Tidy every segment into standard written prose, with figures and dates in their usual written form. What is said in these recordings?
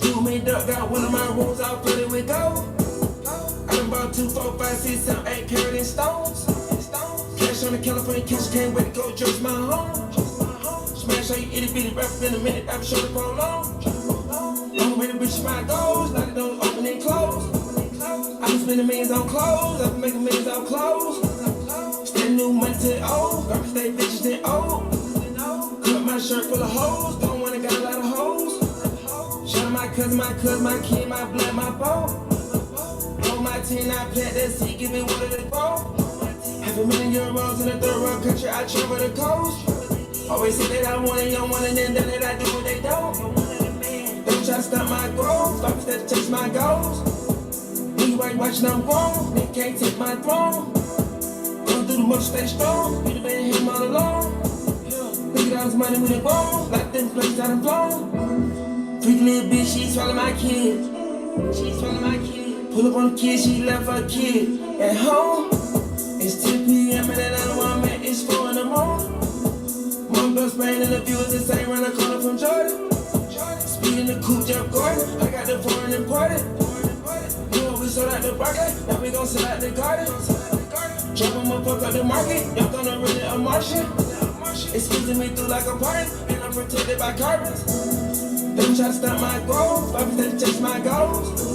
Screw me up, got one of my rooms all flooded with gold. I done bought 2, 4, 5, 6, 7, 8 carat in stones. Cash on the California cash, can't wait to go just my home. Smash how you itty bitty rapper in a minute, rapper show the prolong. I'm ready to reach my goals, like it don't open and close. I been spending millions on clothes, I been making millions on clothes. Spend new money to the old, got to stay bitches than old. Cut my shirt full of hoes, don't wanna got a lot of hoes. Shout out my cousin, my kid, my blood, my boat. On my 10, I plant that seed, give me water to grow. €500,000 in a third world country, I travel the coast. Always say that I want it, don't want it, and then that I do what they don't. Don't try to stop my growth, I instead to chase my goals. You ain't watching, I'm grown, they can't take my throne. Going through the motion, stay strong, you the man him all alone. Look at all this money when it grown, like them places I done blown. Freaky little bitch, she swallow my kid. She swallow my kid. Pull up on the kid, she left her kid at home. It's 10 p.m. and that other one man is 4 in the morning. One girl spraying in the viewers the same round the corner from Jordan. Speeding the coupe, Jeff Gordon. I got the foreign imported. You know we sold out the market, now we gon' sell out the garden. Drop them up at the market, y'all gonna run it a Martian. It's squeezing me through like a party, and I'm protected by carbons. Don't try to stop my growth, I be to chase my goals.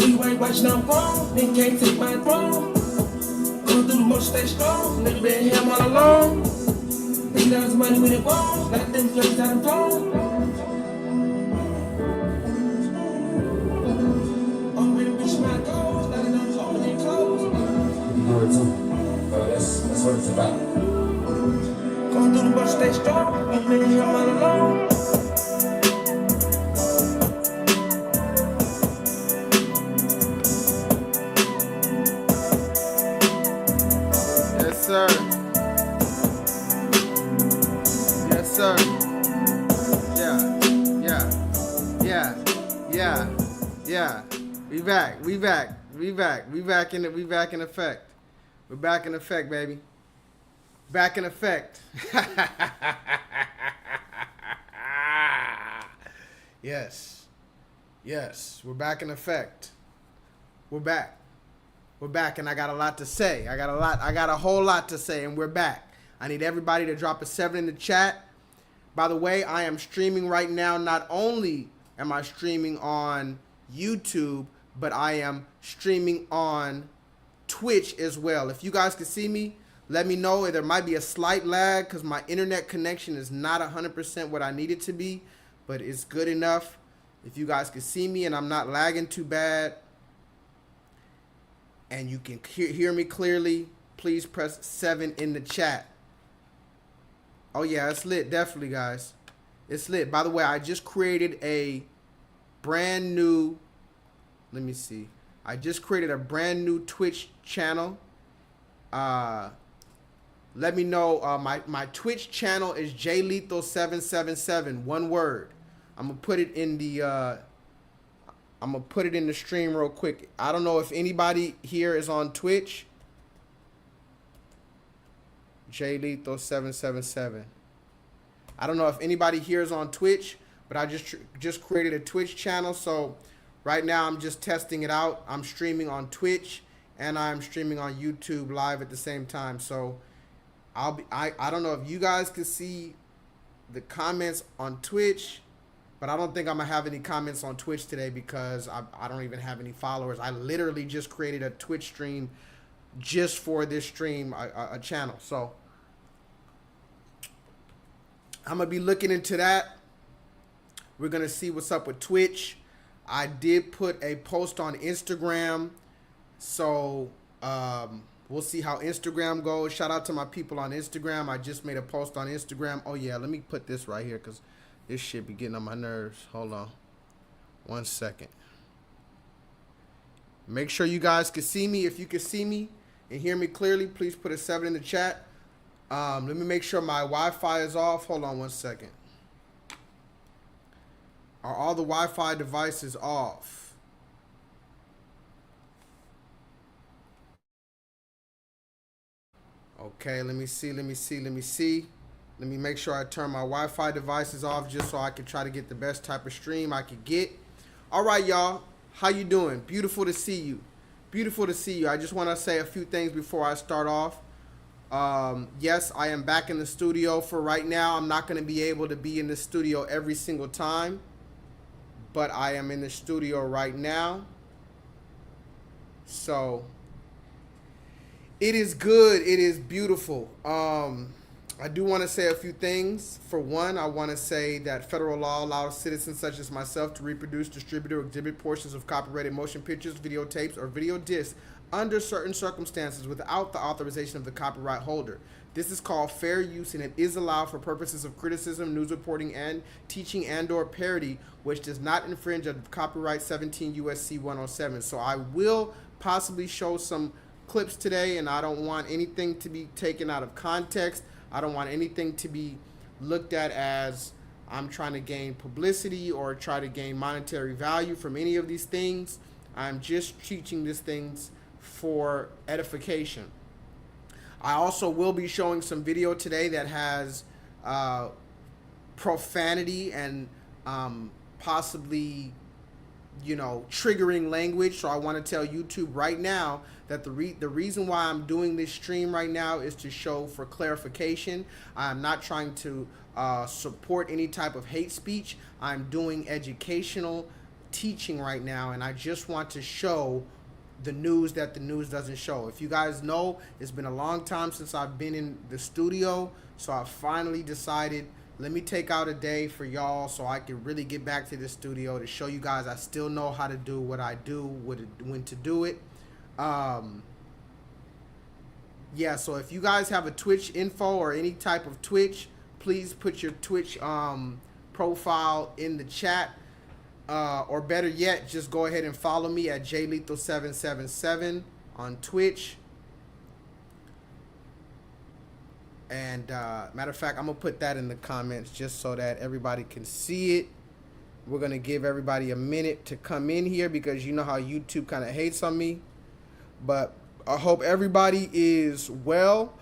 You ain't watching, I'm grown, they can't take my throne. Going through the motion, stay strong, nigga been here all alone. Nigga got his money when it wrong, like them places I done blown. Already reached my goals, now they done open and close. You know it too, but that's what it's about. Going through the motion, stay strong, nigga been here all alone. Yes, sir. Yes, sir. Yeah. We back in effect. We're back in effect, baby. Back in effect. Yes. We're back in effect. We're back, and I got a lot to say. I got a whole lot to say, and we're back. I need everybody to drop a 7 in the chat. By the way, I am streaming right now. Not only am I streaming on YouTube, but I am streaming on Twitch as well. If you guys can see me, let me know. There might be a slight lag because my internet connection is not 100% what I need it to be, but it's good enough. If you guys can see me and I'm not lagging too bad, and you can hear me clearly, please press 7 in the chat. Oh yeah, it's lit, definitely, guys. It's lit. By the way, I just created a brand new, let me see. I just created a brand new Twitch channel. Let me know, my Twitch channel is J-LEETHAL777, one word. I'm gonna put it in the stream real quick. I don't know if anybody here is on Twitch. J-LEETHAL777. I don't know if anybody here is on Twitch, but I just created a Twitch channel. So right now I'm just testing it out. I'm streaming on Twitch and I'm streaming on YouTube live at the same time. So I don't know if you guys can see the comments on Twitch, but I don't think I'm gonna have any comments on Twitch today because I don't even have any followers. I literally just created a Twitch stream just for this stream, a channel. So I'm gonna be looking into that. We're gonna see what's up with Twitch. I did put a post on Instagram, so we'll see how Instagram goes. Shout out to my people on Instagram. I just made a post on Instagram. Oh yeah, let me put this right here because this shit be getting on my nerves. Hold on 1 second. Make sure you guys can see me. If you can see me and hear me clearly, please put a 7 in the chat. Let me make sure my Wi-Fi is off. Hold on 1 second. Are all the Wi-Fi devices off? Okay, let me see. Let me make sure I turn my Wi-Fi devices off just so I can try to get the best type of stream I could get. All right, y'all. How you doing? Beautiful to see you. Beautiful to see you. I just want to say a few things before I start off. Yes, I am back in the studio for right now. I'm not going to be able to be in the studio every single time, but I am in the studio right now. So it is good. It is beautiful. I do want to say a few things. For one, I want to say that federal law allows citizens such as myself to reproduce, distribute, or exhibit portions of copyrighted motion pictures, videotapes, or video discs under certain circumstances without the authorization of the copyright holder. This is called fair use, and it is allowed for purposes of criticism, news reporting, and teaching and/or parody, which does not infringe on copyright 17 USC 107. So I will possibly show some clips today, and I don't want anything to be taken out of context. I don't want anything to be looked at as I'm trying to gain publicity or try to gain monetary value from any of these things. I'm just teaching these things for edification. I also will be showing some video today that has profanity and possibly, triggering language. So I want to tell YouTube right now that the reason why I'm doing this stream right now is to show for clarification. I'm not trying to support any type of hate speech. I'm doing educational teaching right now, and I just want to show the news that the news doesn't show. If you guys know, it's been a long time since I've been in the studio, so I finally decided, let me take out a day for y'all so I can really get back to the studio to show you guys I still know how to do what I do, when to do it. Yeah, so if you guys have a Twitch info or any type of Twitch, please put your Twitch profile in the chat. Or better yet, just go ahead and follow me at J-LEETHAL777 on Twitch. And matter of fact, I'm going to put that in the comments just so that everybody can see it. We're going to give everybody a minute to come in here because you know how YouTube kind of hates on me. But I hope everybody is well.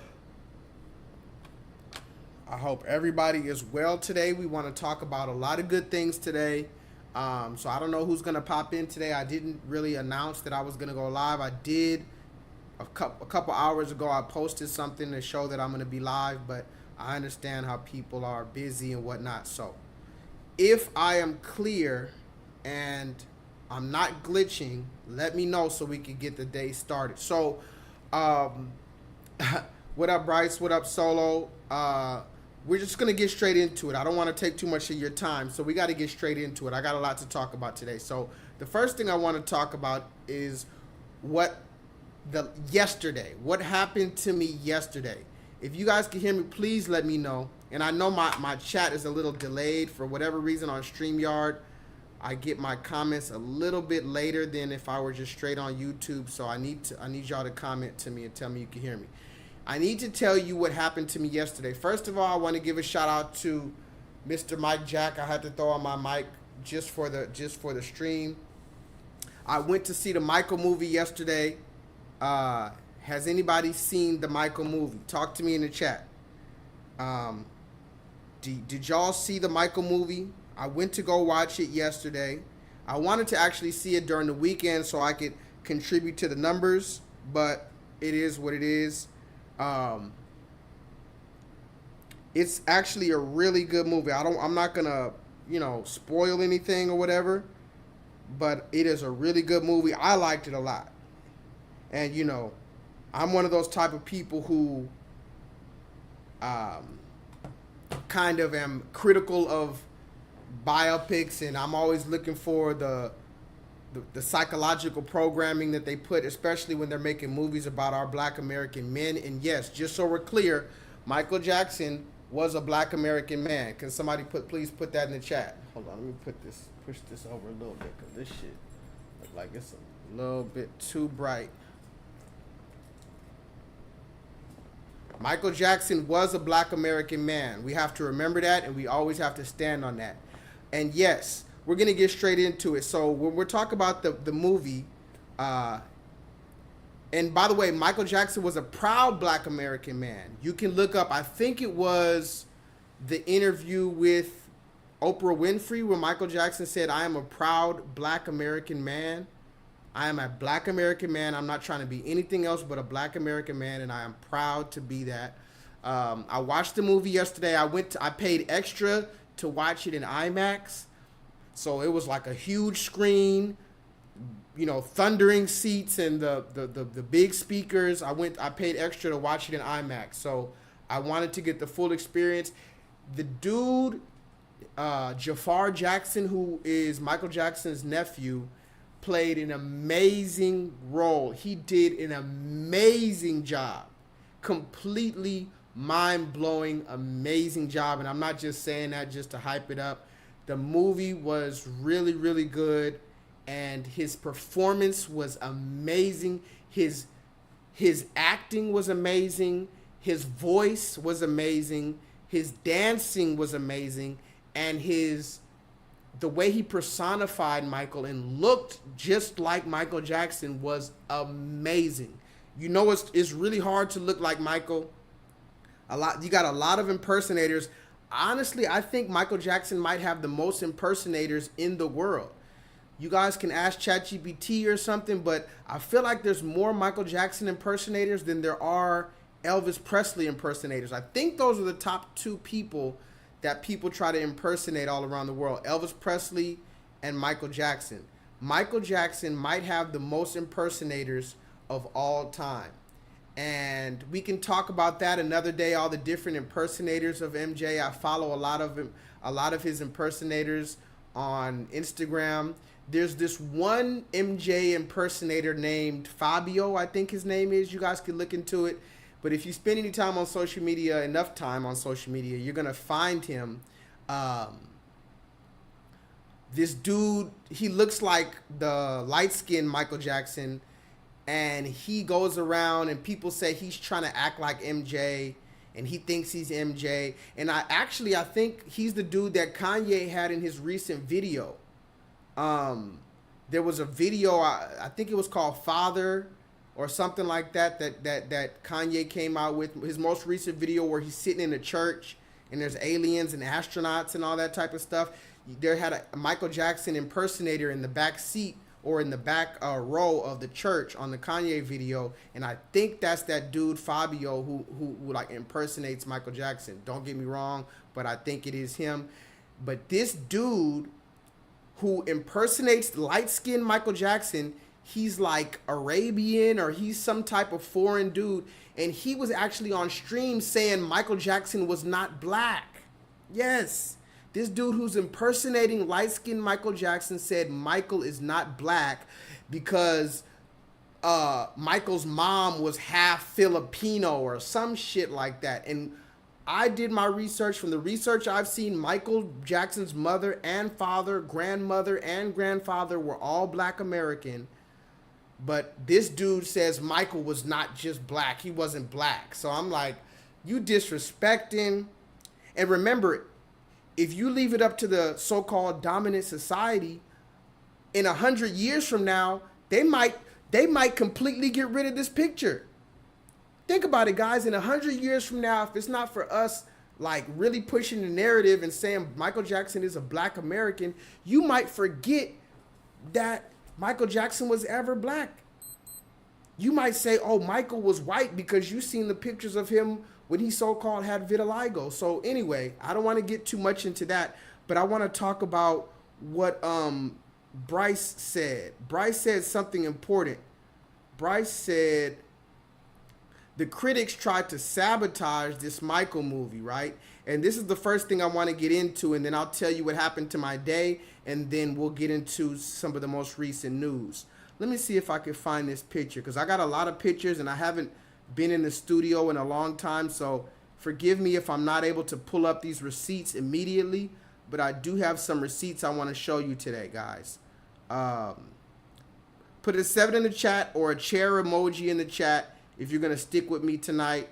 I hope everybody is well today. We want to talk about a lot of good things today. So I don't know who's going to pop in today. I didn't really announce that I was going to go live. I did a couple hours ago. I posted something to show that I'm going to be live, but I understand how people are busy and whatnot. So if I am clear and I'm not glitching, let me know so we can get the day started. So, what up, Bryce? What up, Solo? We're just going to get straight into it. I don't want to take too much of your time, so we got to get straight into it. I got a lot to talk about today. So the first thing I want to talk about is what happened to me yesterday. If you guys can hear me, please let me know. And I know my chat is a little delayed for whatever reason on StreamYard. I get my comments a little bit later than if I were just straight on YouTube. So I need y'all to comment to me and tell me you can hear me. I need to tell you what happened to me yesterday. First of all, I want to give a shout out to Mr. Mike Jack. I had to throw on my mic just for the stream. I went to see the Michael movie yesterday. Has anybody seen the Michael movie? Talk to me in the chat. Did y'all see the Michael movie? I went to go watch it yesterday. I wanted to actually see it during the weekend so I could contribute to the numbers, but it is what it is. It's actually a really good movie. I'm not gonna, spoil anything or whatever, but it is a really good movie. I liked it a lot. And, I'm one of those type of people who, kind of am critical of biopics, and I'm always looking for the psychological programming that they put, especially when they're making movies about our Black American men. And yes, just so we're clear, Michael Jackson was a Black American man. Can somebody please put that in the chat? Hold on, let me push this over a little bit because this shit look like it's a little bit too bright. Michael Jackson was a Black American man. We have to remember that, and we always have to stand on that. And yes, we're going to get straight into it. So when we're talking about the movie, and by the way, Michael Jackson was a proud Black American man. You can look up, I think it was the interview with Oprah Winfrey, where Michael Jackson said, "I am a proud Black American man. I am a Black American man. I'm not trying to be anything else but a Black American man, and I am proud to be that." I watched the movie yesterday. I paid extra to watch it in IMAX, so it was like a huge screen, thundering seats and the big speakers. I paid extra to watch it in IMAX, so I wanted to get the full experience. The dude, Jafar Jackson, who is Michael Jackson's nephew, played an amazing role. He did an amazing job. Completely mind-blowing, amazing job. And I'm not just saying that just to hype it up. The movie was really, really good. And his performance was amazing. His acting was amazing. His voice was amazing. His dancing was amazing. And the way he personified Michael and looked just like Michael Jackson was amazing. It's really hard to look like Michael. You got a lot of impersonators. Honestly, I think Michael Jackson might have the most impersonators in the world. You guys can ask ChatGPT or something, but I feel like there's more Michael Jackson impersonators than there are Elvis Presley impersonators. I think those are the top two people that people try to impersonate all around the world. Elvis Presley and Michael Jackson. Michael Jackson might have the most impersonators of all time. And we can talk about that another day, all the different impersonators of MJ. I follow a lot of his impersonators on Instagram. There's this one MJ impersonator named Fabio, I think his name is. You guys can look into it. But if you spend any time on social media, enough time on social media, you're going to find him. This dude, he looks like the light-skinned Michael Jackson. And he goes around and people say he's trying to act like MJ. And he thinks he's MJ. And I think he's the dude that Kanye had in his recent video. There was a video, I think it was called Father or something like that Kanye came out with. His most recent video where he's sitting in a church and there's aliens and astronauts and all that type of stuff. There had a Michael Jackson impersonator in the back seat or in the back row of the church on the Kanye video. And I think that's that dude Fabio who like impersonates Michael Jackson. Don't get me wrong, but I think it is him. But this dude who impersonates light-skinned Michael Jackson, he's like Arabian or he's some type of foreign dude. And he was actually on stream saying Michael Jackson was not black. Yes. This dude who's impersonating light-skinned Michael Jackson said Michael is not black because Michael's mom was half Filipino or some shit like that. And I did my research. From the research I've seen, Michael Jackson's mother and father, grandmother and grandfather were all Black American. But this dude says Michael was not just black. He wasn't black. So I'm like, you disrespecting. And remember, if you leave it up to the so-called dominant society, in 100 years from now, they might completely get rid of this picture. Think about it, guys. In 100 years from now, if it's not for us like really pushing the narrative and saying Michael Jackson is a Black American, you might forget that Michael Jackson was ever black. You might say, oh, Michael was white because you've seen the pictures of him when he so-called had vitiligo. So anyway, I don't want to get too much into that, but I want to talk about what Bryce said. Bryce said something important. Bryce said the critics tried to sabotage this Michael movie, right? And this is the first thing I want to get into, and then I'll tell you what happened to my day, and then we'll get into some of the most recent news. Let me see if I can find this picture, because I got a lot of pictures, and I haven't been in the studio in a long time, so forgive me if I'm not able to pull up these receipts immediately, but I do have some receipts I want to show you today, guys. Put a 7 in the chat or a chair emoji in the chat if you're going to stick with me tonight.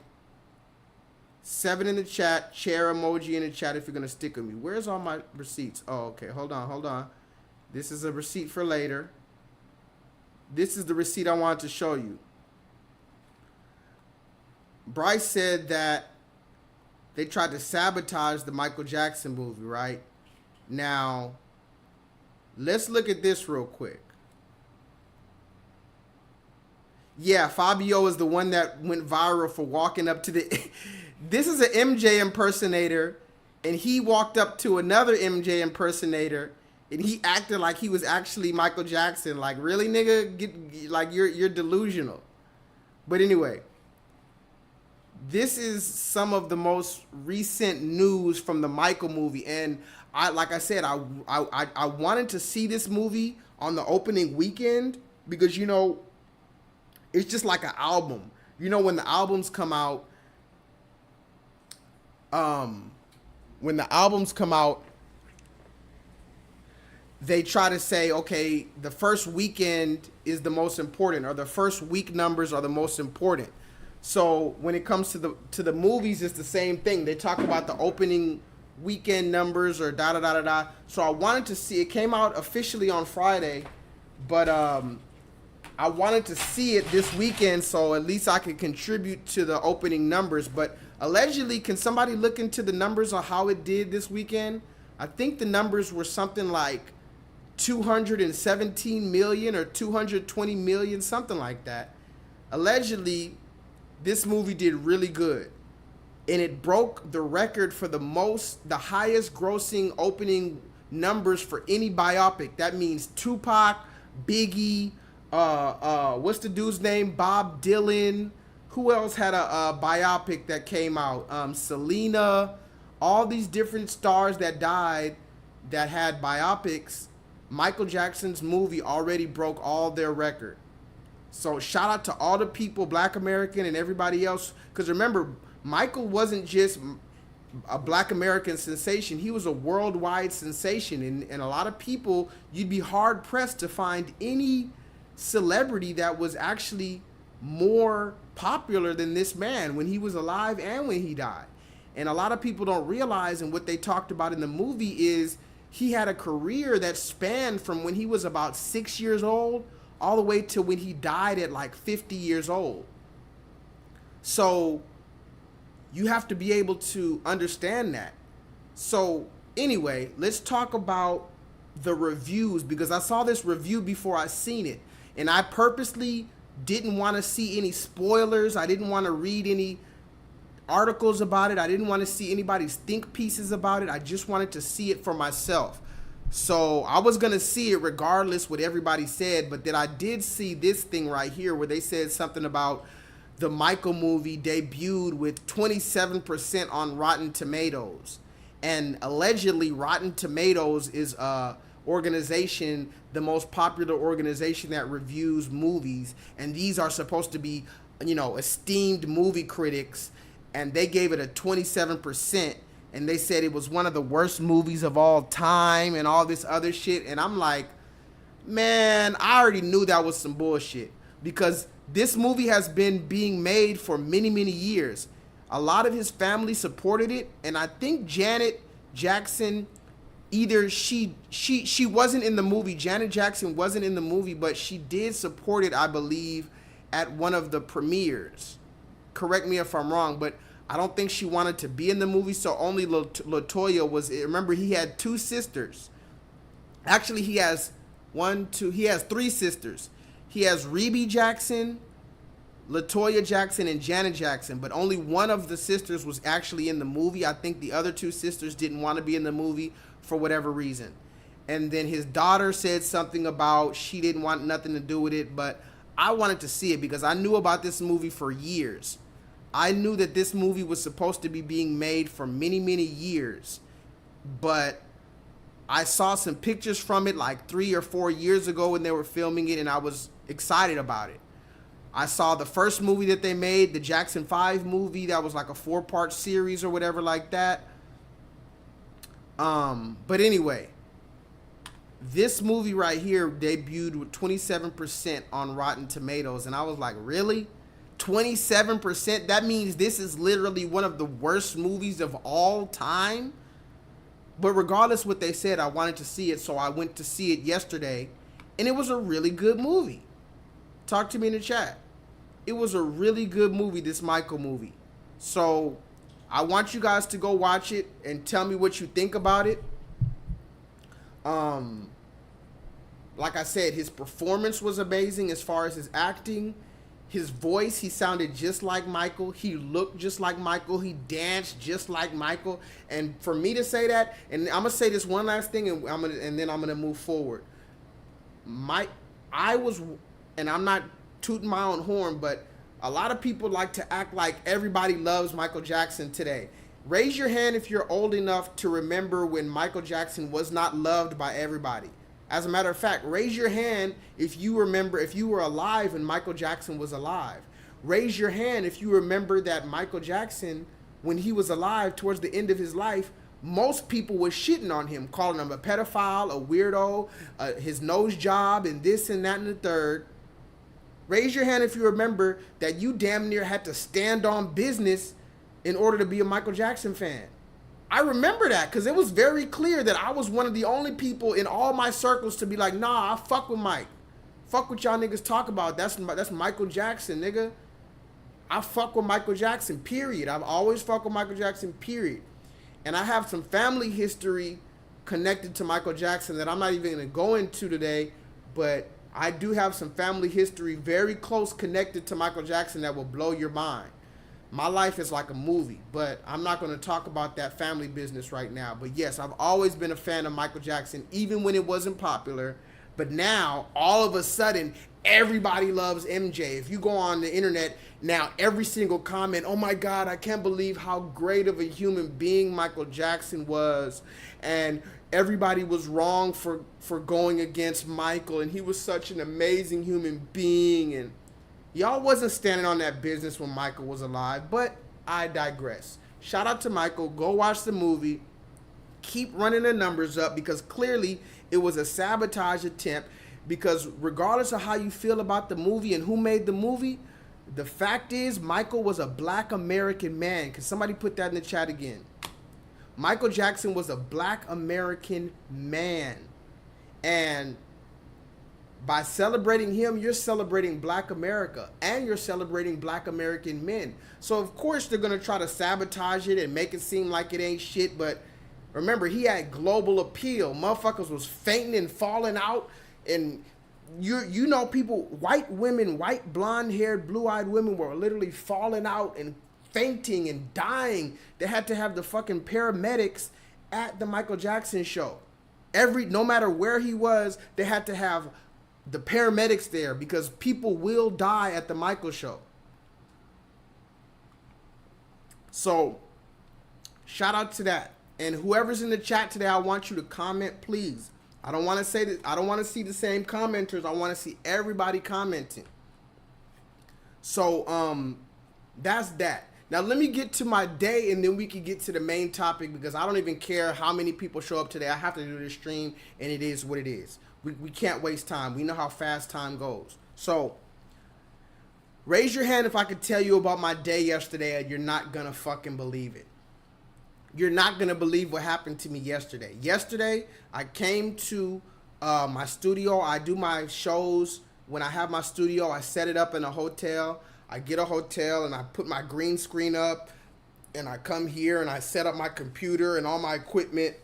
7 in the chat, chair emoji in the chat if you're going to stick with me. Where's all my receipts? Oh, okay. Hold on. This is a receipt for later. This is the receipt I wanted to show you. Bryce said that they tried to sabotage the Michael Jackson movie, right? Now, let's look at this real quick. Yeah, Fabio is the one that went viral for walking up to the... This is an MJ impersonator, and he walked up to another MJ impersonator, and he acted like he was actually Michael Jackson. Like, really, nigga? Like, you're delusional. But anyway, this is some of the most recent news from the Michael movie, and I wanted to see this movie on the opening weekend because, you know, it's just like an album. You know, when the albums come out, they try to say, okay, the first weekend is the most important, or the first week numbers are the most important. So when it comes to the movies, it's the same thing. They talk about the opening weekend numbers or da da da da da. So I wanted to see, it came out officially on Friday, but I wanted to see it this weekend so at least I could contribute to the opening numbers. But allegedly, can somebody look into the numbers on how it did this weekend? I think the numbers were something like 217 million or 220 million, something like that. Allegedly, this movie did really good. And it broke the record for the highest grossing opening numbers for any biopic. That means Tupac, Biggie, what's the dude's name? Bob Dylan. Who else had a biopic that came out? Selena. All these different stars that died that had biopics. Michael Jackson's movie already broke all their record. So shout out to all the people, Black American and everybody else. Because remember, Michael wasn't just a Black American sensation. He was a worldwide sensation. And a lot of people, you'd be hard pressed to find any celebrity that was actually more popular than this man when he was alive and when he died. And a lot of people don't realize, and what they talked about in the movie is he had a career that spanned from when he was about 6 years old all the way to when he died at like 50 years old. So you have to be able to understand that. So anyway, let's talk about the reviews, because I saw this review before I seen it. And I purposely didn't want to see any spoilers. I didn't want to read any articles about it. I didn't want to see anybody's think pieces about it. I just wanted to see it for myself. So I was going to see it regardless what everybody said. But then I did see this thing right here where they said something about the Michael movie debuted with 27% on Rotten Tomatoes. And allegedly Rotten Tomatoes is organization, the most popular organization that reviews movies, and these are supposed to be, you know, esteemed movie critics, and they gave it a 27%, and they said it was one of the worst movies of all time and all this other shit. And I'm like, man, I already knew that was some bullshit, because this movie has been being made for many, many years. A lot of his family supported it, and I think Janet Jackson, either she wasn't in the movie. Janet Jackson wasn't in the movie, but she did support it, I believe, at one of the premieres. Correct me if I'm wrong, but I don't think she wanted to be in the movie, so only LaToya was. Remember, he had two sisters. Actually, he has three sisters. He has Rebe Jackson, LaToya Jackson, and Janet Jackson, but only one of the sisters was actually in the movie. I think the other two sisters didn't want to be in the movie for whatever reason. And then his daughter said something about she didn't want nothing to do with it, but I wanted to see it because I knew about this movie for years. I knew that this movie was supposed to be being made for many, many years, but I saw some pictures from it like 3 or 4 years ago when they were filming it, and I was excited about it. I saw the first movie that they made, the Jackson 5 movie, that was like a 4-part series or whatever like that. But anyway, this movie right here debuted with 27% on Rotten Tomatoes, and I was like, really? 27%? That means this is literally one of the worst movies of all time? But regardless what they said, I wanted to see it, so I went to see it yesterday, and it was a really good movie. Talk to me in the chat. It was a really good movie, this Michael movie. So I want you guys to go watch it and tell me what you think about it. Like I said, his performance was amazing as far as his acting. His voice, he sounded just like Michael. He looked just like Michael. He danced just like Michael. And for me to say that, and I'm gonna say this one last thing, and then I'm gonna move forward. And I'm not tooting my own horn, but a lot of people like to act like everybody loves Michael Jackson today. Raise your hand if you're old enough to remember when Michael Jackson was not loved by everybody. As a matter of fact, raise your hand if you remember, if you were alive when Michael Jackson was alive. Raise your hand if you remember that Michael Jackson, when he was alive towards the end of his life, most people were shitting on him, calling him a pedophile, a weirdo, his nose job, and this and that and the third. Raise your hand if you remember that you damn near had to stand on business in order to be a Michael Jackson fan. I remember that because it was very clear that I was one of the only people in all my circles to be like, nah, I fuck with Mike. Fuck what y'all niggas talk about. That's Michael Jackson, nigga. I fuck with Michael Jackson, period. I've always fucked with Michael Jackson, period. And I have some family history connected to Michael Jackson that I'm not even going to go into today, but I do have some family history very close connected to Michael Jackson that will blow your mind. My life is like a movie, but I'm not going to talk about that family business right now. But yes, I've always been a fan of Michael Jackson, even when it wasn't popular. But now, all of a sudden, everybody loves MJ. If you go on the internet now, every single comment, oh my God, I can't believe how great of a human being Michael Jackson was. And everybody was wrong for going against Michael. And he was such an amazing human being. And y'all wasn't standing on that business when Michael was alive, but I digress. Shout out to Michael. Go watch the movie. Keep running the numbers up because clearly it was a sabotage attempt because regardless of how you feel about the movie and who made the movie, the fact is Michael was a black American man. Can somebody put that in the chat again? Michael Jackson was a black American man. And by celebrating him, you're celebrating black America and you're celebrating black American men. So of course they're going to try to sabotage it and make it seem like it ain't shit. But remember, he had global appeal. Motherfuckers was fainting and falling out. And you know people, white women, white blonde haired, blue eyed women were literally falling out and fainting and dying. They had to have the fucking paramedics at the Michael Jackson show. No matter where he was, they had to have the paramedics there because people will die at the Michael show. So shout out to that. And whoever's in the chat today, I want you to comment, please. I don't want to say that. I don't want to see the same commenters. I want to see everybody commenting. So that's that. Now let me get to my day and then we can get to the main topic because I don't even care how many people show up today. I have to do this stream and it is what it is. We can't waste time. We know how fast time goes. So, raise your hand if I could tell you about my day yesterday and you're not going to fucking believe it. You're not going to believe what happened to me yesterday. Yesterday, I came to my studio. I do my shows. When I have my studio, I set it up in a hotel. I get a hotel and I put my green screen up. And I come here and I set up my computer and all my equipment.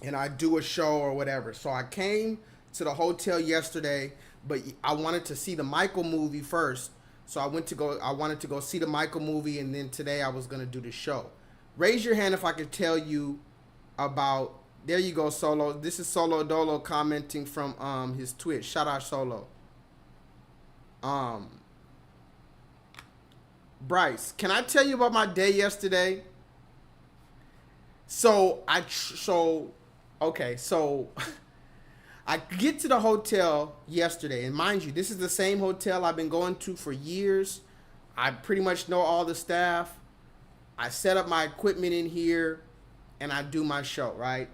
And I do a show or whatever. So I came to the hotel yesterday, but I wanted to see the Michael movie first. So I wanted to go see the Michael movie, and then today I was gonna do the show. Raise your hand if I could tell you about. There you go, Solo. This is Solo Dolo commenting from his Twitch. Shout out Solo. Bryce, can I tell you about my day yesterday? So I get to the hotel yesterday, and mind you, this is the same hotel I've been going to for years. I pretty much know all the staff. I set up my equipment in here, and I do my show, right?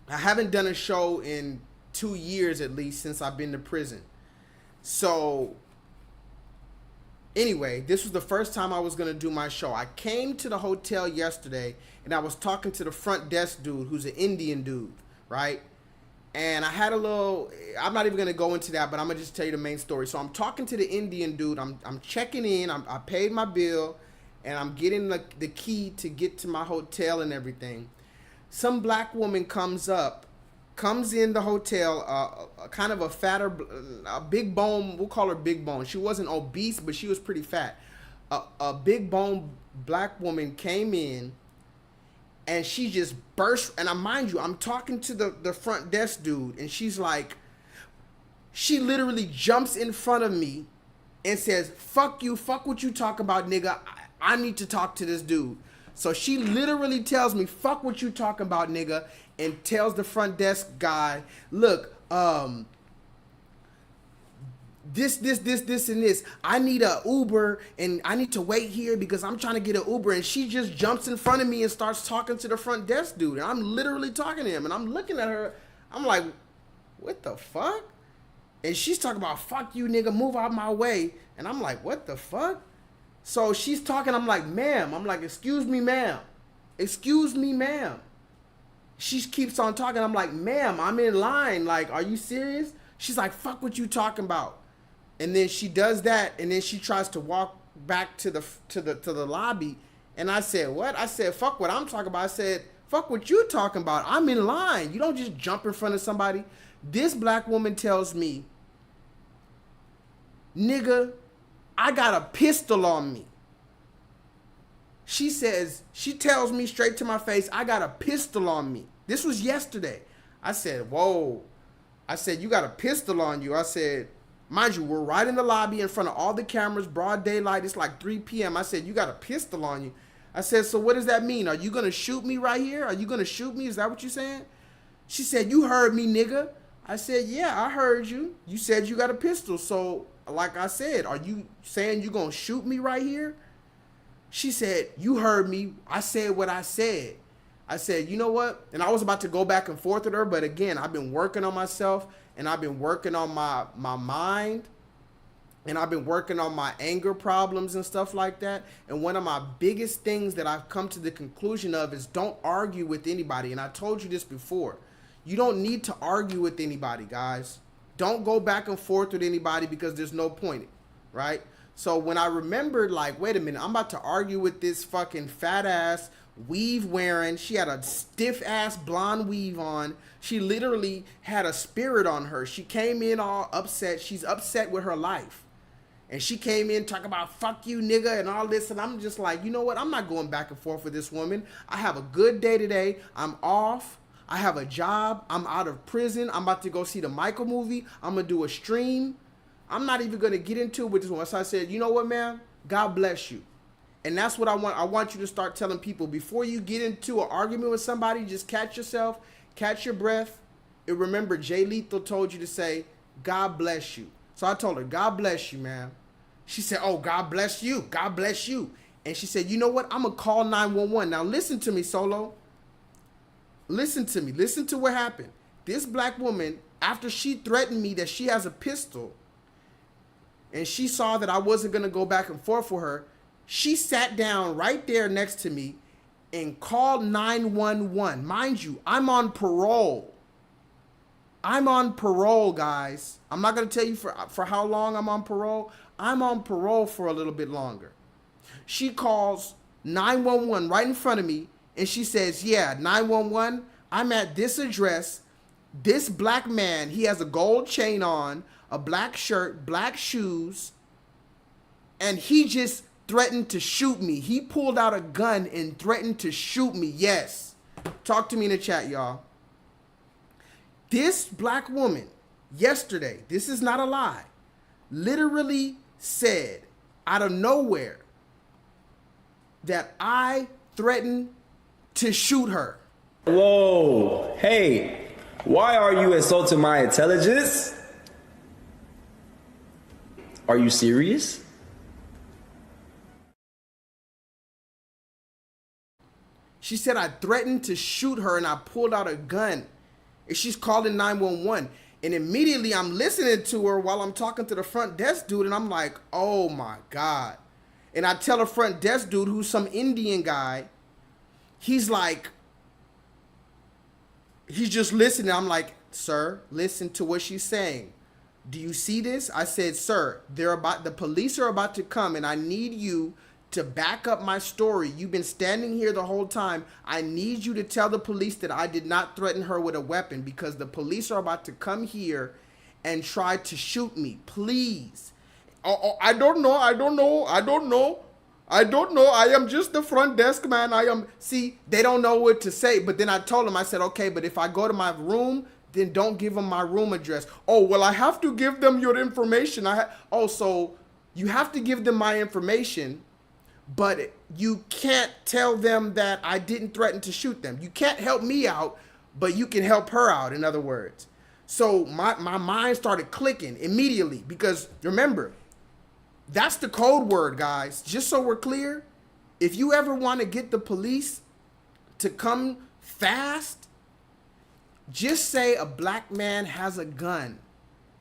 I haven't done a show in 2 years at least since I've been to prison. So anyway, this was the first time I was going to do my show. I came to the hotel yesterday, and I was talking to the front desk dude, who's an Indian dude, right? And I had a little, I'm not even going to go into that, but I'm going to just tell you the main story. So I'm talking to the Indian dude. I'm checking in. I paid my bill, and I'm getting the key to get to my hotel and everything. Some black woman comes up comes in the hotel, kind of a fatter, a big bone, we'll call her big bone. She wasn't obese, but she was pretty fat. A big bone black woman came in, and she just burst. And mind you, I'm talking to the front desk dude, and she's like, she literally jumps in front of me and says, fuck you, fuck what you talk about, nigga. I need to talk to this dude. So she literally tells me, fuck what you talking about, nigga, and tells the front desk guy, look, this, and this. I need a Uber, and I need to wait here because I'm trying to get an Uber. And she just jumps in front of me and starts talking to the front desk dude. And I'm literally talking to him, and I'm looking at her. I'm like, what the fuck? And she's talking about, fuck you, nigga, move out my way. And I'm like, what the fuck? So she's talking, I'm like, ma'am. I'm like, excuse me, ma'am. Excuse me, ma'am. She keeps on talking. I'm like, ma'am, I'm in line. Like, are you serious? She's like, fuck what you talking about. And then she does that, and then she tries to walk back to the lobby. And I said, what? I said, fuck what I'm talking about. I said, fuck what you talking about. I'm in line. You don't just jump in front of somebody. This black woman tells me, nigga, I got a pistol on me. She says, she tells me straight to my face, I got a pistol on me. This was yesterday. I said, whoa. I said, you got a pistol on you. I said, mind you, we're right in the lobby in front of all the cameras, broad daylight. It's like 3 p.m. I said, you got a pistol on you. I said, so what does that mean? Are you going to shoot me right here? Are you going to shoot me? Is that what you're saying? She said, you heard me, nigga. I said, yeah, I heard you. You said you got a pistol. So like I said, are you saying you going to shoot me right here? She said, you heard me. I said what I said. I said, you know what? And I was about to go back and forth with her. But again, I've been working on myself, and I've been working on my mind, and I've been working on my anger problems and stuff like that. And one of my biggest things that I've come to the conclusion of is don't argue with anybody. And I told you this before. You don't need to argue with anybody, guys. Don't go back and forth with anybody because there's no point, right? So when I remembered, like, wait a minute, I'm about to argue with this fucking fat ass weave wearing. She had a stiff ass blonde weave on. She literally had a spirit on her. She came in all upset. She's upset with her life. And she came in talking about fuck you, nigga, and all this. And I'm just like, you know what? I'm not going back and forth with this woman. I have a good day today. I'm off. I have a job. I'm out of prison. I'm about to go see the Michael movie. I'm going to do a stream. I'm not even going to get into it with this one. So I said, you know what, man? God bless you. And that's what I want. I want you to start telling people before you get into an argument with somebody, just catch yourself, catch your breath. And remember, J-Lethal told you to say, God bless you. So I told her, God bless you, man. She said, oh, God bless you. God bless you. And she said, you know what? I'm going to call 911. Now listen to me, Solo. Listen to me. Listen to what happened. This black woman, after she threatened me that she has a pistol, and she saw that I wasn't going to go back and forth with her, she sat down right there next to me and called 911. Mind you, I'm on parole. I'm on parole, guys. I'm not going to tell you for how long I'm on parole. I'm on parole for a little bit longer. She calls 911 right in front of me, and she says, yeah, 911, I'm at this address. This black man, he has a gold chain on, a black shirt, black shoes, and he just threatened to shoot me. He pulled out a gun and threatened to shoot me. Yes. Talk to me in the chat, y'all. This black woman yesterday, this is not a lie, literally said out of nowhere that I threatened to shoot her. Whoa, hey, why are you insulting my intelligence? Are you serious? She said I threatened to shoot her and I pulled out a gun. And she's calling 911. And immediately I'm listening to her while I'm talking to the front desk dude. And I'm like, oh my God. And I tell the front desk dude, who's some Indian guy, he's like, he's just listening. I'm like, sir, listen to what she's saying. Do you see this? I said, sir, the police are about to come and I need you to back up my story, you've been standing here the whole time. I need you to tell the police that I did not threaten her with a weapon, because the police are about to come here and try to shoot me. Please. Oh, I don't know. I am just the front desk man. See, they don't know what to say. But then I told them, I said, okay, but if I go to my room, then don't give them my room address. Oh, well, I have to give them your information. So you have to give them my information, but you can't tell them that I didn't threaten to shoot them. You can't help me out, but you can help her out, in other words. So my mind started clicking immediately, because remember, that's the code word, guys. Just so we're clear, if you ever want to get the police to come fast, just say a black man has a gun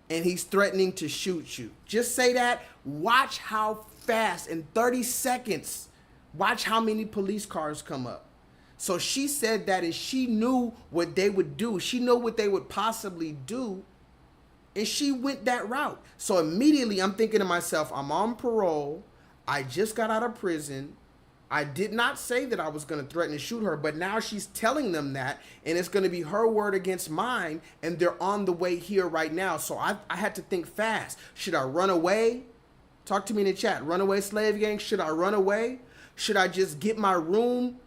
and he's threatening to shoot you. Just say that. Watch how fast, in 30 seconds, watch how many police cars come up. So she said that, and she knew what they would do. She knew what they would possibly do, and she went that route. So immediately I'm thinking to myself, I'm on parole. I just got out of prison. I did not say that I was going to threaten to shoot her, but now she's telling them that, and it's going to be her word against mine, and they're on the way here right now. So I had to think fast. Should I run away? Talk to me in the chat. Runaway slave gang. Should I run away? Should I just get my room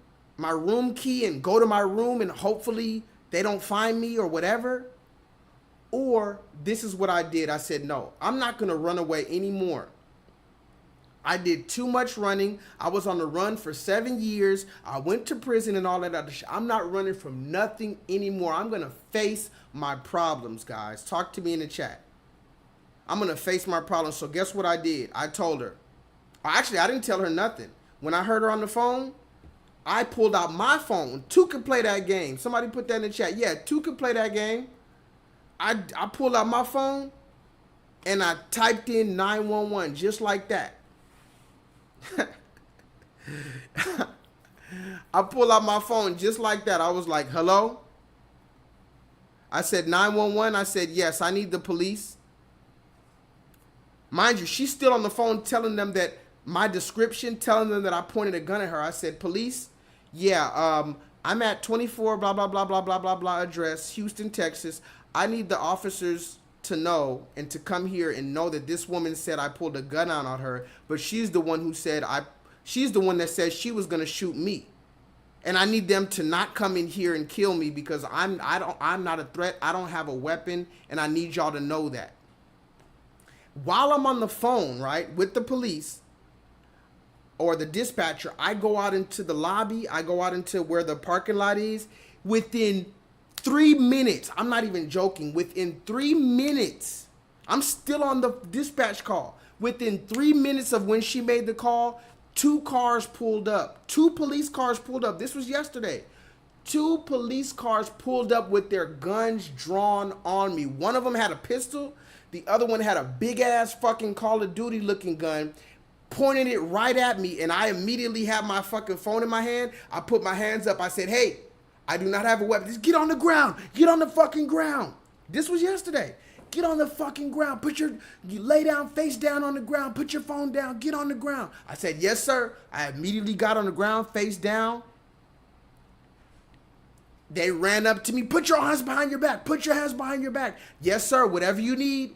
key and go to my room and hopefully they don't find me or whatever? Or this is what I did. I said, no, I'm not going to run away anymore. I did too much running. I was on the run for 7 years. I went to prison and all that other shit. I'm not running from nothing anymore. I'm going to face my problems, guys. Talk to me in the chat. I'm going to face my problems. So guess what I did? I told her. Actually, I didn't tell her nothing. When I heard her on the phone, I pulled out my phone. Two could play that game. Somebody put that in the chat. Yeah, two could play that game. I pulled out my phone and I typed in 911 just like that. I pulled out my phone just like that. I was like, hello? I said 911. I said, yes, I need the police. Mind you, she's still on the phone telling them that my description, telling them that I pointed a gun at her. I said, police? Yeah, I'm at 24 blah, blah, blah, blah, blah, blah, blah address, Houston, Texas. I need the officers to know and to come here and know that this woman said I pulled a gun out on her, but she's the one who said she's the one that said she was going to shoot me. And I need them to not come in here and kill me, because I'm not a threat. I don't have a weapon, and I need y'all to know that. While I'm on the phone, right, with the police or the dispatcher, I go out into the lobby. I go out into where the parking lot is. Within 3 minutes, I'm not even joking, within 3 minutes, I'm still on the dispatch call. Within 3 minutes of when she made the call, 2 cars pulled up. 2 police cars pulled up. This was yesterday. 2 police cars pulled up with their guns drawn on me. One of them had a pistol. The other one had a big ass fucking Call of Duty looking gun, pointed it right at me, and I immediately had my fucking phone in my hand. I put my hands up. I said, hey, I do not have a weapon. Just get on the ground. Get on the fucking ground. This was yesterday. Get on the fucking ground. You lay down, face down on the ground. Put your phone down. Get on the ground. I said, yes, sir. I immediately got on the ground, face down. They ran up to me. Put your hands behind your back. Put your hands behind your back. Yes, sir. Whatever you need.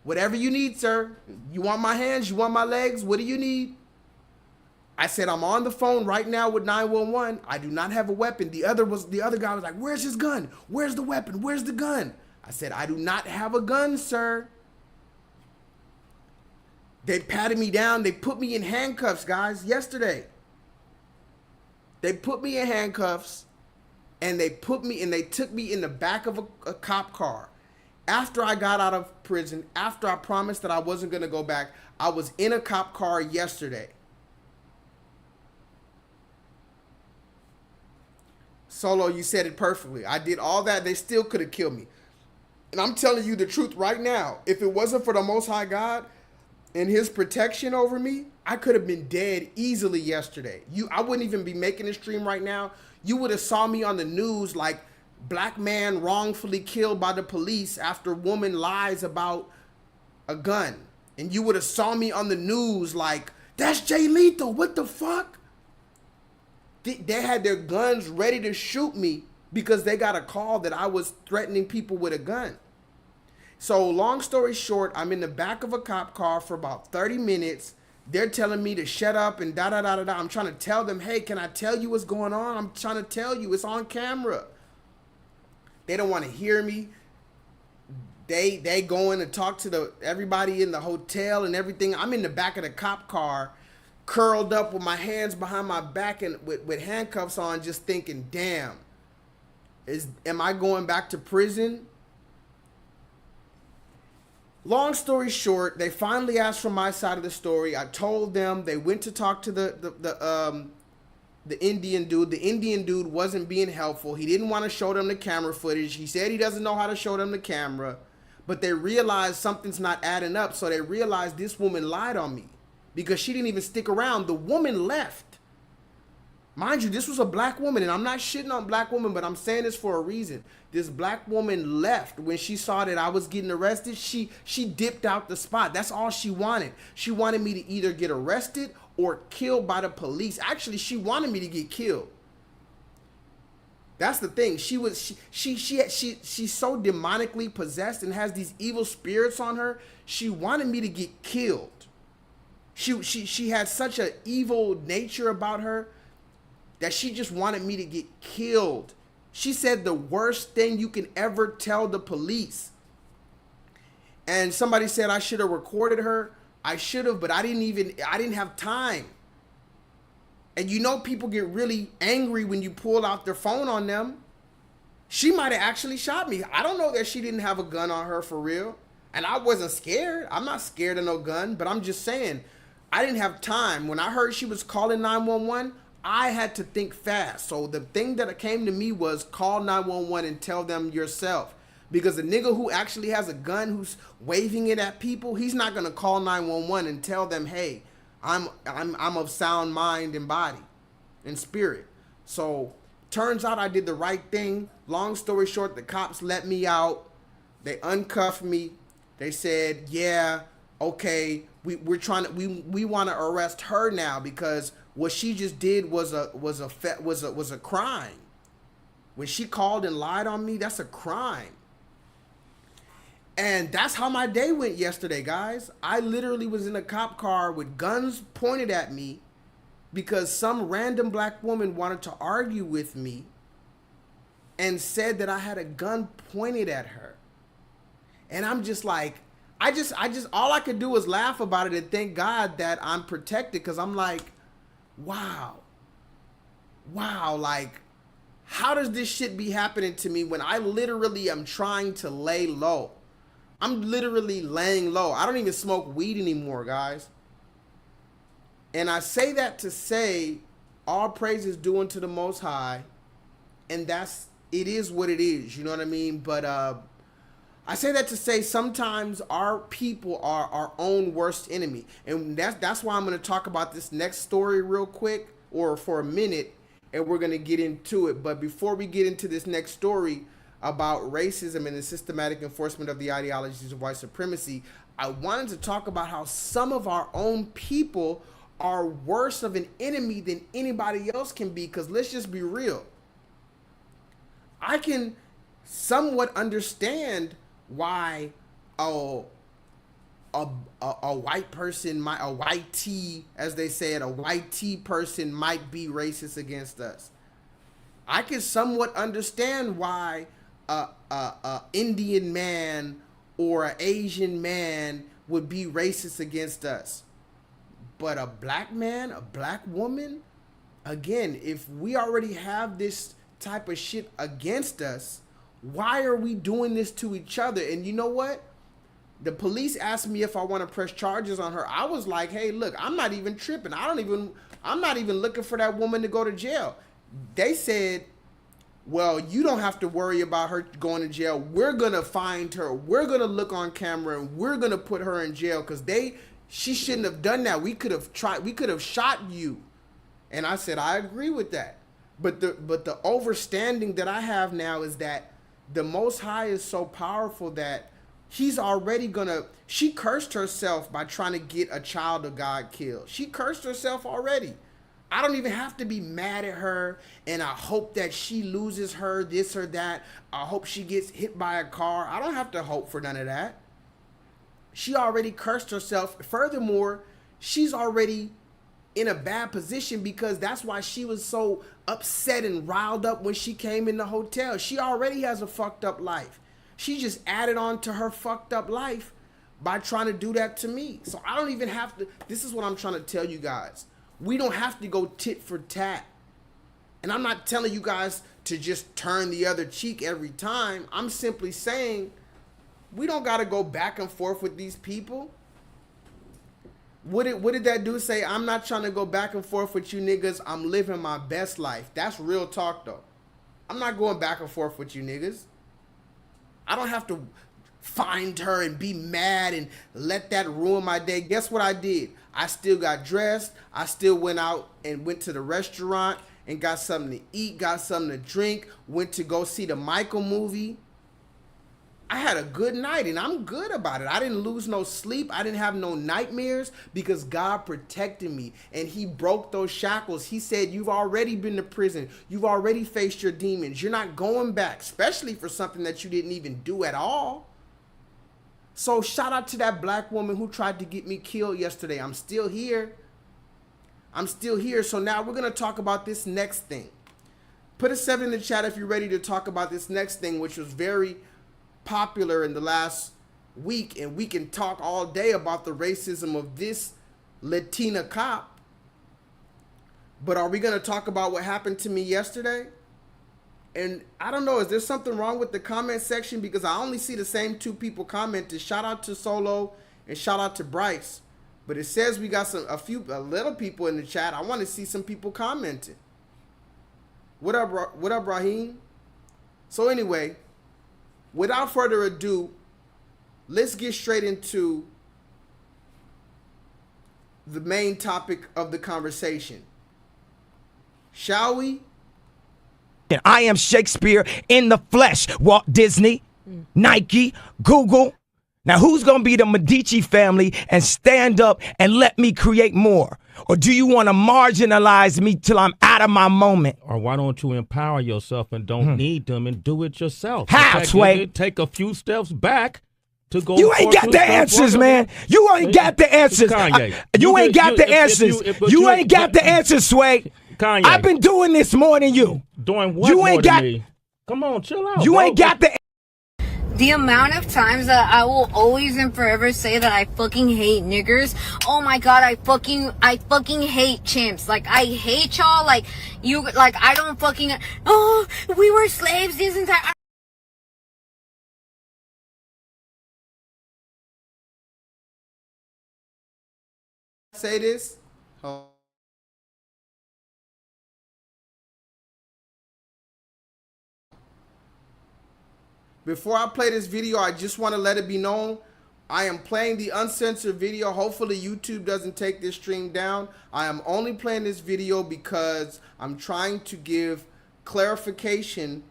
Whatever you need, sir. You want my hands? You want my legs? What do you need? I said, I'm on the phone right now with 911. I do not have a weapon. The other guy was like, where's his gun? Where's the weapon? Where's the gun? I said, I do not have a gun, sir. They patted me down. They put me in handcuffs, guys, yesterday. They put me in handcuffs, and they took me in the back of a cop car. After I got out of prison, after I promised that I wasn't going to go back, I was in a cop car yesterday. Solo, you said it perfectly. I did all that. They still could have killed me. And I'm telling you the truth right now. If it wasn't for the Most High God and his protection over me, I could have been dead easily yesterday. I wouldn't even be making a stream right now. You would have saw me on the news like black man wrongfully killed by the police after woman lies about a gun. And you would have saw me on the news like That's J-Lethal. What the fuck? They had their guns ready to shoot me because they got a call that I was threatening people with a gun. So long story short, I'm in the back of a cop car for about 30 minutes. They're telling me to shut up and da-da-da-da-da. I'm trying to tell them, hey, can I tell you what's going on? I'm trying to tell you. It's on camera. They don't want to hear me. They go in and talk to everybody in the hotel and everything. I'm in the back of the cop car, curled up with my hands behind my back and with handcuffs on, just thinking, damn, am I going back to prison? Long story short, they finally asked for my side of the story. I told them. They went to talk to the Indian dude. The Indian dude wasn't being helpful. He didn't want to show them the camera footage. He said he doesn't know how to show them the camera. But they realized something's not adding up. So they realized this woman lied on me because she didn't even stick around. The woman left. Mind you, this was a black woman, and I'm not shitting on black women, but I'm saying this for a reason. This black woman left when she saw that I was getting arrested. She dipped out the spot. That's all she wanted. She wanted me to either get arrested or killed by the police. Actually, she wanted me to get killed. That's the thing. She's so demonically possessed and has these evil spirits on her. She wanted me to get killed. She had such an evil nature about her that she just wanted me to get killed. She said the worst thing you can ever tell the police. And somebody said I should have recorded her. I should have, but I didn't have time. And you know people get really angry when you pull out their phone on them. She might have actually shot me. I don't know that she didn't have a gun on her for real. And I wasn't scared. I'm not scared of no gun, but I'm just saying, I didn't have time. When I heard she was calling 911, I had to think fast. So the thing that came to me was call 911 and tell them yourself. Because the nigga who actually has a gun, who's waving it at people, he's not gonna call 911 and tell them, hey, I'm of sound mind and body and spirit. So turns out I did the right thing. Long story short, the cops let me out. They uncuffed me. They said, yeah, okay, we want to arrest her now because what she just did was a crime. When she called and lied on me, that's a crime. And that's how my day went yesterday, guys. I literally was in a cop car with guns pointed at me because some random black woman wanted to argue with me and said that I had a gun pointed at her. And I'm just like, all I could do was laugh about it and thank God that I'm protected, because I'm like, wow, like, how does this shit be happening to me when I literally am trying to lay low? I'm literally laying low. I don't even smoke weed anymore, guys. And I say that to say all praise is due unto the Most High. And it is what it is. You know what I mean? But I say that to say sometimes our people are our own worst enemy. And that's why I'm going to talk about this next story real quick, or for a minute, and we're going to get into it. But before we get into this next story about racism and the systematic enforcement of the ideologies of white supremacy, I wanted to talk about how some of our own people are worse of an enemy than anybody else can be. Because let's just be real. I can somewhat understand why a white person, a white T, as they say it, a white T person might be racist against us. I can somewhat understand why a Indian man or an Asian man would be racist against us. But a black man, a black woman, again, if we already have this type of shit against us, why are we doing this to each other? And you know what? The police asked me if I want to press charges on her. I was like, hey, look, I'm not even tripping. I'm not even looking for that woman to go to jail. They said, well, you don't have to worry about her going to jail. We're going to find her. We're going to look on camera and we're going to put her in jail because she shouldn't have done that. We could have shot you. And I said, I agree with that. But the overstanding that I have now is that the Most High is so powerful that he's already gonna, she cursed herself by trying to get a child of God killed. She cursed herself already. I don't even have to be mad at her and I hope that she loses her this or that. I hope she gets hit by a car. I don't have to hope for none of that. She already cursed herself. Furthermore, she's already in a bad position because that's why she was so upset and riled up when she came in the hotel. She already has a fucked up life. She just added on to her fucked up life by trying to do that to me. So I don't even have to, this is what I'm trying to tell you guys. We don't have to go tit for tat. And I'm not telling you guys to just turn the other cheek every time. I'm simply saying we don't got to go back and forth with these people. What did that dude say? I'm not trying to go back and forth with you niggas. I'm living my best life. That's real talk though. I'm not going back and forth with you niggas. I don't have to find her and be mad and let that ruin my day. Guess what I did? I still got dressed. I still went out and went to the restaurant and got something to eat, got something to drink, went to go see the Michael movie. I had a good night and I'm good about it. I didn't lose no sleep. I didn't have no nightmares because God protected me and he broke those shackles. He said, you've already been to prison. You've already faced your demons. You're not going back, especially for something that you didn't even do at all. So shout out to that black woman who tried to get me killed yesterday. I'm still here. I'm still here. So now we're going to talk about this next thing. Put a 7 in the chat if you're ready to talk about this next thing, which was very popular in the last week. And we can talk all day about the racism of this Latina cop. But are we going to talk about what happened to me yesterday? And I don't know, is there something wrong with the comment section? Because I only see the same 2 people commented. Shout out to Solo and shout out to Bryce. But it says we got a little people in the chat. I want to see some people commenting. What up, Raheem? So anyway, without further ado, let's get straight into the main topic of the conversation. Shall we? I am Shakespeare in the flesh. Walt Disney, Nike, Google. Now, who's going to be the Medici family and stand up and let me create more? Or do you want to marginalize me till I'm out of my moment? Or why don't you empower yourself and don't need them and do it yourself? How, Sway? Take a few steps back to go. You ain't got the answers, man. You ain't got the answers. You ain't got the answers. You ain't got the answers, Sway. Kanye, I've been doing this more than you. Doing what you more ain't than got, me? Come on, chill out. You bro. ain't got the amount of times that I will always and forever say that I fucking hate niggers. Oh my god, I fucking hate chimps. Like, I hate y'all. Like, you, like, I don't fucking, oh, we were slaves this entire. Say this. Oh. Before I play this video, I just want to let it be known, I am playing the uncensored video. Hopefully YouTube doesn't take this stream down. I am only playing this video because I'm trying to give clarification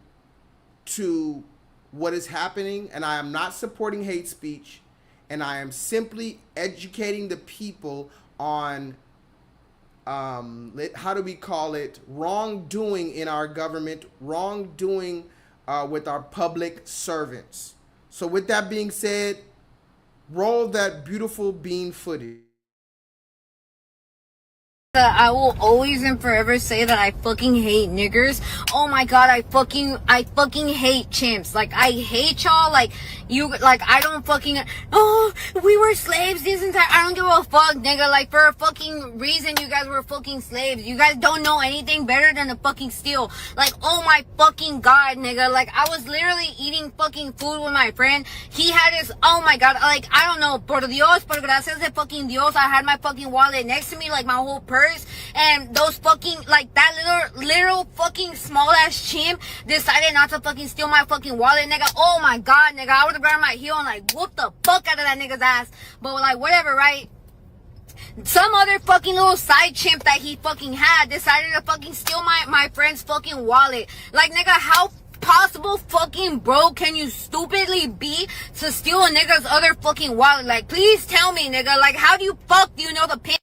to what is happening, and I am not supporting hate speech, and I am simply educating the people on how do we call it, wrongdoing in our government, wrongdoing with our public servants. So with that being said, roll that beautiful bean footage. I will always and forever say that I fucking hate niggers. Oh my god, I fucking hate chimps. Like, I hate y'all. Like, you, like, I don't fucking, oh, we were slaves this entire, I don't give a fuck, nigga. Like, for a fucking reason, you guys were fucking slaves. You guys don't know anything better than to fucking steal. Like, oh my fucking god, nigga. Like, I was literally eating fucking food with my friend. He had his, oh my god, like, I don't know, por Dios, por gracias de fucking Dios, I had my fucking wallet next to me, like, my whole purse. And those fucking, like, that little fucking small ass chimp decided not to fucking steal my fucking wallet, nigga. Oh my god, nigga. I would have grabbed my heel and, like, whooped the fuck out of that nigga's ass. But, like, whatever, right? Some other fucking little side chimp that he fucking had decided to fucking steal my friend's fucking wallet. Like, nigga, how possible fucking broke can you stupidly be to steal a nigga's other fucking wallet? Like, please tell me, nigga. Like, how do you know the pin?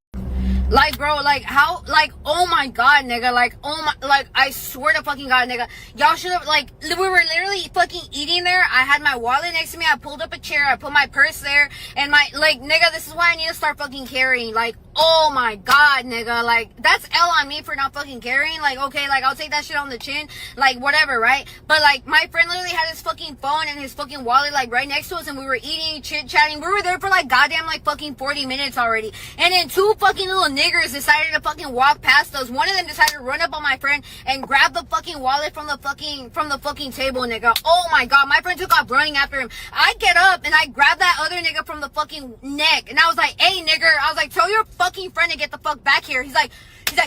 Like, bro, like, how, like, oh my god, nigga, like, oh my, like, I swear to fucking god, nigga, y'all should have, like, we were literally fucking eating there. I had my wallet next to me. I pulled up a chair. I put my purse there, and my, like, nigga, this is why I need to start fucking carrying. Like, oh my god, nigga, like, that's L on me for not fucking carrying. Like, okay, like, I'll take that shit on the chin, like, whatever, right? But, like, my friend literally had his fucking phone and his fucking wallet, like, right next to us, and we were eating, chit-chatting. We were there for, like, goddamn, like, fucking 40 minutes already, and then two fucking little niggers decided to fucking walk past us. One of them decided to run up on my friend and grab the fucking wallet from the fucking table, nigga. Oh my god, my friend took off running after him. I get up and I grab that other nigga from the fucking neck, and I was like, hey nigger, I was like, tell your fucking friend to get the fuck back here. He's like,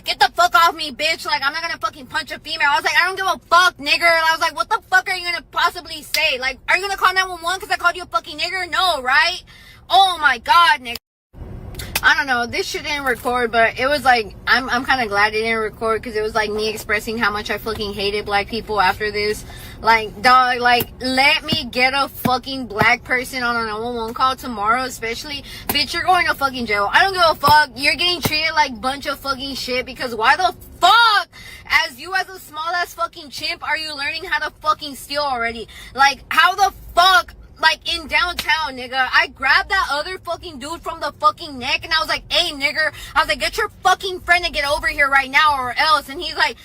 get the fuck off me, bitch. Like, I'm not gonna fucking punch a female. I was like, I don't give a fuck, nigger. And I was like, what the fuck are you gonna possibly say? Like, are you gonna call 911 because I called you a fucking nigger? No, right? Oh my god, nigga. I don't know, this shit didn't record, but it was like, I'm kind of glad it didn't record, because it was like me expressing how much I fucking hated black people after this. Like, dog, like, let me get a fucking black person on a 911 call tomorrow, especially, bitch, you're going to fucking jail. I don't give a fuck, you're getting treated like bunch of fucking shit, because why the fuck, as a small ass fucking chimp, are you learning how to fucking steal already? Like, how the fuck? Like, in downtown, nigga, I grabbed that other fucking dude from the fucking neck, and I was like, hey, nigger, I was like, get your fucking friend to get over here right now or else. And he's like,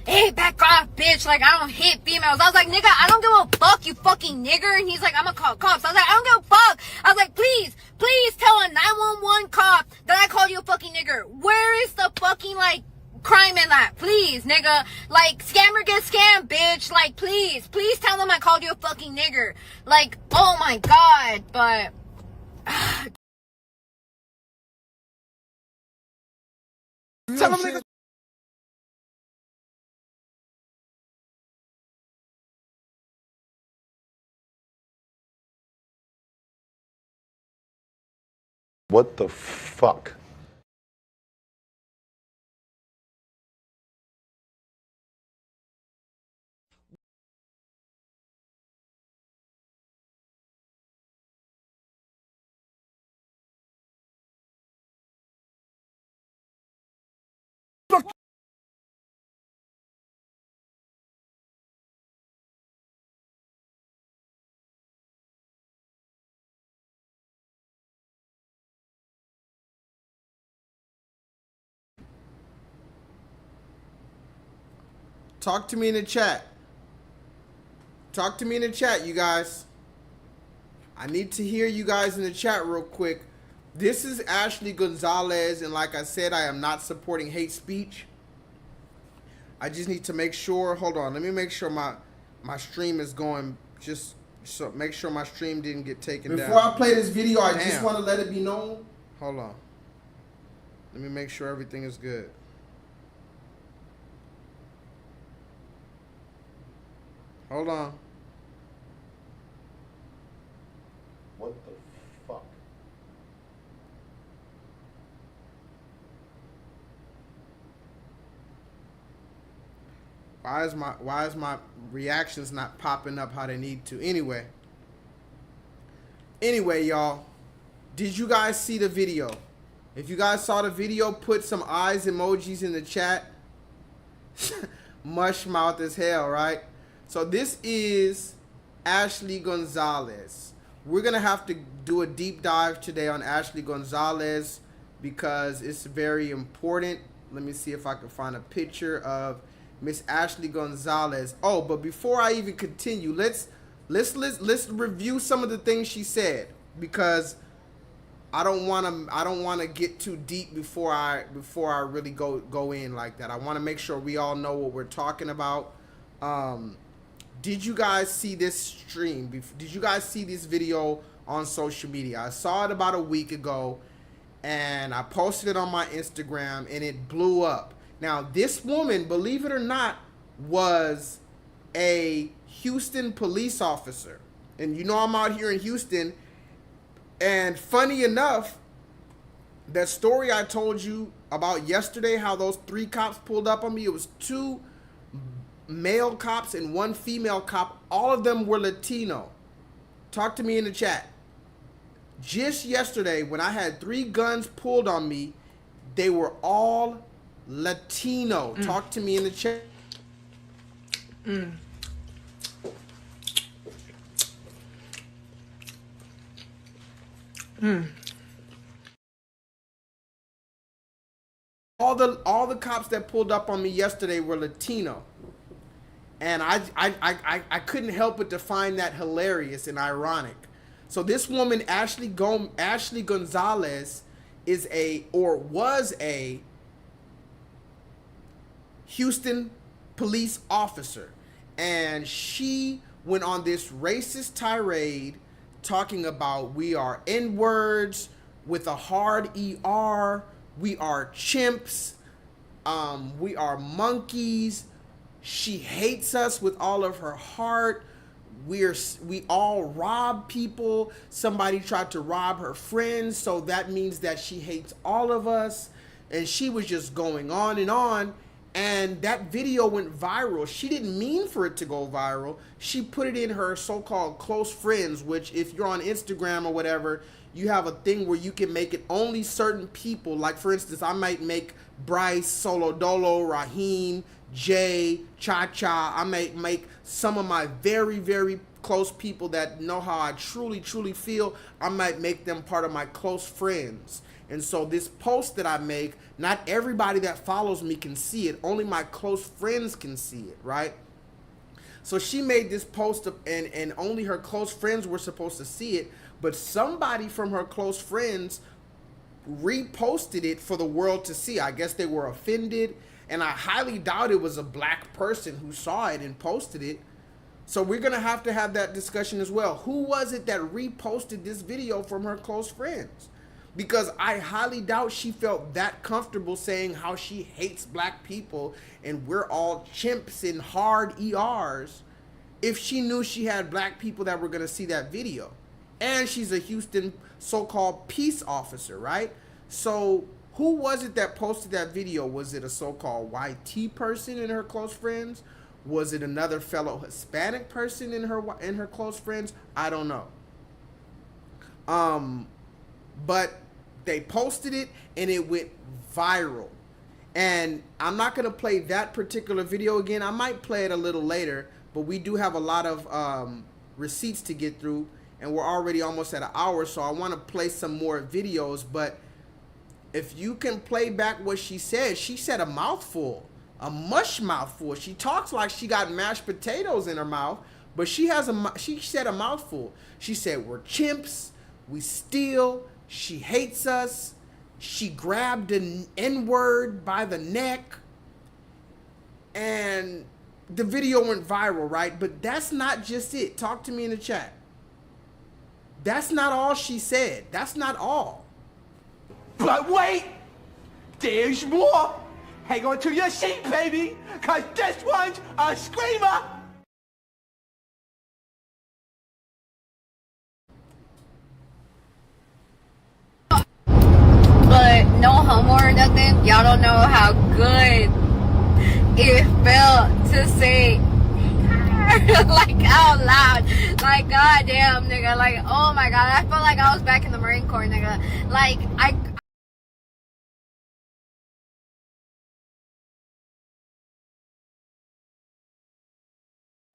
hey, back off, bitch, like, I don't hit females. I was like, nigga, I don't give a fuck, you fucking nigger. And he's like, I'm gonna call cops. I was like, I don't give a fuck. I was like, please tell a 911 cop that I called you a fucking nigger. Where is the fucking, like, crime in that? Please, nigga. Like, scammer get scammed, bitch. Like, please tell them I called you a fucking nigger. Like, oh my god. But Tell them niggas. What the fuck? Talk to me in the chat. Talk to me in the chat, you guys. I need to hear you guys in the chat real quick. This is Ashley Gonzalez, and like I said, I am not supporting hate speech. I just need to make sure, hold on, let me make sure my stream is going, just so make sure my stream didn't get taken down. Before I play this video, I just want to let it be known. Hold on. Let me make sure everything is good. Hold on. What the fuck? Why is my reactions not popping up how they need to? Anyway, y'all, did you guys see the video? If you guys saw the video, put some eyes emojis in the chat. Mush mouth as hell, right? So this is Ashley Gonzalez. We're going to have to do a deep dive today on Ashley Gonzalez because it's very important. Let me see if I can find a picture of Miss Ashley Gonzalez. Oh, but before I even continue, let's review some of the things she said, because I don't want to get too deep before I really go in like that. I want to make sure we all know what we're talking about. Did you guys see this stream? Did you guys see this video on social media? I saw it about a week ago, and I posted it on my Instagram, and it blew up. Now, this woman, believe it or not, was a Houston police officer. And you know I'm out here in Houston. And funny enough, that story I told you about yesterday, how those 3 cops pulled up on me, it was 2 male cops and 1 female cop. All of them were Latino. Talk to me in the chat. Just yesterday, when I had 3 guns pulled on me, they were all Latino. Talk to me in the chat. All the cops that pulled up on me yesterday were Latino. And I couldn't help but to find that hilarious and ironic. So this woman, Ashley Gonzalez, was a Houston police officer. And she went on this racist tirade talking about we are N-words with a hard ER, we are chimps, we are monkeys. She hates us with all of her heart. We all rob people. Somebody tried to rob her friends, so that means that she hates all of us. And she was just going on, and that video went viral. She didn't mean for it to go viral. She put it in her so-called close friends, which if you're on Instagram or whatever, you have a thing where you can make it only certain people. Like, for instance, I might make Bryce, Solo Dolo, Raheem, Jay, Cha-Cha. I might make some of my very, very close people that know how I truly, truly feel. I might make them part of my close friends. And so this post that I make, not everybody that follows me can see it. Only my close friends can see it, right? So she made this post and only her close friends were supposed to see it. But somebody from her close friends reposted it for the world to see. I guess they were offended. And I highly doubt it was a black person who saw it and posted it. So we're going to have that discussion as well. Who was it that reposted this video from her close friends? Because I highly doubt she felt that comfortable saying how she hates black people and we're all chimps in hard ERs if she knew she had black people that were going to see that video. And she's a Houston so-called peace officer, right? So who was it that posted that video? Was it a so-called YT person in her close friends? Was it another fellow Hispanic person in her close friends? I don't know. But they posted it and it went viral. And I'm not going to play that particular video again. I might play it a little later, but we do have a lot of receipts to get through and we're already almost at an hour. So I want to play some more videos, but if you can play back what she said a mouthful, a mush mouthful. She talks like she got mashed potatoes in her mouth, but she said a mouthful. She said, we're chimps, we steal, she hates us, she grabbed an N-word by the neck, and the video went viral, right? But that's not just it. Talk to me in the chat. That's not all she said. That's not all. But wait, there's more. Hang on to your seat, baby, cause this one's a screamer. But no homo or nothing, y'all don't know how good it felt to say like out loud, like goddamn nigga, like oh my god, I felt like I was back in the Marine Corps, nigga. Like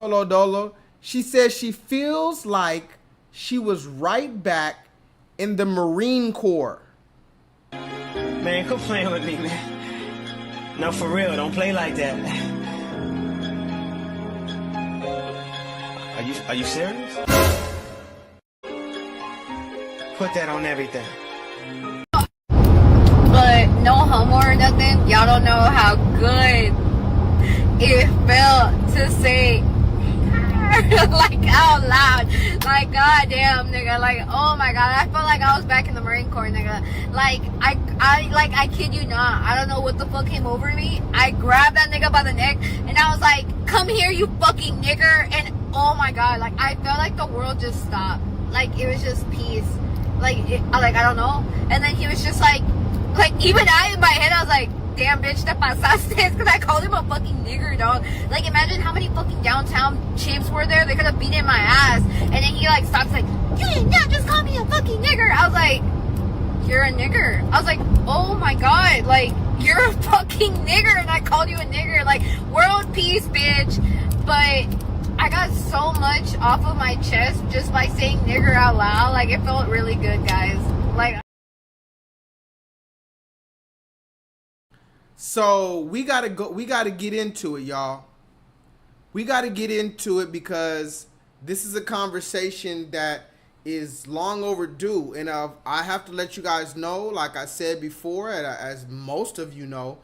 Solo Dolo, she says she feels like she was right back in the Marine Corps. Man, quit playing with me, man. No, for real, don't play like that. Are you serious? Put that on everything. but no homo or nothing, y'all don't know how good it felt to say like out loud, like goddamn nigga, like oh my god, I felt like I was back in the Marine Corps, nigga. Like I kid you not, I don't know what the fuck came over me. I grabbed that nigga by the neck and I was like, come here you fucking nigger. And oh my god, like I felt like the world just stopped, like it was just peace, like I don't know. And then he was just like even I in my head I was like damn bitch, te pasaste, because I called him a fucking nigger, dog. Like, imagine how many fucking downtown chimps were there. They could have beaten my ass. And then he like stops like, you did not just call me a fucking nigger. I was like, you're a nigger. I was like, oh my god, like, you're a fucking nigger, and I called you a nigger. Like, world peace, bitch. But I got so much off of my chest just by saying nigger out loud. Like, it felt really good, guys. Like, so we gotta get into it, y'all. We gotta get into it because this is a conversation that is long overdue, and I have to let you guys know, like I said before, as most of you know,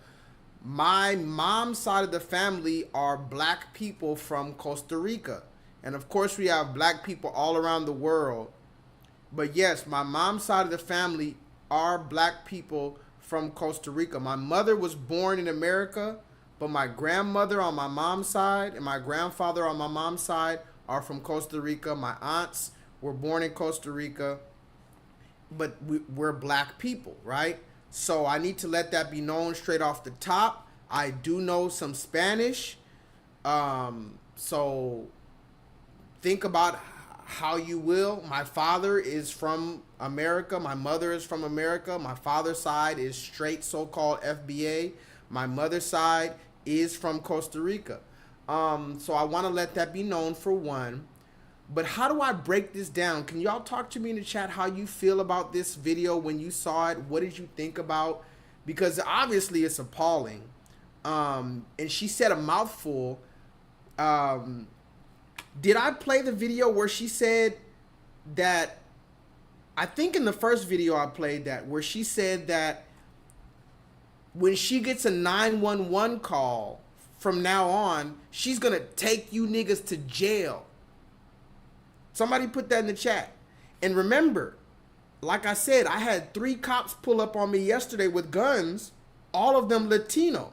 my mom's side of the family are black people from Costa Rica, and of course we have black people all around the world, but yes, my mom's side of the family are black people from Costa Rica. My mother was born in America, but my grandmother on my mom's side and my grandfather on my mom's side are from Costa Rica. My aunts were born in Costa Rica, but we're black people, right? So I need to let that be known straight off the top. I do know some Spanish. So think about how you will. My father is from America. My mother is from America. My father's side is straight so-called FBA. My mother's side is from Costa Rica. So I want to let that be known for one. But how do I break this down? Can y'all talk to me in the chat how you feel about this video when you saw it? What did you think about? Because obviously it's appalling. And she said a mouthful. Did I play the video where she said that, I think in the first video I played that, where she said that when she gets a 911 call from now on, she's going to take you niggas to jail. Somebody put that in the chat. And remember, like I said, I had 3 cops pull up on me yesterday with guns, all of them Latino.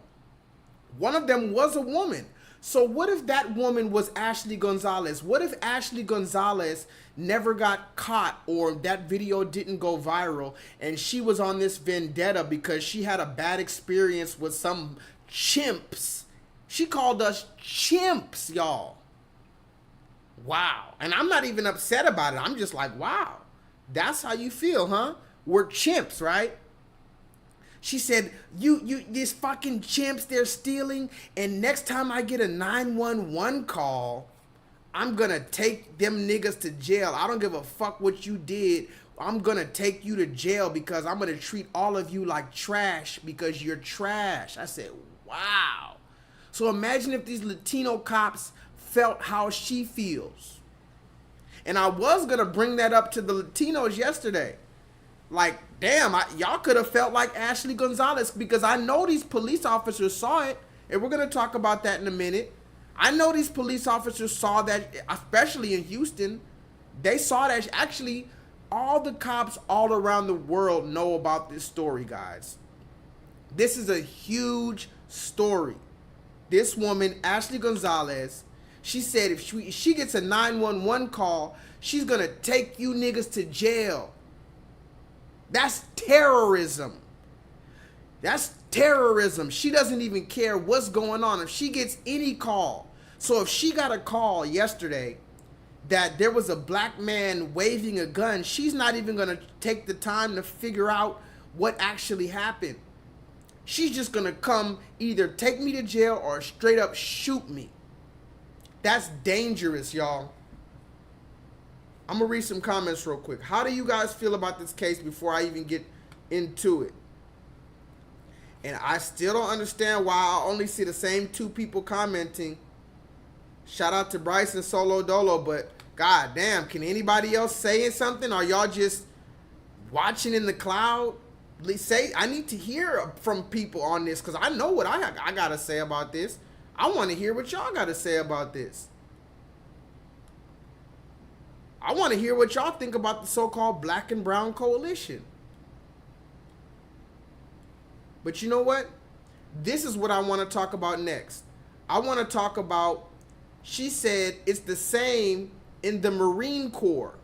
One of them was a woman. So what if that woman was Ashley Gonzalez? What if Ashley Gonzalez never got caught, or that video didn't go viral and she was on this vendetta because she had a bad experience with some chimps? She called us chimps, y'all. Wow. And I'm not even upset about it. I'm just like, wow, that's how you feel, huh? We're chimps, right? She said, you these fucking chimps, they're stealing, and next time I get a 911 call, I'm gonna take them niggas to jail. I don't give a fuck what you did. I'm gonna take you to jail because I'm gonna treat all of you like trash because you're trash. I said, wow. So imagine if these Latino cops felt how she feels. And I was gonna bring that up to the Latinos yesterday. Like, damn, y'all could have felt like Ashley Gonzalez, because I know these police officers saw it, and we're gonna talk about that in a minute. I know these police officers saw that, especially in Houston. They saw that. Actually, all the cops all around the world know about this story, guys. This is a huge story. This woman, Ashley Gonzalez, she said if she gets a 911 call, she's gonna take you niggas to jail. That's terrorism. That's terrorism. She doesn't even care what's going on if she gets any call. So if she got a call yesterday that there was a black man waving a gun, she's not even gonna take the time to figure out what actually happened. She's just gonna come either take me to jail or straight up shoot me. That's dangerous, y'all. I'm gonna read some comments real quick. How do you guys feel about this case before I even get into it? And I still don't understand why I only see the same 2 people commenting. Shout out to Bryce and Solo Dolo, but god damn, can anybody else say something? Are y'all just watching in the cloud? Say, I need to hear from people on this, because I know what I gotta say about this. I want to hear what y'all gotta say about this. I want to hear what y'all think about the so-called Black and Brown Coalition. But you know what? This is what I want to talk about next. I want to talk about, she said it's the same in the Marine Corps.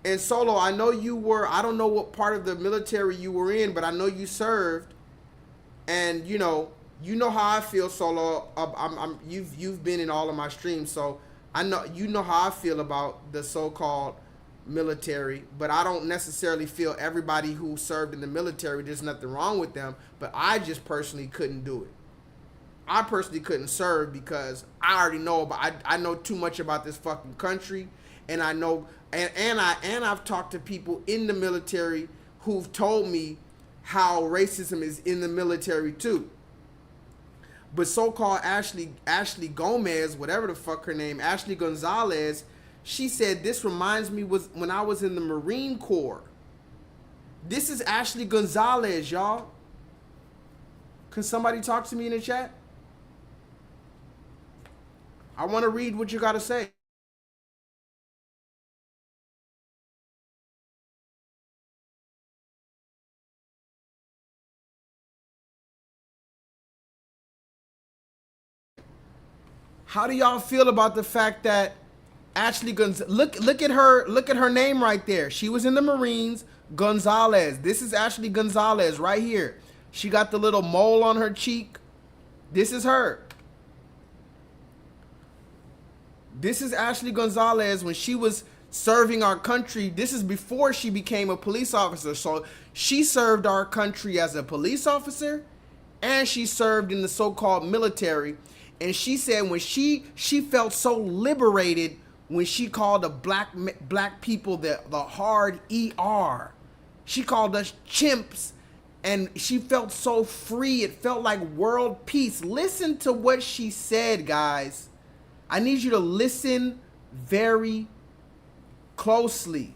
And Solo, I know you were, I don't know what part of the military you were in, but I know you served. And you know how I feel, Solo. You've been in all of my streams, so I know you know how I feel about the so-called military. But I don't necessarily feel everybody who served in the military, there's nothing wrong with them. But I just personally couldn't do it. I personally couldn't serve because I already know about. I know too much about this fucking country, and I know, and I've talked to people in the military who've told me how racism is in the military too. But so-called Ashley Gomez, whatever the fuck her name, Ashley Gonzalez, she said this reminds me was when I was in the Marine Corps. This is Ashley Gonzalez, y'all. Can somebody talk to me in the chat? I want to read what you got to say. How do y'all feel about the fact that Ashley look at her name right there. She was in the Marines. Gonzalez. This is Ashley Gonzalez right here. She got the little mole on her cheek. This is her. This is Ashley Gonzalez when she was serving our country. This is before she became a police officer. So she served our country as a police officer, and she served in the so-called military. And she said when she felt so liberated when she called the black people the hard ER. She called us chimps, and she felt so free. It felt like world peace. Listen to what she said, guys. I need you to listen very closely.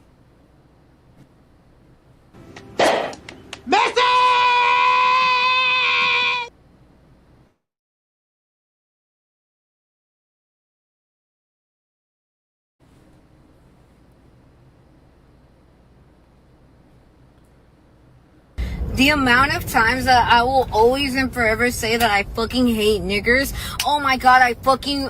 The amount of times that I will always and forever say that I fucking hate niggers. Oh my god, I fucking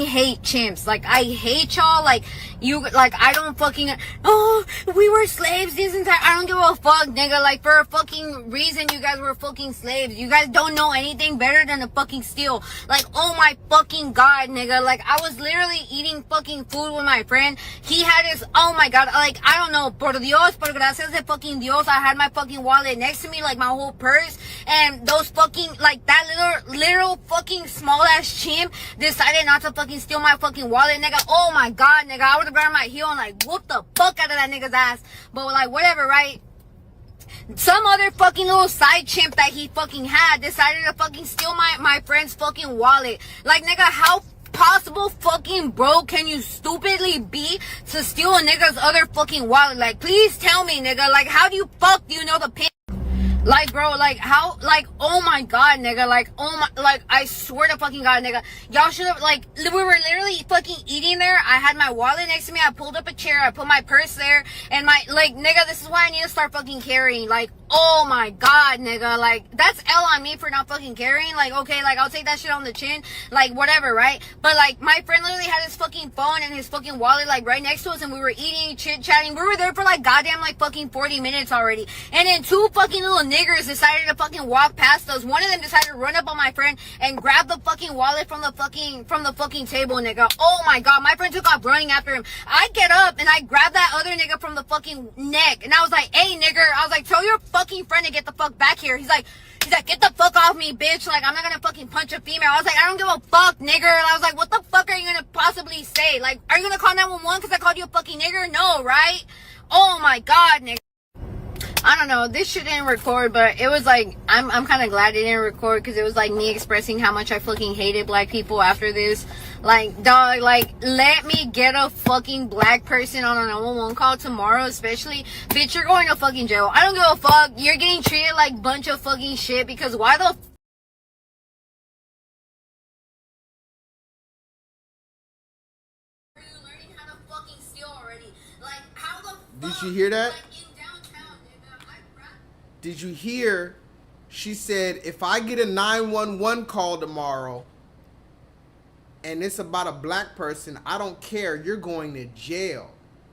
hate chimps. Like, I hate y'all. Like, I don't fucking, oh, we were slaves this entire, I don't give a fuck, nigga. Like, for a fucking reason, you guys were fucking slaves. You guys don't know anything better than to fucking steal. Like, oh my fucking god, nigga. Like, I was literally eating fucking food with my friend. He had his, oh my god, like, I don't know, por Dios, por gracias de fucking Dios, I had my fucking wallet next to me, like my whole purse, and those fucking, like, that little fucking small ass chimp decided not to fucking steal my fucking wallet, nigga. Oh my god, nigga, I would have grabbed my heel and like whooped the fuck out of that nigga's ass. But like, whatever, right? Some other fucking little side chimp that he fucking had decided to fucking steal my friend's fucking wallet. Like, nigga, how possible fucking broke can you stupidly be to steal a nigga's other fucking wallet? Like, please tell me, nigga, like, how do you fuck do you know the pin? Like, bro, like, how, like, oh my god, nigga, like, oh my, like, I swear to fucking god, nigga, y'all should have, like, we were literally fucking eating there. I had my wallet next to me. I pulled up a chair. I put my purse there, and my, like, nigga, this is why I need to start fucking carrying. Like, oh my god, nigga, like, that's L on me for not fucking carrying. Like, okay, like, I'll take that shit on the chin, like, whatever, right? But, like, my friend literally had his fucking phone and his fucking wallet, like, right next to us, and we were eating, chit-chatting. We were there for, like, goddamn, like, fucking 40 minutes already, and then two fucking little niggers decided to fucking walk past us. One of them decided to run up on my friend and grab the fucking wallet from the fucking table, nigga. Oh my god, my friend took off running after him. I get up and I grab that other nigga from the fucking neck, and I was like, hey, nigger, I was like, tell your fucking friend to get the fuck back here. He's like, get the fuck off me, bitch. Like, I'm not gonna fucking punch a female. I was like, I don't give a fuck, nigger. And I was like, what the fuck are you gonna possibly say? Like, are you gonna call 911 because I called you a fucking nigger? No, right? Oh my god, nigga. I don't know, this shit didn't record, but it was like, I'm kind of glad it didn't record, because it was like me expressing how much I fucking hated black people after this. Like, dog, like, let me get a fucking black person on a 911 call tomorrow, especially, bitch, you're going to fucking jail. I don't give a fuck, you're getting treated like a bunch of fucking shit, because why the are you learning how to fucking steal already? Like, how the fuck? Did you hear that? Did you hear? She said, if I get a 911 call tomorrow and it's about a black person, I don't care. You're going to jail.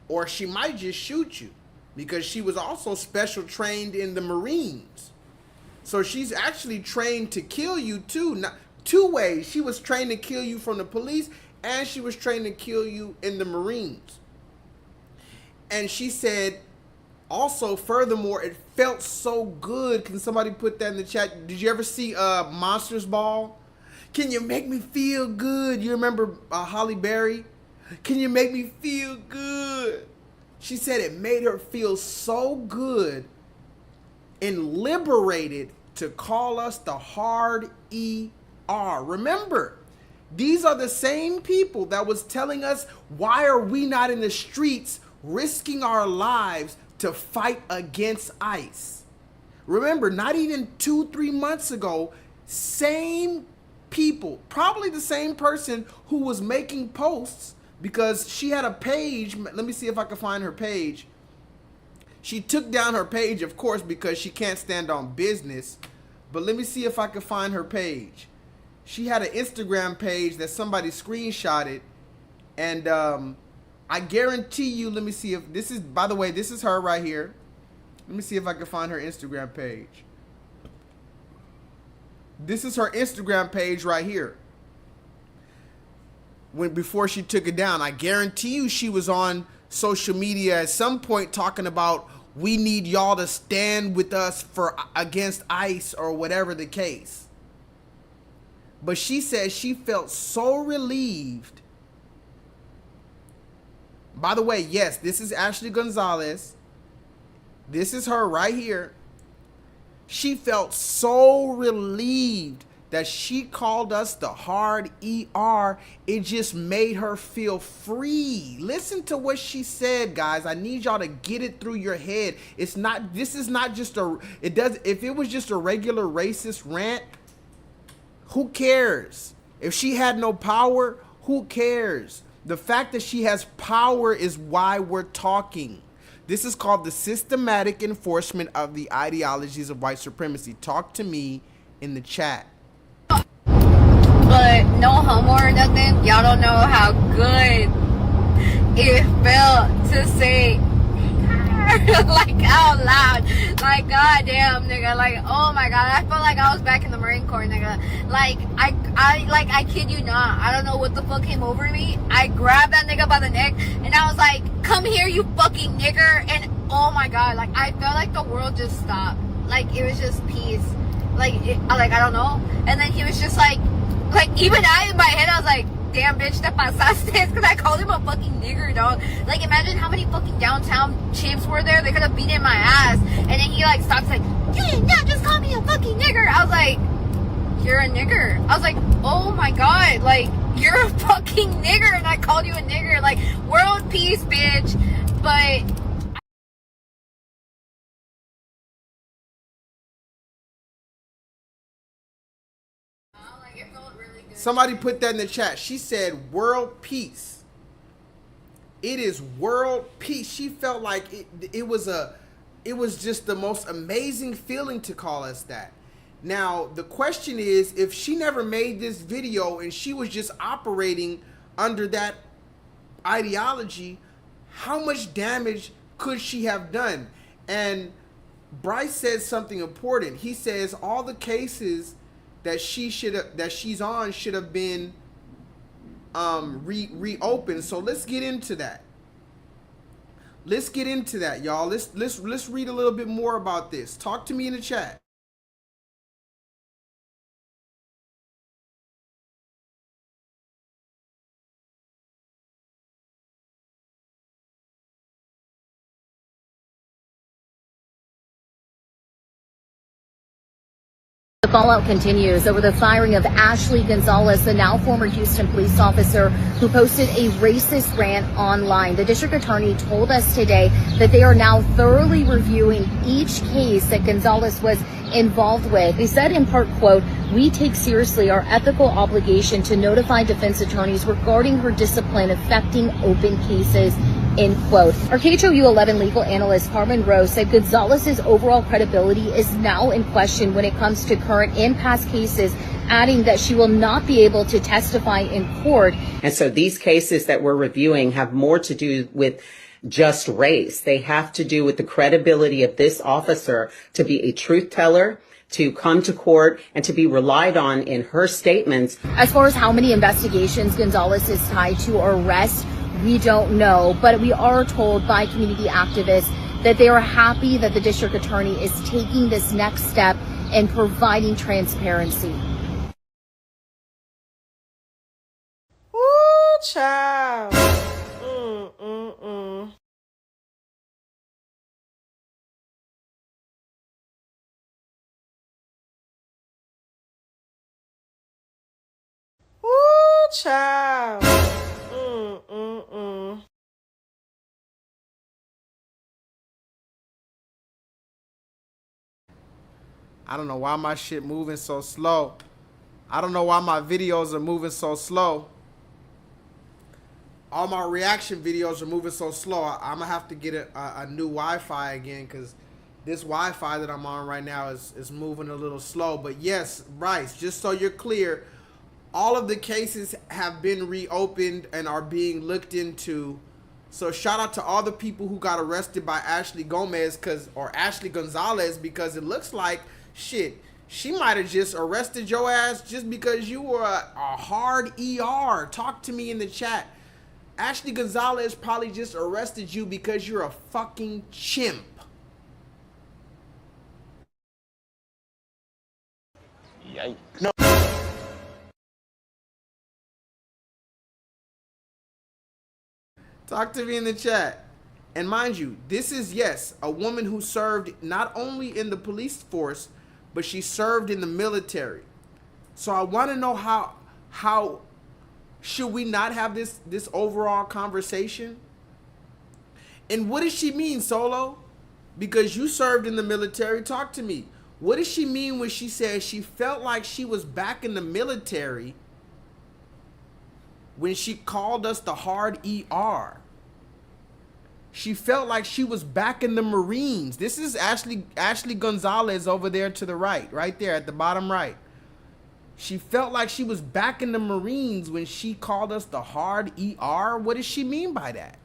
Or she might just shoot you, because she was also special trained in the Marines. So she's actually trained to kill you too. Not, two ways. She was trained to kill you from the police, and she was trained to kill you in the Marines. And she said, also, furthermore, it felt so good. Can somebody put that in the chat? Did you ever see Monsters Ball? Can you make me feel good? You remember Holly Berry? Can you make me feel good? She said it made her feel so good and liberated to call us the hard ER. Remember, these are the same people that was telling us, why are we not in the streets risking our lives to fight against ICE? Remember, not even 2-3 months ago, same people, probably the same person who was making posts, because she had a page. Let me see if I can find her page. She took down her page, of course, because she can't stand on business. But let me see if I can find her page. She had an Instagram page that somebody screenshotted. And I guarantee you, let me see if this is, by the way, this is her right here. Let me see if I can find her Instagram page. This is her Instagram page right here. Before she took it down, I guarantee you she was on social media at some point talking about, we need y'all to stand with us against ICE or whatever the case. But she said she felt so relieved. By the way, yes, this is Ashley Gonzalez. This is her right here. She felt so relieved that she called us the hard ER. It just made her feel free. Listen to what she said, guys. I need y'all to get it through your head. It's not, this is not just if it was just a regular racist rant, who cares? If she had no power, who cares? The fact that she has power is why we're talking. This is called the systematic enforcement of the ideologies of white supremacy. Talk to me in the chat. But no homo or nothing. Y'all don't know how good it felt to say like out loud. Like, goddamn, nigga. Like, oh my god. I felt like I was back in the Marine Corps, nigga. Like, I kid you not. I don't know what the fuck came over me. I grabbed that nigga by the neck and I was like, come here, you fucking nigger. And oh my god, like, I felt like the world just stopped. Like, it was just peace. Like, I don't know. And then he was just like, even I, in my head, I was like, damn, bitch, te pasaste, because I called him a fucking nigger, dog. Like, imagine how many fucking downtown chimps were there. They could have beaten my ass. And then he, like, stops, like, you did not just call me a fucking nigger. I was like, you're a nigger. I was like, oh my god, like, you're a fucking nigger, and I called you a nigger. Like, world peace, bitch. But somebody put that in the chat. She said world peace. It is world peace. She felt like it was just the most amazing feeling to call us that. Now, the question is, if she never made this video and she was just operating under that ideology, how much damage could she have done? And Bryce said something important. He says all the cases that she's on should have been reopened. So let's get into that. Let's get into that, y'all. Let's read a little bit more about this. Talk to me in the chat. The fallout continues over the firing of Ashley Gonzalez, the now former Houston police officer who posted a racist rant online. The district attorney told us today that they are now thoroughly reviewing each case that Gonzalez was involved with. They said in part, quote, "We take seriously our ethical obligation to notify defense attorneys regarding her discipline affecting open cases," end quote. Our KHOU 11 legal analyst Carmen Rose said Gonzalez's overall credibility is now in question when it comes to current and past cases, adding that she will not be able to testify in court. And so these cases that we're reviewing have more to do with just race. They have to do with the credibility of this officer to be a truth teller, to come to court, and to be relied on in her statements. As far as how many investigations Gonzalez is tied to or arrest, we don't know, but we are told by community activists that they are happy that the district attorney is taking this next step in providing transparency. Ooh, child. Ooh, child. I don't know why my shit moving so slow. I don't know why my videos are moving so slow. All my reaction videos are moving so slow. I'm gonna have to get a new Wi-Fi again, because this Wi-Fi that I'm on right now is moving a little slow. But yes, Bryce, just so you're clear, all of the cases have been reopened and are being looked into. So shout out to all the people who got arrested by Ashley Gonzalez, because it looks like, shit, she might have just arrested your ass just because you were a hard ER. Talk to me in the chat. Ashley Gonzalez probably just arrested you because you're a fucking chimp. Yikes. No. Talk to me in the chat. And mind you, this is, yes, a woman who served not only in the police force, but she served in the military. So I want to know how should we not have this overall conversation? And what does she mean, Solo? Because you served in the military. Talk to me. What does she mean when she says she felt like she was back in the military when she called us the hard ER? She felt like she was back in the Marines. This is Ashley Gonzalez over there to the right there at the bottom right. She felt like she was back in the Marines when she called us the hard ER. What does she mean by that?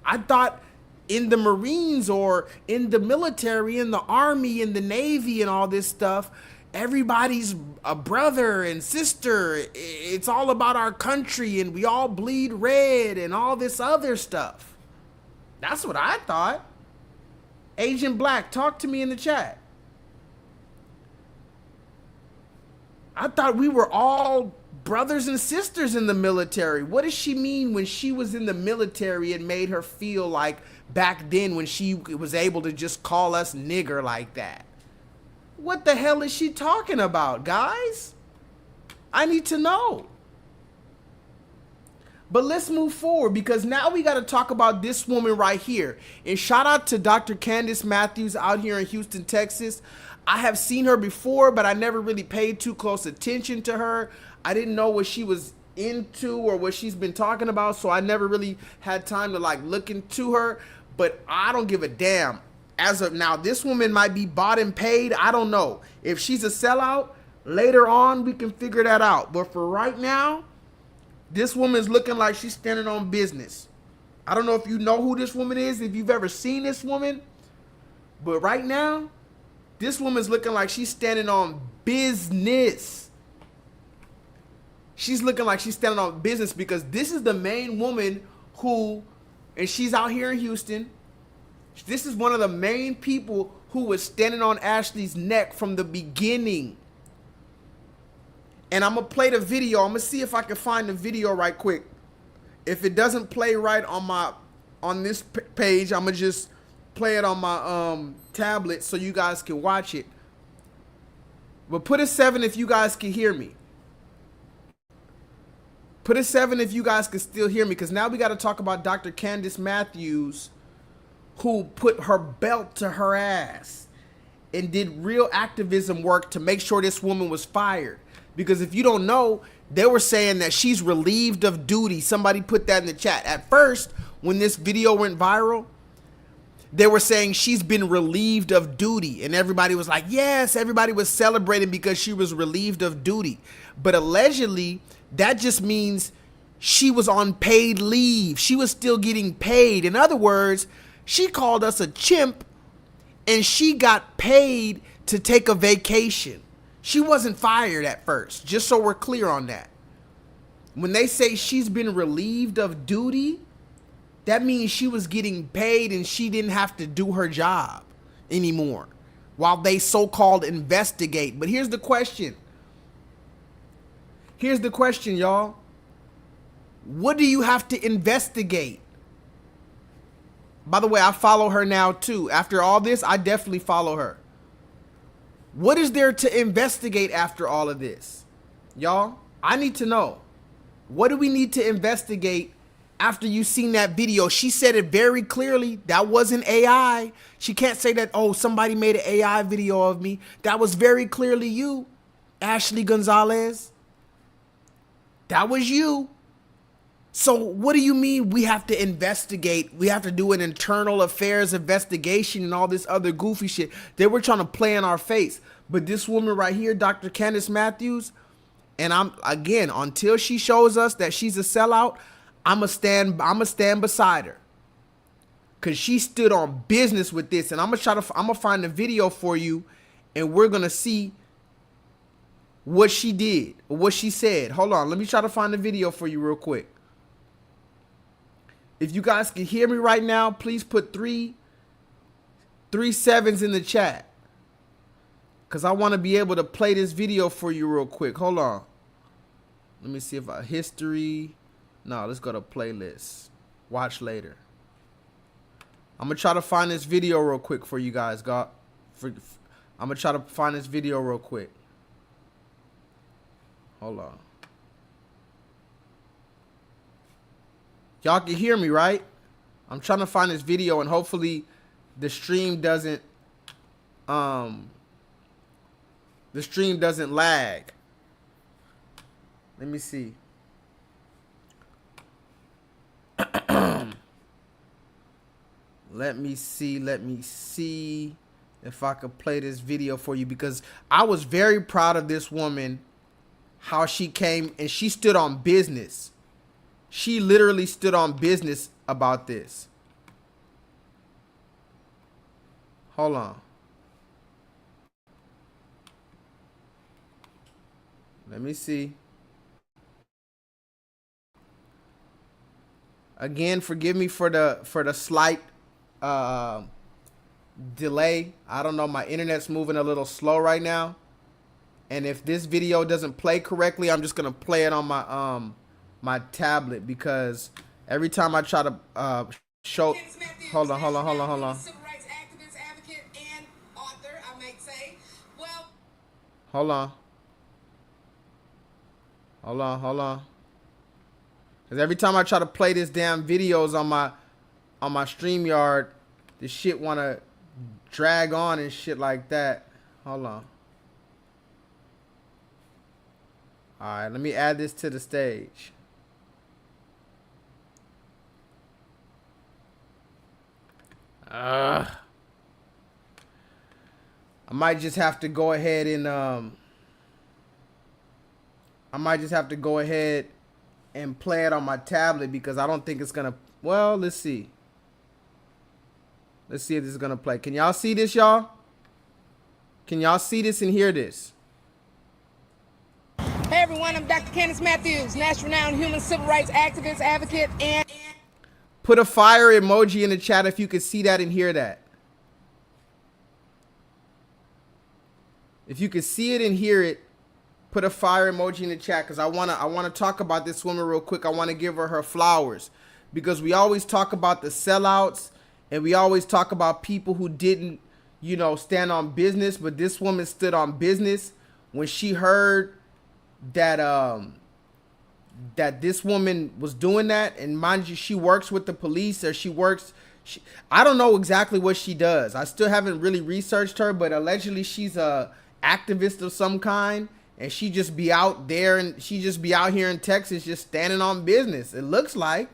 I thought in the Marines or in the military, in the Army, in the Navy and all this stuff, everybody's a brother and sister. It's all about our country and we all bleed red and all this other stuff. That's what I thought. Agent Black, talk to me in the chat. I thought we were all brothers and sisters in the military. What does she mean when she was in the military? It made her feel like back then when she was able to just call us nigger like that. What the hell is she talking about, guys? I need to know. But let's move forward, because now we got to talk about this woman right here. And shout out to Dr. Candace Matthews out here in Houston, Texas. I have seen her before, but I never really paid too close attention to her. I didn't know what she was into or what she's been talking about, so I never really had time to like look into her. But I don't give a damn. As of now, this woman might be bought and paid. I don't know. If she's a sellout, later on we can figure that out. But for right now, this woman's looking like she's standing on business. I don't know if you know who this woman is, if you've ever seen this woman. But right now, this woman's looking like she's standing on business. She's looking like she's standing on business, because this is the main woman who, and she's out here in Houston. This is one of the main people who was standing on Ashley's neck from the beginning. And I'm going to play the video. I'm going to see if I can find the video right quick. If it doesn't play right on this page, I'm going to just play it on my tablet so you guys can watch it. But put a 7 if you guys can hear me. Put a 7 if you guys can still hear me, because now we got to talk about Dr. Candace Matthews, who put her belt to her ass and did real activism work to make sure this woman was fired. Because if you don't know, they were saying that she's relieved of duty. Somebody put that in the chat. At first, when this video went viral, they were saying she's been relieved of duty. And everybody was like, yes, everybody was celebrating because she was relieved of duty. But allegedly, that just means she was on paid leave. She was still getting paid. In other words, she called us a chimp and she got paid to take a vacation. She wasn't fired at first, just so we're clear on that. When they say she's been relieved of duty, that means she was getting paid and she didn't have to do her job anymore while they so-called investigate. But here's the question. Here's the question, y'all. What do you have to investigate? By the way, I follow her now too. After all this, I definitely follow her. What is there to investigate after all of this? Y'all, I need to know. What do we need to investigate after you seen that video? She said it very clearly. That wasn't AI. She can't say that, oh, somebody made an AI video of me. That was very clearly you, Ashley Gonzalez. That was you. So what do you mean we have to investigate? We have to do an internal affairs investigation and all this other goofy shit. They were trying to play in our face. But this woman right here, Dr. Candace Matthews, and I'm, again, until she shows us that she's a sellout, I'ma stand beside her. Cause she stood on business with this. And I'm gonna find the video for you, and we're gonna see what she did or what she said. Hold on, let me try to find the video for you real quick. If you guys can hear me right now, please put three sevens in the chat. Because I want to be able to play this video for you real quick. Hold on. Let me see if I history. No, let's go to playlist. Watch later. I'm going to try to find this video real quick for you guys. I'm going to try to find this video real quick. Hold on. Y'all can hear me, right? I'm trying to find this video and hopefully the stream doesn't lag. Let me see. Let me see if I could play this video for you, because I was very proud of this woman, how she came and she stood on business. She literally stood on business about this. Hold on. Let me see. Again, forgive me for the slight delay. I don't know, my internet's moving a little slow right now. And if this video doesn't play correctly, I'm just gonna play it on my my tablet, because every time I try to show, hold on. Civil rights activist, advocate, and author, I might say. Well, hold on. Because every time I try to play this damn videos on my StreamYard, this shit want to drag on and shit like that. Hold on. All right, let me add this to the stage. I might just have to go ahead and play it on my tablet, because I don't think it's gonna. Well, let's see. Let's see if this is gonna play. Can y'all see this, y'all? Can y'all see this and hear this? hey everyone, I'm Dr. Candace Matthews, national renowned human civil rights activist, advocate, and Put a fire emoji in the chat if you can see that and hear that. If you can see it and hear it, put a fire emoji in the chat, because I wanna talk about this woman real quick. I want to give her flowers, because we always talk about the sellouts and we always talk about people who didn't, you know, stand on business. But this woman stood on business when she heard that that this woman was doing that. And mind you, she works with the police, or I don't know exactly what she does. I still haven't really researched her, but allegedly she's a activist of some kind, and she just be out there, and she just be out here in Texas just standing on business. It looks like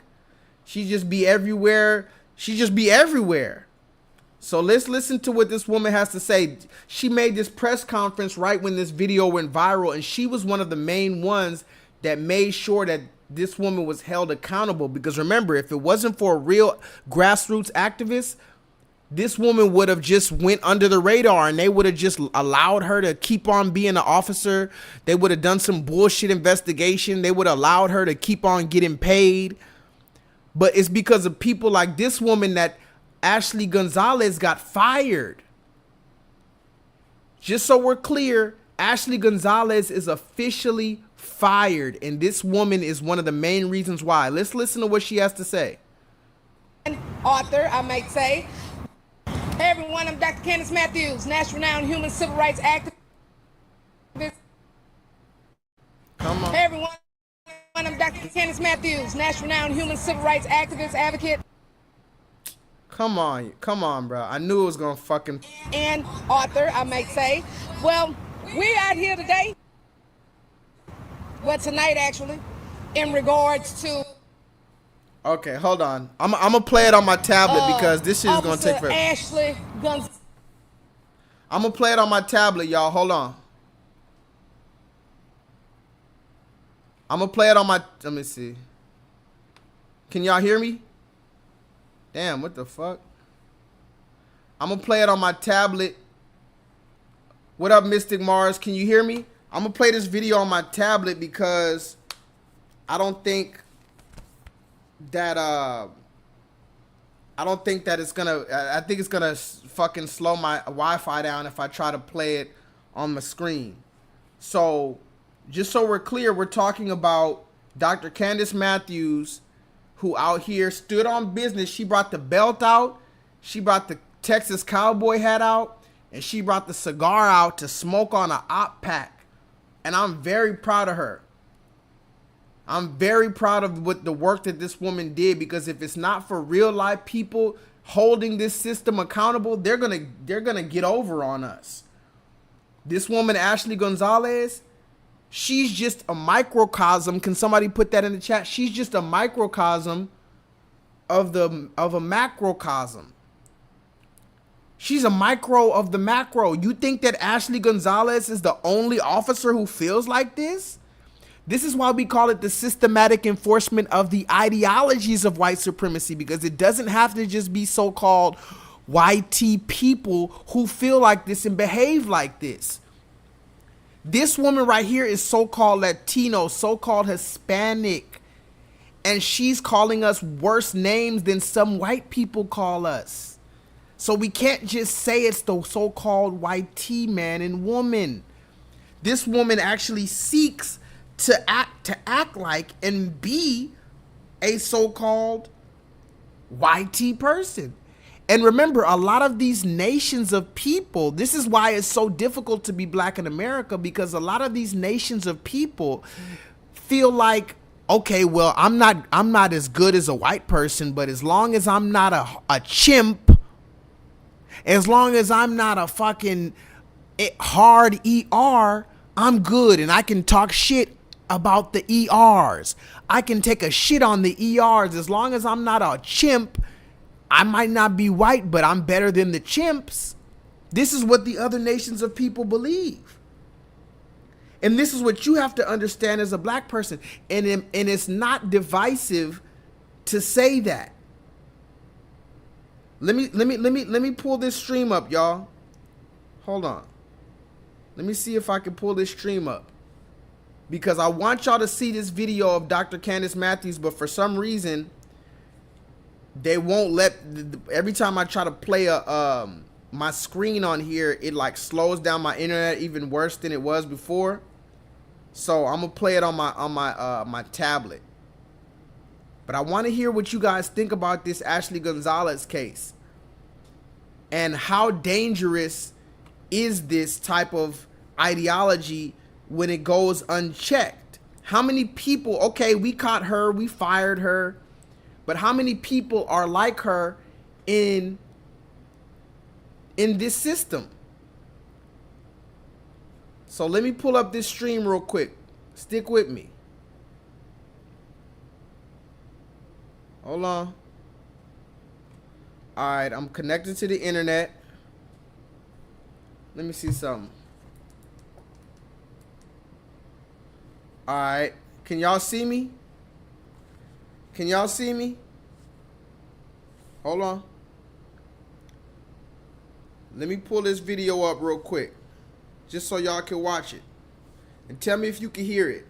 she just be everywhere. So let's listen to what this woman has to say. She made this press conference right when this video went viral, and she was one of the main ones that made sure that this woman was held accountable. Because remember, if it wasn't for a real grassroots activist, this woman would have just went under the radar and they would have just allowed her to keep on being an officer. They would have done some bullshit investigation. They would have allowed her to keep on getting paid. But it's because of people like this woman that Ashley Gonzalez got fired. Just so we're clear, Ashley Gonzalez is officially fired. And this woman is one of the main reasons why. Let's listen to what she has to say. Author, I might say. Hey everyone, I'm Dr. Candace Matthews, national renowned human civil rights activist. Come on. Hey everyone, I'm Dr. Candace Matthews, national renowned human civil rights activist, advocate. Come on, bro. I knew it was gonna fucking. And author, I might say. Well, we're out here today. Well, tonight actually, in regards to. Okay, hold on. I'm gonna play it on my tablet because this shit is gonna take forever. Ashley Gonzalez. I'm gonna play it on my tablet, y'all. Hold on. I'm gonna play it on my. Let me see. Can y'all hear me? Damn, what the fuck? I'm gonna play it on my tablet. What up, Mystic Mars? Can you hear me? I'm gonna play this video on my tablet because I don't think that it's gonna. I think it's gonna fucking slow my Wi-Fi down if I try to play it on my screen. So, just so we're clear, we're talking about Dr. Candace Matthews, who out here stood on business. She brought the belt out, she brought the Texas cowboy hat out, and she brought the cigar out to smoke on an op pack. And I'm very proud of her. I'm very proud of what the work that this woman did, because if it's not for real life people holding this system accountable, they're gonna get over on us. This woman, Ashley Gonzalez, she's just a microcosm. Can somebody put that in the chat? She's just a microcosm of a macrocosm. She's a micro of the macro. You think that Ashley Gonzalez is the only officer who feels like this? This is why we call it the systematic enforcement of the ideologies of white supremacy, because it doesn't have to just be so-called YT people who feel like this and behave like this. This woman right here is so-called Latino, so-called Hispanic, and she's calling us worse names than some white people call us. So we can't just say it's the so-called YT man and woman. This woman actually seeks to act like and be a so-called YT person. And remember, a lot of these nations of people, this is why it's so difficult to be black in America, because a lot of these nations of people feel like, okay, well, I'm not as good as a white person, but as long as I'm not a chimp, as long as I'm not a fucking hard ER, I'm good, and I can talk shit about the ERs. I can take a shit on the ERs. As long as I'm not a chimp, I might not be white, but I'm better than the chimps. This is what the other nations of people believe. And this is what you have to understand as a black person. And it's not divisive to say that. Let me pull this stream up, y'all. Hold on. Let me see if I can pull this stream up, because I want y'all to see this video of Dr. Candace Matthews, but for some reason they won't let. Every time I try to play my screen on here, it like slows down my internet even worse than it was before. So I'm gonna play it on my tablet. But I want to hear what you guys think about this Ashley Gonzalez case, and how dangerous is this type of ideology when it goes unchecked. How many people, okay, we caught her, we fired her, but how many people are like her in this system? So let me pull up this stream real quick. Stick with me. Hold on. All right, I'm connected to the internet. Let me see something. All right, Can y'all see me? Can y'all see me? Hold on. Let me pull this video up real quick, just so y'all can watch it. And tell me if you can hear it.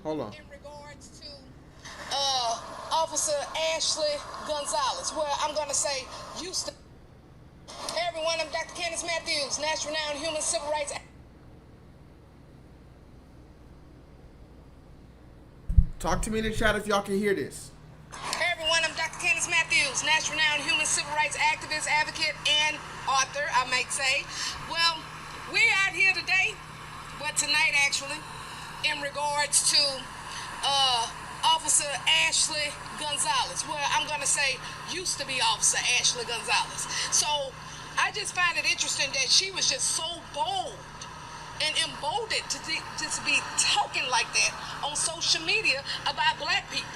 Hold on. In regards to Officer Ashley Gonzalez, well, I'm going to say used to. Hey everyone, I'm Dr. Candace Matthews, national renowned human civil rights. Talk to me in the chat if y'all can hear this. Hey everyone, I'm Dr. Candace Matthews, national renowned human civil rights activist, advocate, and author, I might say. Well, we're out here today, well tonight actually, in regards to Officer Ashley Gonzalez. Well, I'm going to say used to be Officer Ashley Gonzalez. So I just find it interesting that she was just so bold and emboldened to just be talking like that on social media about black people,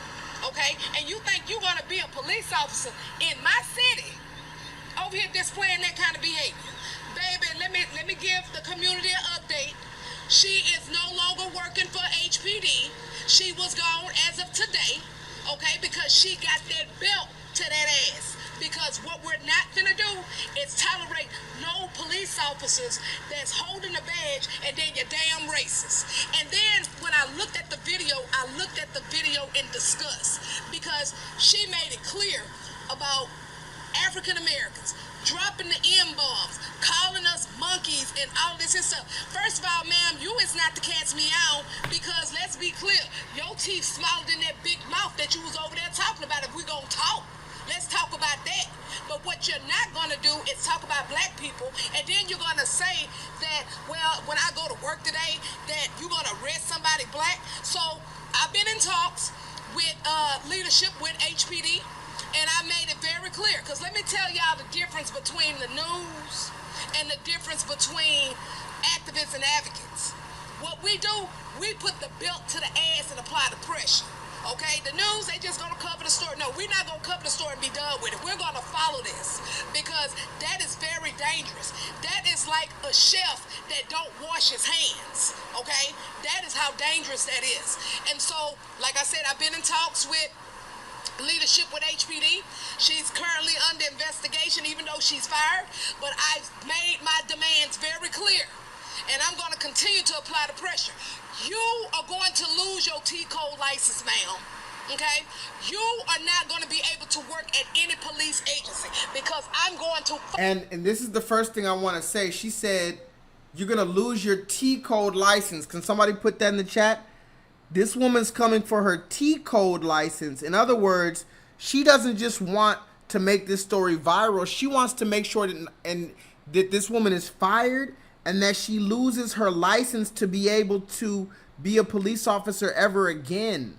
okay? And you think you're going to be a police officer in my city over here displaying that kind of behavior? Baby, let me give the community an update. She is no longer working for HPD. She was gone as of today, okay, because she got that belt to that ass. Because what we're not gonna do is tolerate no police officers that's holding a badge and then you're damn racist. And then when I looked at the video, I looked at the video in disgust because she made it clear about African Americans dropping the M-bombs, calling us monkeys and all this and stuff. First of all, ma'am, you is not to catch me out because let's be clear, your teeth smaller than that big mouth that you was over there talking about. If we gonna talk, let's talk about that. But what you're not going to do is talk about black people, and then you're going to say that, well, when I go to work today, that you're going to arrest somebody black. So I've been in talks with leadership with HPD, and I made it very clear. Because let me tell y'all the difference between the news and the difference between activists and advocates. What we do, we put the belt to the ass and apply the pressure. Okay, the news, they just gonna cover the story. No, we're not gonna cover the story and be done with it. We're gonna follow this because that is very dangerous. That is like a chef that don't wash his hands, okay? That is how dangerous that is. And so, like I said, I've been in talks with leadership with HPD. She's currently under investigation even though she's fired, but I've made my demands very clear. And I'm going to continue to apply the pressure. You are going to lose your T-code license, ma'am. Okay? You are not going to be able to work at any police agency because I'm going to... And this is the first thing I want to say. She said, you're going to lose your T-code license. Can somebody put that in the chat? This woman's coming for her T-code license. In other words, she doesn't just want to make this story viral. She wants to make sure that this woman is fired and that she loses her license to be able to be a police officer ever again.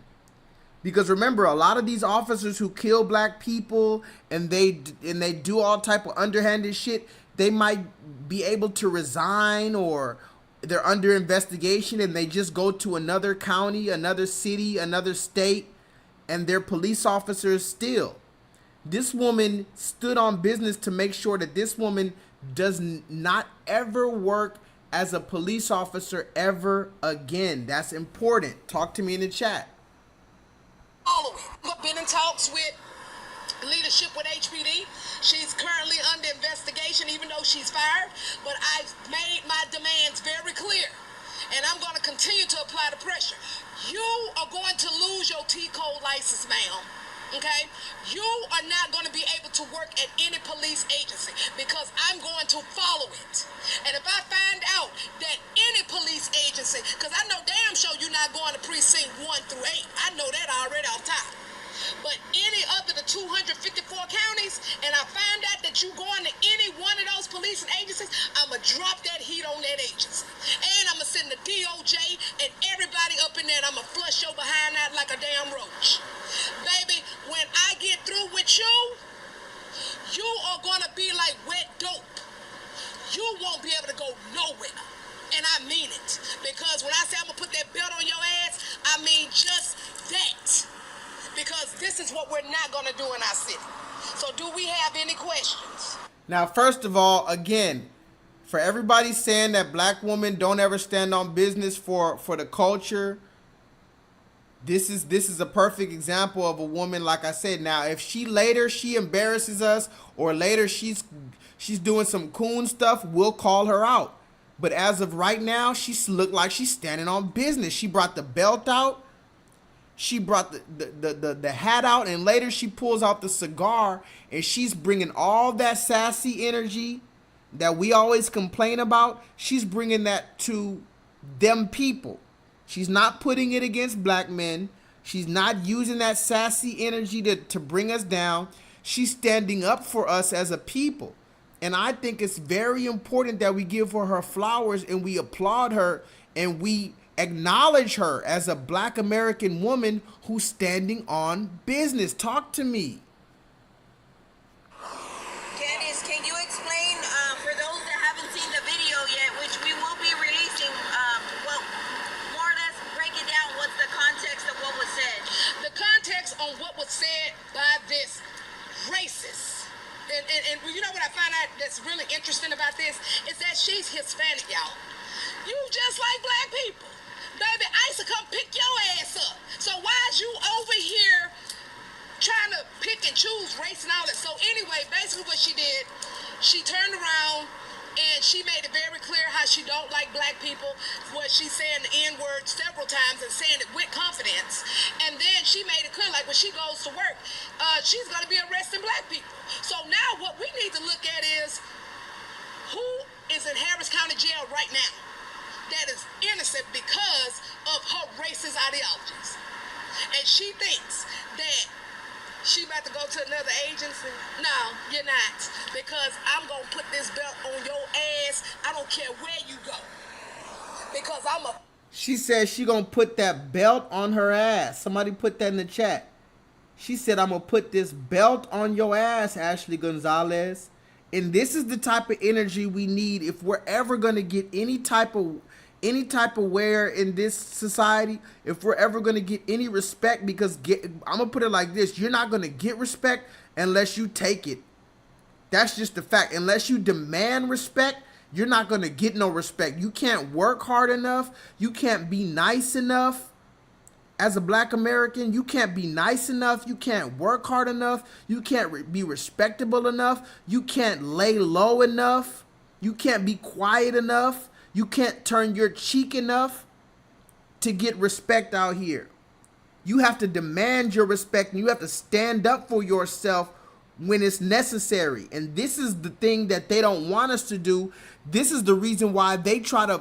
Because remember, a lot of these officers who kill black people and they do all type of underhanded shit, they might be able to resign or they're under investigation and they just go to another county, another city, another state, and they're police officers still. This woman stood on business to make sure that this woman does not ever work as a police officer ever again. That's important. Talk to me in the chat. All of it. I've been in talks with leadership with HPD. She's currently under investigation even though she's fired, but I've made my demands very clear. And I'm going to continue to apply the pressure. You are going to lose your T-code license, ma'am. Okay? You are not going to be able to work at any police agency because I'm going to follow it. And if I find out that any police agency, because I know damn sure you're not going to precinct 1 through 8. I know that already off top. But any other the 254 counties, and I find out that you going to any one of those police and agencies, I'm going to drop that heat on that agency. And I'm going to send the DOJ and everybody up in there, and I'm going to flush your behind out like a damn roach. Baby, when I get through with you, you are going to be like wet dope. You won't be able to go nowhere. And I mean it. Because when I say I'm going to put that belt on your ass, I mean just that. Because this is what we're not going to do in our city. So do we have any questions? Now, first of all, again, For everybody saying that black women don't ever stand on business for the culture, this is a perfect example of a woman, like I said. Now, if she embarrasses us, or later she's doing some coon stuff, we'll call her out. But as of right now, she looked like she's standing on business. She brought the belt out. She brought the hat out, and later she pulls out the cigar, and she's bringing all that sassy energy that we always complain about. She's bringing that to them people. She's not putting it against black men. She's not using that sassy energy to bring us down. She's standing up for us as a people. And I think it's very important that we give her flowers, and we applaud her, and we acknowledge her as a black American woman who's standing on business. Talk to me. Candice, can you explain, for those that haven't seen the video yet, which we will be releasing, well, more or less break it down, what's the context of what was said? The context on what was said by this racist. And you know what I find out that's really interesting about this is that she's Hispanic, y'all. You just like black people. Baby, I used to come pick your ass up. So why is you over here trying to pick and choose race and all that? So anyway, basically what she did, she turned around and she made it very clear how she don't like black people, what she's saying the N-word several times and saying it with confidence. And then she made it clear, like when she goes to work, she's going to be arresting black people. So now what we need to look at is who is in Harris County Jail right now that is innocent because of her racist ideologies. And she thinks that she about to go to another agency. No, you're not. Because I'm going to put this belt on your ass. I don't care where you go. Because She said she going to put that belt on her ass. Somebody put that in the chat. She said, I'm going to put this belt on your ass, Ashley Gonzalez. And this is the type of energy we need if we're ever going to get any type of wear in this society, if we're ever going to get any respect, because I'm going to put it like this. You're not going to get respect unless you take it. That's just the fact. Unless you demand respect, you're not going to get no respect. You can't work hard enough. You can't be nice enough. As a black American, you can't be nice enough. You can't work hard enough. You can't be respectable enough. You can't lay low enough. You can't be quiet enough. You can't turn your cheek enough to get respect out here. You have to demand your respect, and you have to stand up for yourself when it's necessary. And this is the thing that they don't want us to do. This is the reason why they try to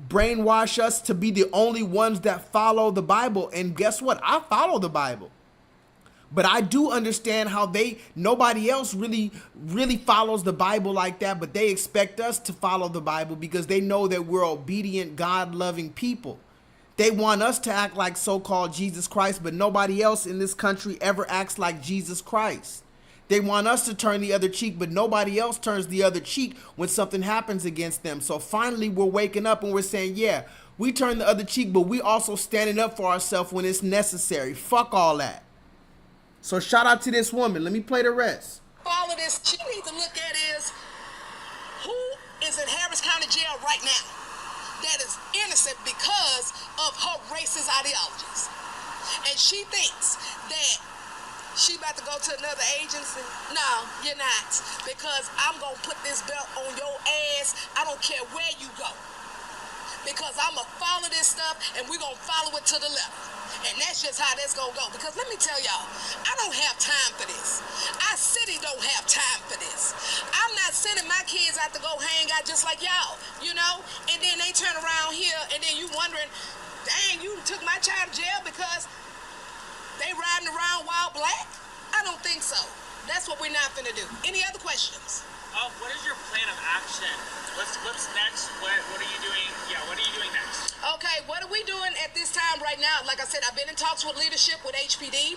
brainwash us to be the only ones that follow the Bible. And guess what? I follow the Bible. But I do understand how nobody else really follows the Bible like that, but they expect us to follow the Bible because they know that we're obedient, God-loving people. They want us to act like so-called Jesus Christ, but nobody else in this country ever acts like Jesus Christ. They want us to turn the other cheek, but nobody else turns the other cheek when something happens against them. So finally, we're waking up and we're saying, yeah, we turn the other cheek, but we also standing up for ourselves when it's necessary. Fuck all that. So shout out to this woman. Let me play the rest. all of this she needs to look at is who is in Harris County Jail right now that is innocent because of her racist ideologies. And she thinks that she about to go to another agency. No, you're not. Because I'm going to put this belt on your ass. I don't care where you go. Because I'm going to follow this stuff, and we're going to follow it to the left. And that's just how that's going to go. Because let me tell y'all, I don't have time for this. Our city don't have time for this. I'm not sending my kids out to go hang out just like y'all, you know? And then they turn around here, and then you wondering, dang, you took my child to jail because they riding around wild black? I don't think so. That's what we're not finna do. Any other questions? What is your plan of action? What's next? What are you doing? Yeah, what are you doing next? Okay, what are we doing at this time right now? Like I said, I've been in talks with leadership with HPD.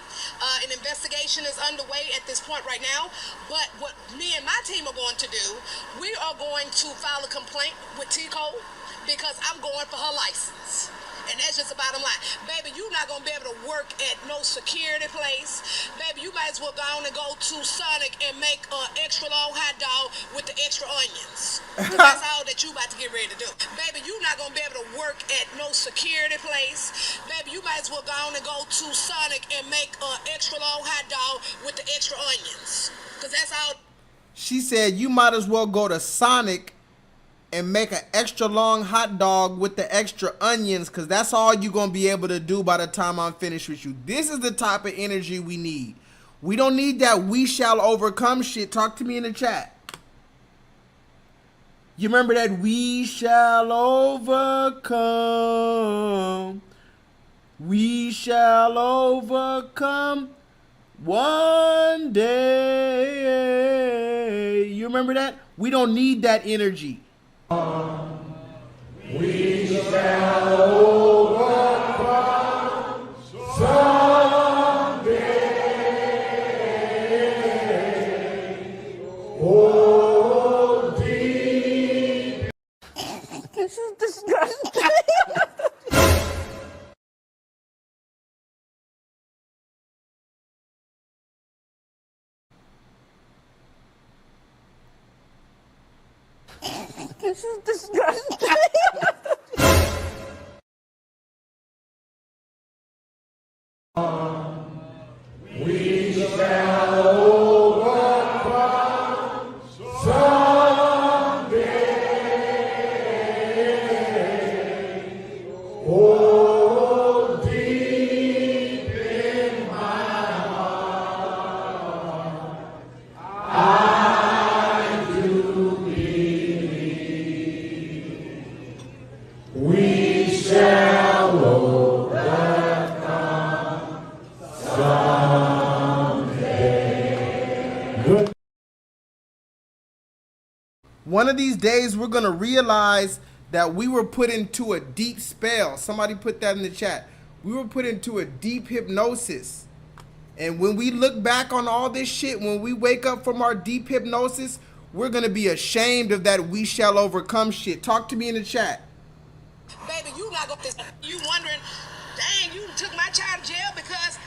An investigation is underway at this point right now. But what me and my team are going to do, we are going to file a complaint with T-Code because I'm going for her license. And that's just the bottom line. Baby, you're not gonna be able to work at no security place. Baby, you might as well go on and go to Sonic and make an extra long hot dog with the extra onions. That's all that you about to get ready to do. Baby, you're not gonna be able to work at no security place. Baby, you might as well go on and go to Sonic and make an extra long hot dog with the extra onions. Cause that's all. She said you might as well go to Sonic and make an extra long hot dog with the extra onions, because that's all you're going to be able to do by the time I'm finished with you. This is the type of energy we need. We don't need that we shall overcome shit. Talk to me in the chat. You remember that we shall overcome. We shall overcome one day. You remember that? We don't need that energy. We shall overcome someday. Oh, deep. This is disgusting. This is disgusting. We shall overcome someday. Oh, deep in my heart, I do believe we shall overcome someday. One of these days, we're going to realize that we were put into a deep spell. Somebody put that in the chat. We were put into a deep hypnosis. And when we look back on all this shit, when we wake up from our deep hypnosis, we're going to be ashamed of that we shall overcome shit. Talk to me in the chat. Baby, you not gonna. You wondering, dang, you took my child to jail because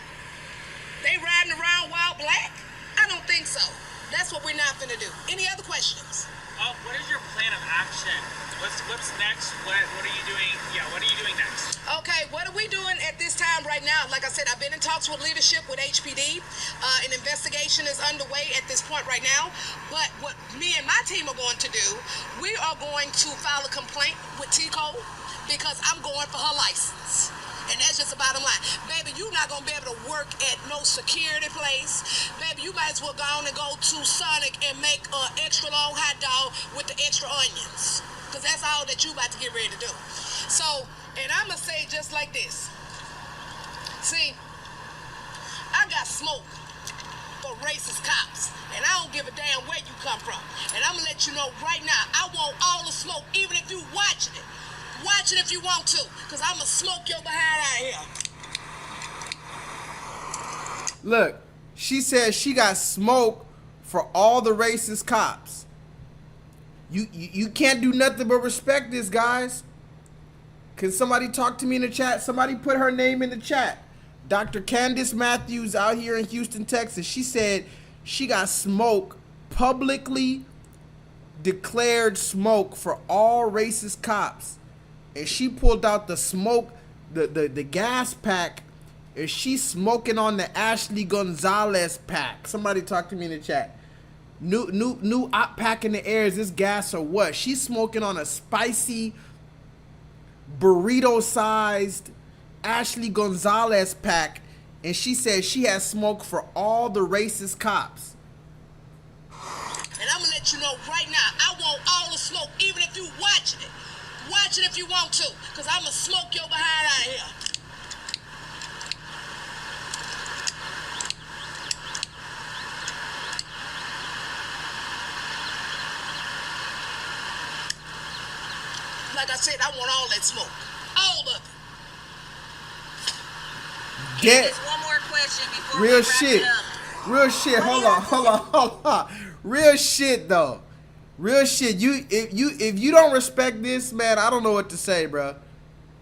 they riding around while black? I don't think so. That's what we're not finna do. Any other questions? What is your plan of action? What's next? What are you doing? Yeah, what are you doing next? Okay, what are we doing at this time right now? Like I said, I've been in talks with leadership with HPD. An investigation is underway at this point right now. But what me and my team are going to do, we are going to file a complaint with TCO because I'm going for her license. And that's just the bottom line. Baby, you're not going to be able to work at no security place. Baby, you might as well go on and go to Sonic and make an extra long hot dog with the extra onions. Because that's all that you about to get ready to do. So, and I'm going to say just like this. See, I got smoke for racist cops. And I don't give a damn where you come from. And I'm going to let you know right now, I want all the smoke, even if you watching it. Watch it if you want to, because I'm going to smoke your behind out here. Look, she says she got smoke for all the racist cops. You can't do nothing but respect this, guys. Can somebody talk to me in the chat? Somebody put her name in the chat. Dr. Candace Matthews out here in Houston, Texas. She said she got smoke, publicly declared smoke for all racist cops. And she pulled out the smoke, the gas pack, and she's smoking on the Ashley Gonzalez pack. Somebody talk to me in the chat. New op pack in the air. Is this gas or what? She's smoking on a spicy, burrito-sized Ashley Gonzalez pack, and she says she has smoke for all the racist cops. And I'm gonna let you know right now, I want all the smoke, even if you watching it. Watch it if you want to, because I'm going to smoke your behind out here. Like I said, I want all that smoke. All of it. Get one more question before real we wrap shit. it up. Real shit. Hold on. Real shit though. Real shit. If you don't respect this, man, I don't know what to say, bro.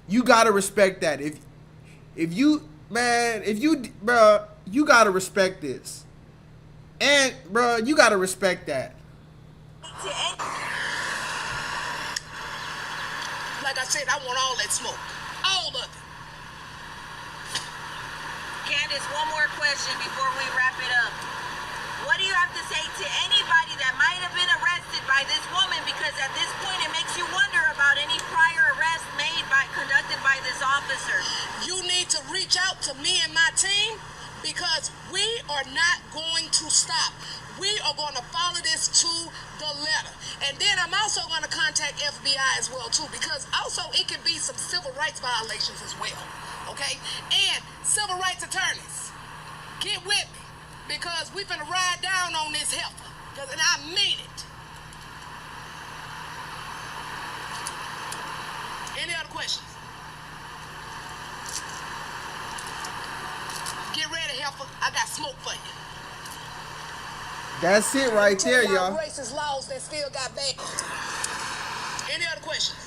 You gotta respect that. If you, bro, you gotta respect this. And, bro, you gotta respect that. Like I said, I want all that smoke. All of it. Candace, one more question before we wrap it up. What do you have to say to anybody that might have been arrested by this woman? Because at this point, it makes you wonder about any prior arrests conducted by this officer. You need to reach out to me and my team because we are not going to stop. We are going to follow this to the letter. And then I'm also going to contact FBI as well, too, because also it could be some civil rights violations as well, okay? And civil rights attorneys, get with me because we finna ride down on this heifer, and I mean it. Any other questions? Get ready, heifer. I got smoke for you. That's it right there, y'all. Racist laws that still got bad. Any other questions?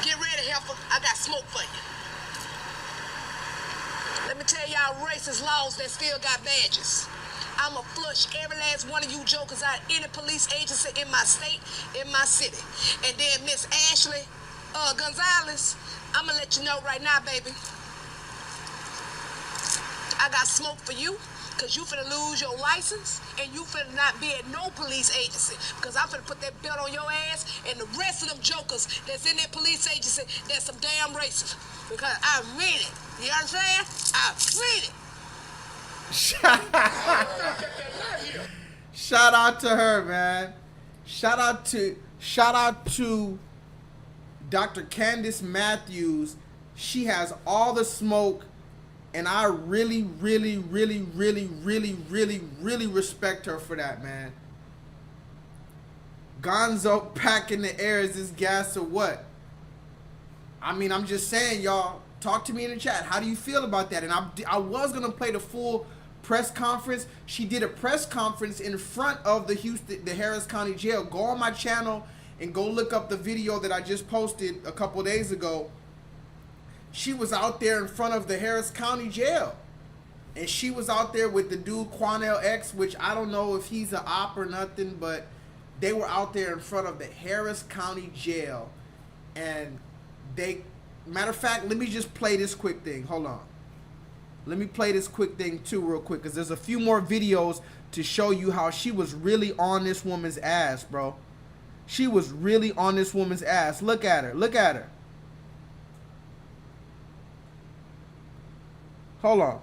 Get ready, heifer. I got smoke for you. Let me tell y'all racist laws that still got badges. I'ma flush every last one of you jokers out any police agency in my state, in my city. And then Miss Ashley Gonzalez, I'ma let you know right now, baby. I got smoke for you, because you finna lose your license, and you finna not be at no police agency, because I'm finna put that belt on your ass, and the rest of them jokers that's in that police agency, that's some damn racist, because I read it. You understand? I read it. Shout out to her, man. Shout out to Dr. Candace Matthews. She has all the smoke, and I really respect her for that, man. Gonzo back in the air, is this gas or what? I mean, I'm just saying, y'all. Talk to me in the chat. How do you feel about that? And I was gonna play the full press conference. She did a press conference in front of the Harris County Jail. Go on my channel and go look up the video that I just posted a couple days ago. She was out there in front of the Harris County Jail, and she was out there with the dude Quanell X, which I don't know if he's an op or nothing, but they were out there in front of the Harris County Jail, and they. Matter of fact, let me just play this quick thing. Hold on. Let me play this quick thing too real quick, because there's a few more videos to show you how she was really on this woman's ass, bro. She was really on this woman's ass. Look at her. Look at her. Hold on.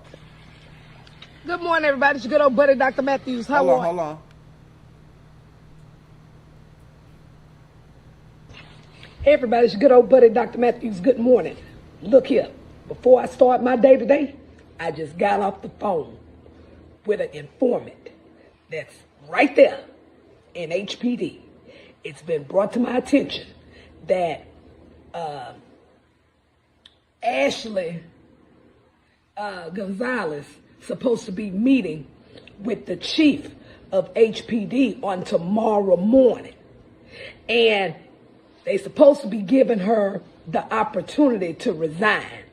Good morning, everybody. It's your good old buddy, Dr. Matthews. How are you? Hold on. Hey everybody, it's your good old buddy, Dr. Matthews. Good morning. Look here, before I start my day today, I just got off the phone with an informant that's right there in HPD. It's been brought to my attention that Ashley Gonzalez supposed to be meeting with the chief of HPD on tomorrow morning. And they supposed to be giving her the opportunity to resign.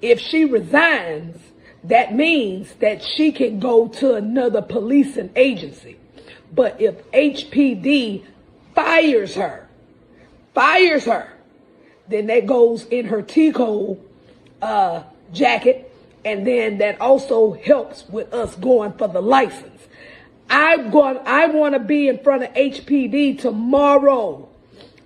If she resigns, that means that she can go to another policing agency. But if HPD fires her, then that goes in her T-code jacket, and then that also helps with us going for the license. I want to be in front of HPD tomorrow.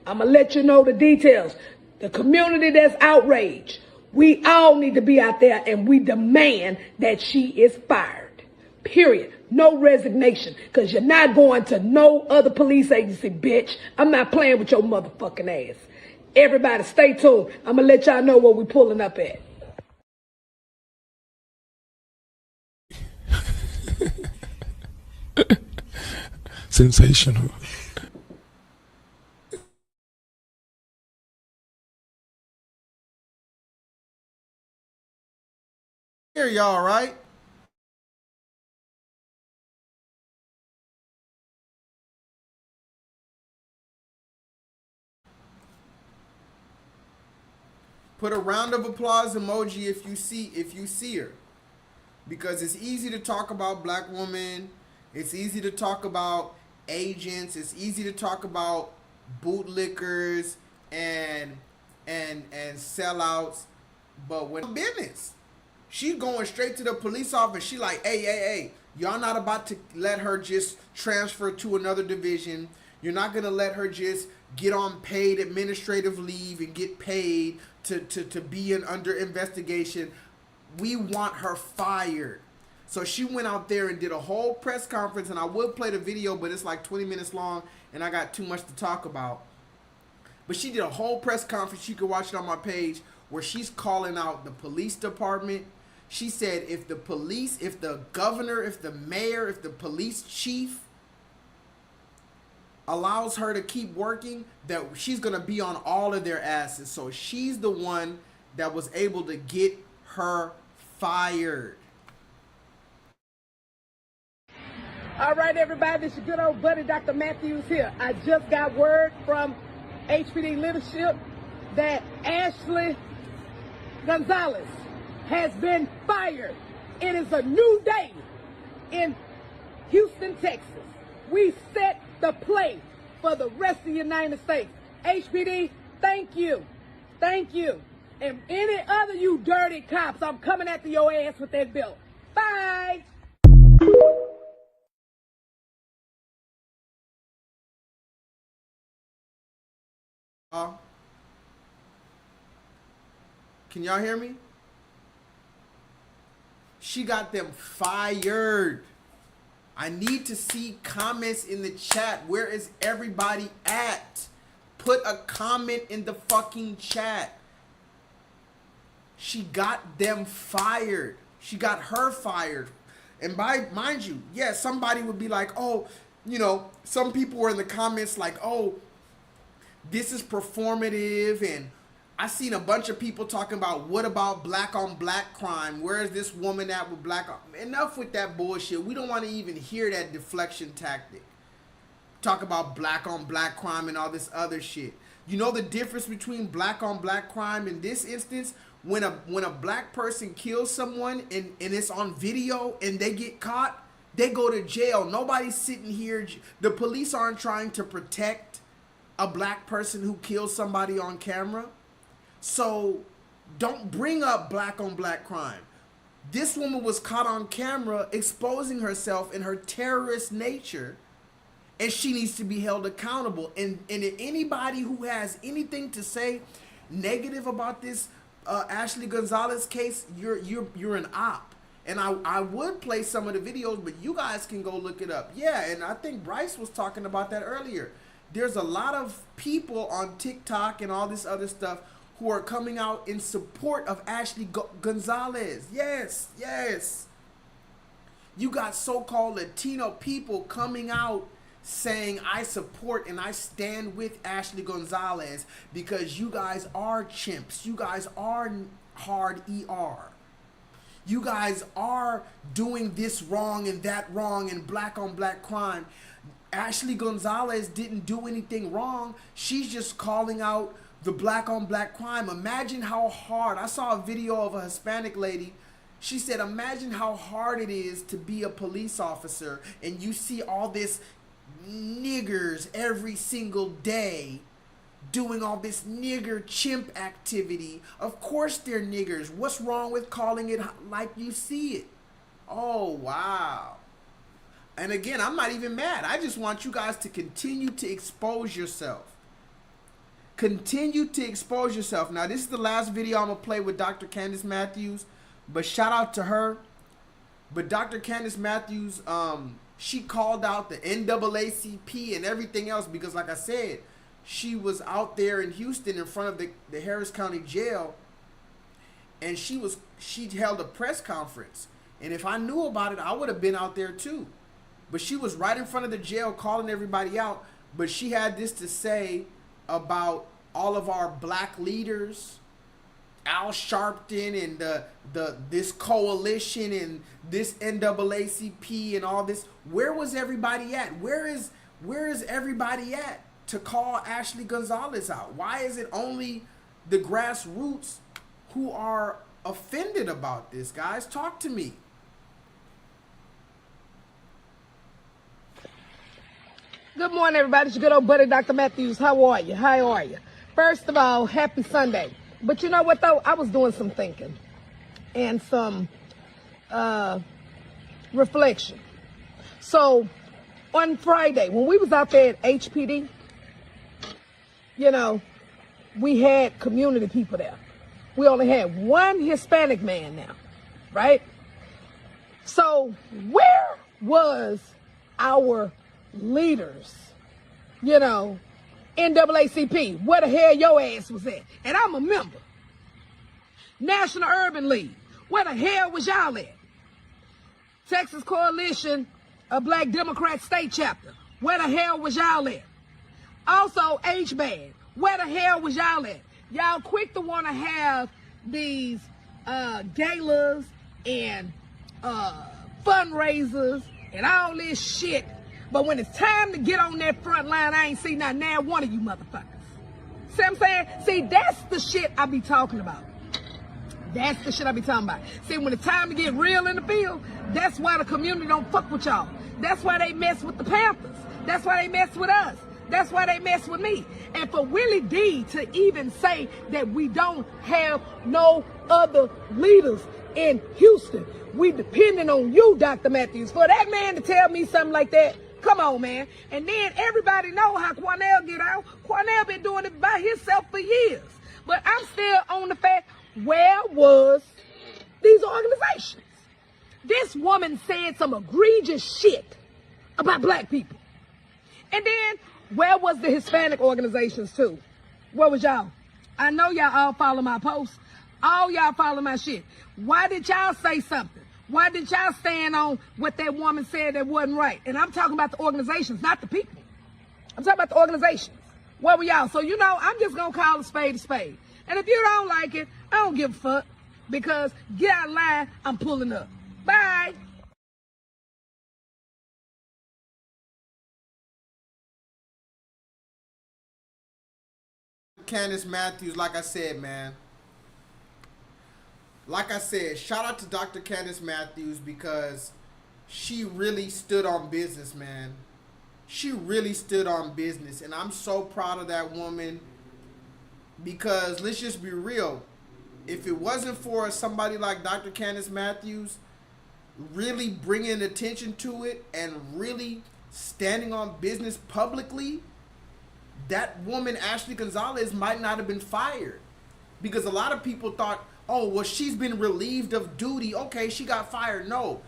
I'm going to let you know the details. The community that's outraged, we all need to be out there, and we demand that she is fired. Period. No resignation, because you're not going to no other police agency, bitch. I'm not playing with your motherfucking ass. Everybody stay tuned. I'm going to let y'all know what we're pulling up at. Sensational. Here, y'all, right? Put a round of applause emoji if you see her. Because it's easy to talk about black women. It's easy to talk about agents. It's easy to talk about bootlickers and sellouts. But when business, she's going straight to the police office. She like, hey, y'all not about to let her just transfer to another division. You're not gonna let her just get on paid administrative leave and get paid to be under investigation. We want her fired. So she went out there and did a whole press conference, and I would play the video, but it's like 20 minutes long and I got too much to talk about. But she did a whole press conference, you can watch it on my page, where she's calling out the police department. She said if the police, if the governor, if the mayor, if the police chief allows her to keep working, that she's gonna be on all of their asses. So she's the one that was able to get her fired. All right, everybody, this is your good old buddy, Dr. Matthews here. I just got word from HPD leadership that Ashley Gonzalez has been fired. It is a new day in Houston, Texas. We set the play for the rest of the United States. HPD, thank you. Thank you. And any other you dirty cops, I'm coming after your ass with that bill. Bye. Can y'all hear me? She got them fired. I need to see comments in the chat. Where is everybody at? Put a comment in the fucking chat. She got them fired. She got her fired. And mind you, yeah, somebody would be like, oh, you know, some people were in the comments like, oh, this is performative. And I seen a bunch of people talking about, what about black on black crime? Where is this woman at with black on? Enough with that bullshit. We don't want to even hear that deflection tactic. Talk about black on black crime and all this other shit. You know the difference between black on black crime in this instance? When a black person kills someone and it's on video and they get caught, they go to jail. Nobody's sitting here. The police aren't trying to protect a black person who kills somebody on camera. So don't bring up black on black crime. This woman was caught on camera exposing herself in her terrorist nature, and she needs to be held accountable. And anybody who has anything to say negative about this Ashley Gonzalez case, you're an op. And I would play some of the videos, but you guys can go look it up. Yeah, and I think Bryce was talking about that earlier. There's a lot of people on TikTok and all this other stuff who are coming out in support of Ashley Gonzalez. Yes, yes. You got so-called Latino people coming out saying, I support and I stand with Ashley Gonzalez because you guys are chimps. You guys are hard ER. You guys are doing this wrong and that wrong and black on black crime. Ashley Gonzalez didn't do anything wrong. She's just calling out the black on black crime. Imagine how hard. I saw a video of a Hispanic lady. She said, imagine how hard it is to be a police officer and you see all this niggers every single day doing all this nigger chimp activity. Of course they're niggers. What's wrong with calling it like you see it? Oh, wow. And again, I'm not even mad. I just want you guys to continue to expose yourself. Continue to expose yourself. Now, this is the last video I'm going to play with Dr. Candace Matthews, but shout out to her. But Dr. Candace Matthews, she called out the NAACP and everything else because, like I said, she was out there in Houston in front of the Harris County Jail, and she held a press conference. And if I knew about it, I would have been out there too. But she was right in front of the jail calling everybody out. But she had this to say about all of our black leaders, Al Sharpton and this coalition and this NAACP and all this. Where was everybody at? Where is everybody at to call Ashley Gonzalez out? Why is it only the grassroots who are offended about this, guys. Talk to me. Good morning, everybody. It's your good old buddy, Dr. Matthews. How are you? How are you? First of all, happy Sunday. But you know what, though? I was doing some thinking and some reflection. So, on Friday, when we was out there at HPD, you know, we had community people there. We only had one Hispanic man now, right? So, where was our leaders, you know, NAACP, where the hell your ass was at? And I'm a member. National Urban League, where the hell was y'all at? Texas Coalition of Black Democrat State Chapter, where the hell was y'all at? Also, HBAD, where the hell was y'all at? Y'all quick to want to have these galas and fundraisers and all this shit. But when it's time to get on that front line, I ain't seen not now one of you motherfuckers. See what I'm saying? See, that's the shit I be talking about. That's the shit I be talking about. See, when it's time to get real in the field, that's why the community don't fuck with y'all. That's why they mess with the Panthers. That's why they mess with us. That's why they mess with me. And for Willie D to even say that we don't have no other leaders in Houston, we depending on you, Dr. Matthews. For that man to tell me something like that, come on, man. And then everybody know how Cornell get out. Cornell been doing it by himself for years. But I'm still on the fact, where was these organizations? This woman said some egregious shit about black people. And then, where was the Hispanic organizations too? Where was y'all? I know y'all all follow my posts. All y'all follow my shit. Why did y'all say something? Why did y'all stand on what that woman said that wasn't right? And I'm talking about the organizations, not the people. I'm talking about the organizations. Where were y'all? So, you know, I'm just going to call a spade a spade. And if you don't like it, I don't give a fuck. Because get out of line, I'm pulling up. Bye. Candace Matthews, like I said, man. Like I said, shout out to Dr. Candace Matthews because she really stood on business, man. She really stood on business. And I'm so proud of that woman because let's just be real. If it wasn't for somebody like Dr. Candace Matthews really bringing attention to it and really standing on business publicly, that woman, Ashley Gonzalez, might not have been fired. Because a lot of people thought, oh, well, she's been relieved of duty. Okay, she got fired. No.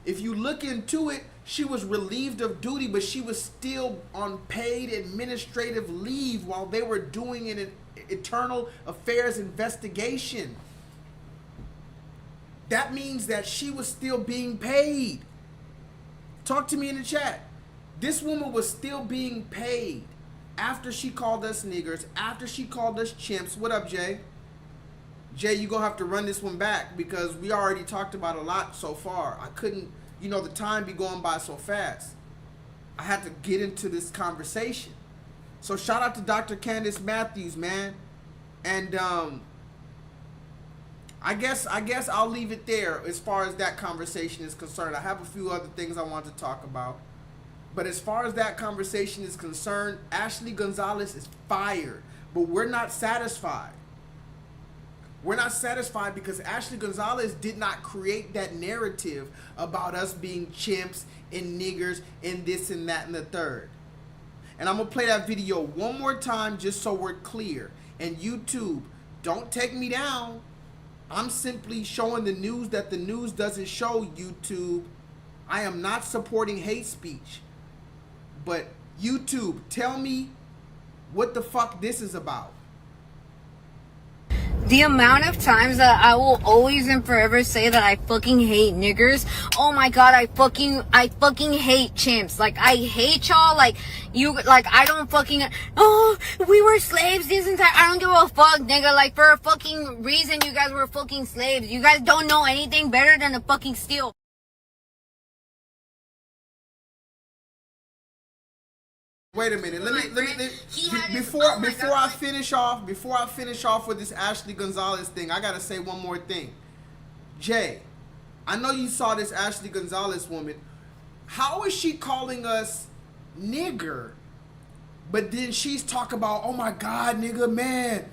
If you look into it, she was relieved of duty, but she was still on paid administrative leave while they were doing an internal affairs investigation. That means that she was still being paid. Talk to me in the chat. This woman was still being paid after she called us niggers, after she called us chimps. What up, Jay? Jay, you're going to have to run this one back because we already talked about a lot so far. I couldn't, you know, the time be going by so fast. I had to get into this conversation. So shout out to Dr. Candace Matthews, man. And I guess I'll leave it there as far as that conversation is concerned. I have a few other things I want to talk about. But as far as that conversation is concerned, Ashley Gonzalez is fired. But we're not satisfied. We're not satisfied because Ashley Gonzalez did not create that narrative about us being chimps and niggers and this and that and the third. And I'm going to play that video one more time just so we're clear. And YouTube, don't take me down. I'm simply showing the news that the news doesn't show, YouTube. I am not supporting hate speech. But YouTube, tell me what the fuck this is about. The amount of times that I will always and forever say that I fucking hate niggers. Oh my god, I fucking hate chimps. Like, I hate y'all. Like, I don't fucking, oh, we were slaves this entire, I don't give a fuck, nigga. Like, for a fucking reason, you guys were fucking slaves. You guys don't know anything better than to fucking steal. Wait a minute. Let me before I finish off with this Ashley Gonzalez thing, I gotta say one more thing. Jay, I know you saw this Ashley Gonzalez woman. How is she calling us nigger? But then she's talking about, oh my God, nigga, man.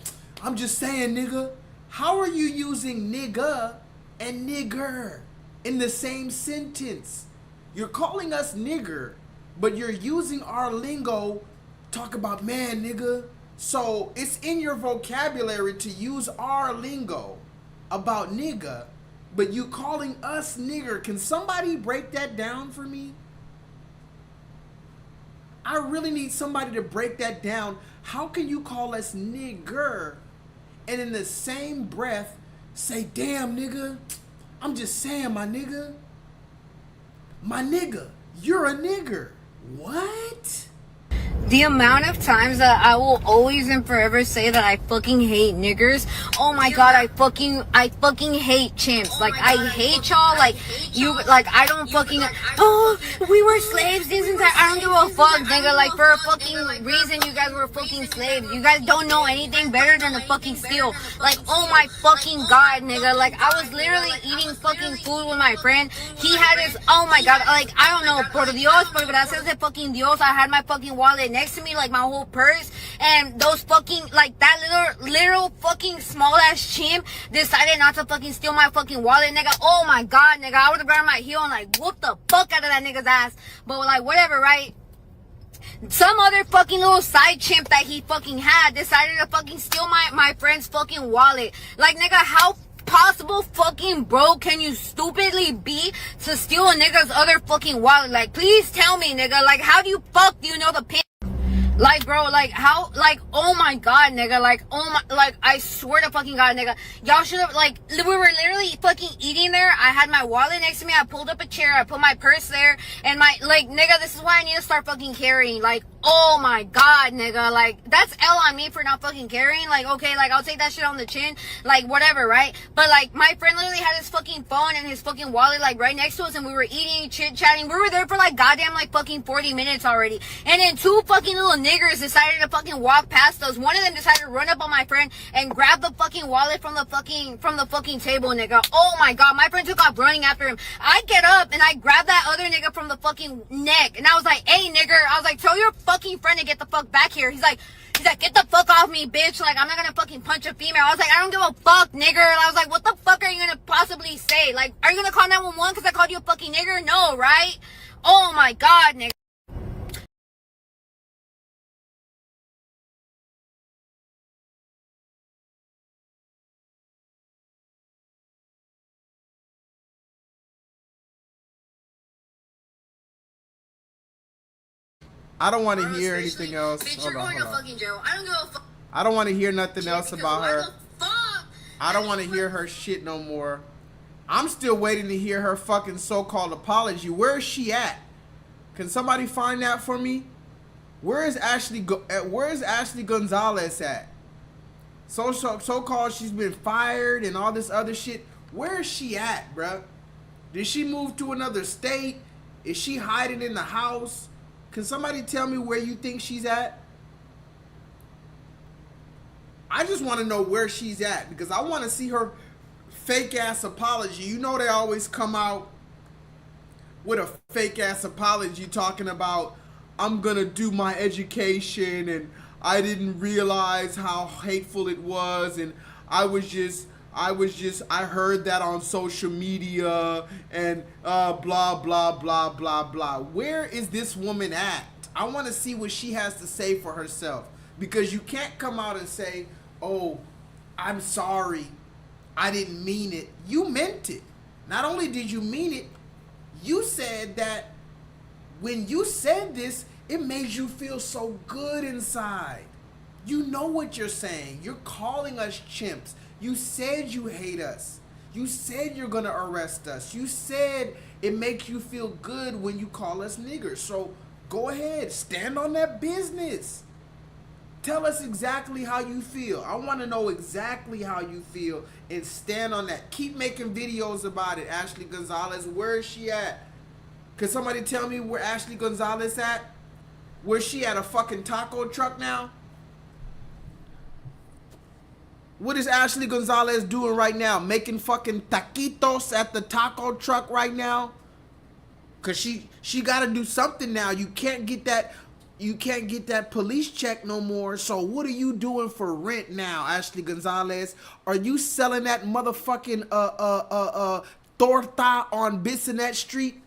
I'm just saying, nigga. How are you using nigga and nigger in the same sentence? You're calling us nigger, but you're using our lingo, talk about man, nigga. So it's in your vocabulary to use our lingo about nigga, but you calling us nigger. Can somebody break that down for me? I really need somebody to break that down. How can you call us nigger and in the same breath say, damn, nigga, I'm just saying, my nigga. My nigga, you're a nigger. What? The amount of times that I will always and forever say that I fucking hate niggers. Oh my God, I fucking hate chimps. Like, I hate y'all. Like, you, like, I don't fucking, oh, we were slaves this entire, I don't give a fuck, nigga. Like, for a fucking reason, you guys were fucking slaves. You guys don't know anything better than to fucking steal. Like, oh my fucking God, nigga. Like, I was literally eating fucking food with my friend. He had his, oh my God, like, I don't know, por Dios, por gracias de fucking Dios, I had my fucking wallet next to me, like my whole purse, and those fucking, like, that little fucking small ass chimp decided not to fucking steal my fucking wallet, nigga. Oh my God, nigga, I would have grabbed my heel and like whooped the fuck out of that nigga's ass. But like, whatever, right? Some other fucking little side chimp that he fucking had decided to fucking steal my friend's fucking wallet. Like, nigga, how possible fucking broke can you stupidly be to steal a nigga's other fucking wallet? Like, please tell me, nigga, like, how do you fuck do you know the pin? Like, bro, like, how, like, oh my God, nigga, like, oh my, like, I swear to fucking God, nigga, y'all should have, like, we were literally fucking eating there. I had my wallet next to me. I pulled up a chair. I put my purse there, and my, like, nigga, this is why I need to start fucking carrying. Like, oh my God, nigga, like, that's L on me for not fucking carrying. Like, okay, like, I'll take that shit on the chin, like, whatever, right? But, like, my friend literally had his fucking phone and his fucking wallet, like, right next to us, and we were eating, chit-chatting. We were there for, like, goddamn, like, fucking 40 minutes already, and then two fucking little niggers decided to fucking walk past us. One of them decided to run up on my friend and grab the fucking wallet from the fucking table, nigga. Oh my God, my friend took off running after him. I get up and I grab that other nigga from the fucking neck, and I was like, hey, nigger, I was like, tell your fucking friend to get the fuck back here. He's like, get the fuck off me, bitch. Like, I'm not gonna fucking punch a female. I was like, I don't give a fuck, nigger. I was like, what the fuck are you gonna possibly say? Like, are you gonna call 911 because I called you a fucking nigger? No, right? Oh my God, nigga. I don't want to hear anything else. Bitch, you're going to fucking jail. I don't give a fuck. I don't want to hear nothing else about her. I don't want to hear her shit no more. I'm still waiting to hear her fucking so-called apology. Where is she at? Can somebody find that for me? Where is Ashley Gonzalez at? So-called she's been fired and all this other shit. Where is she at, bruh? Did she move to another state? Is she hiding in the house? Can somebody tell me where you think she's at? I just want to know where she's at because I want to see her fake ass apology. You know they always come out with a fake ass apology talking about I'm gonna do my education and I didn't realize how hateful it was and I heard that on social media and blah, blah, blah, blah, blah. Where is this woman at? I want to see what she has to say for herself. Because you can't come out and say, oh, I'm sorry. I didn't mean it. You meant it. Not only did you mean it, you said that when you said this, it made you feel so good inside. You know what you're saying. You're calling us chimps. You said you hate us. You said you're gonna arrest us. You said it makes you feel good when you call us niggers. So go ahead, stand on that business. Tell us exactly how you feel. I want to know exactly how you feel and stand on that. Keep making videos about it. Ashley Gonzalez, where is she at? Can somebody tell me where Ashley Gonzalez at? Where's she at, a fucking taco truck now? What is Ashley Gonzalez doing right now? Making fucking taquitos at the taco truck right now? Cause she gotta do something now. You can't get that police check no more. So what are you doing for rent now, Ashley Gonzalez? Are you selling that motherfucking torta on Bissonnette Street?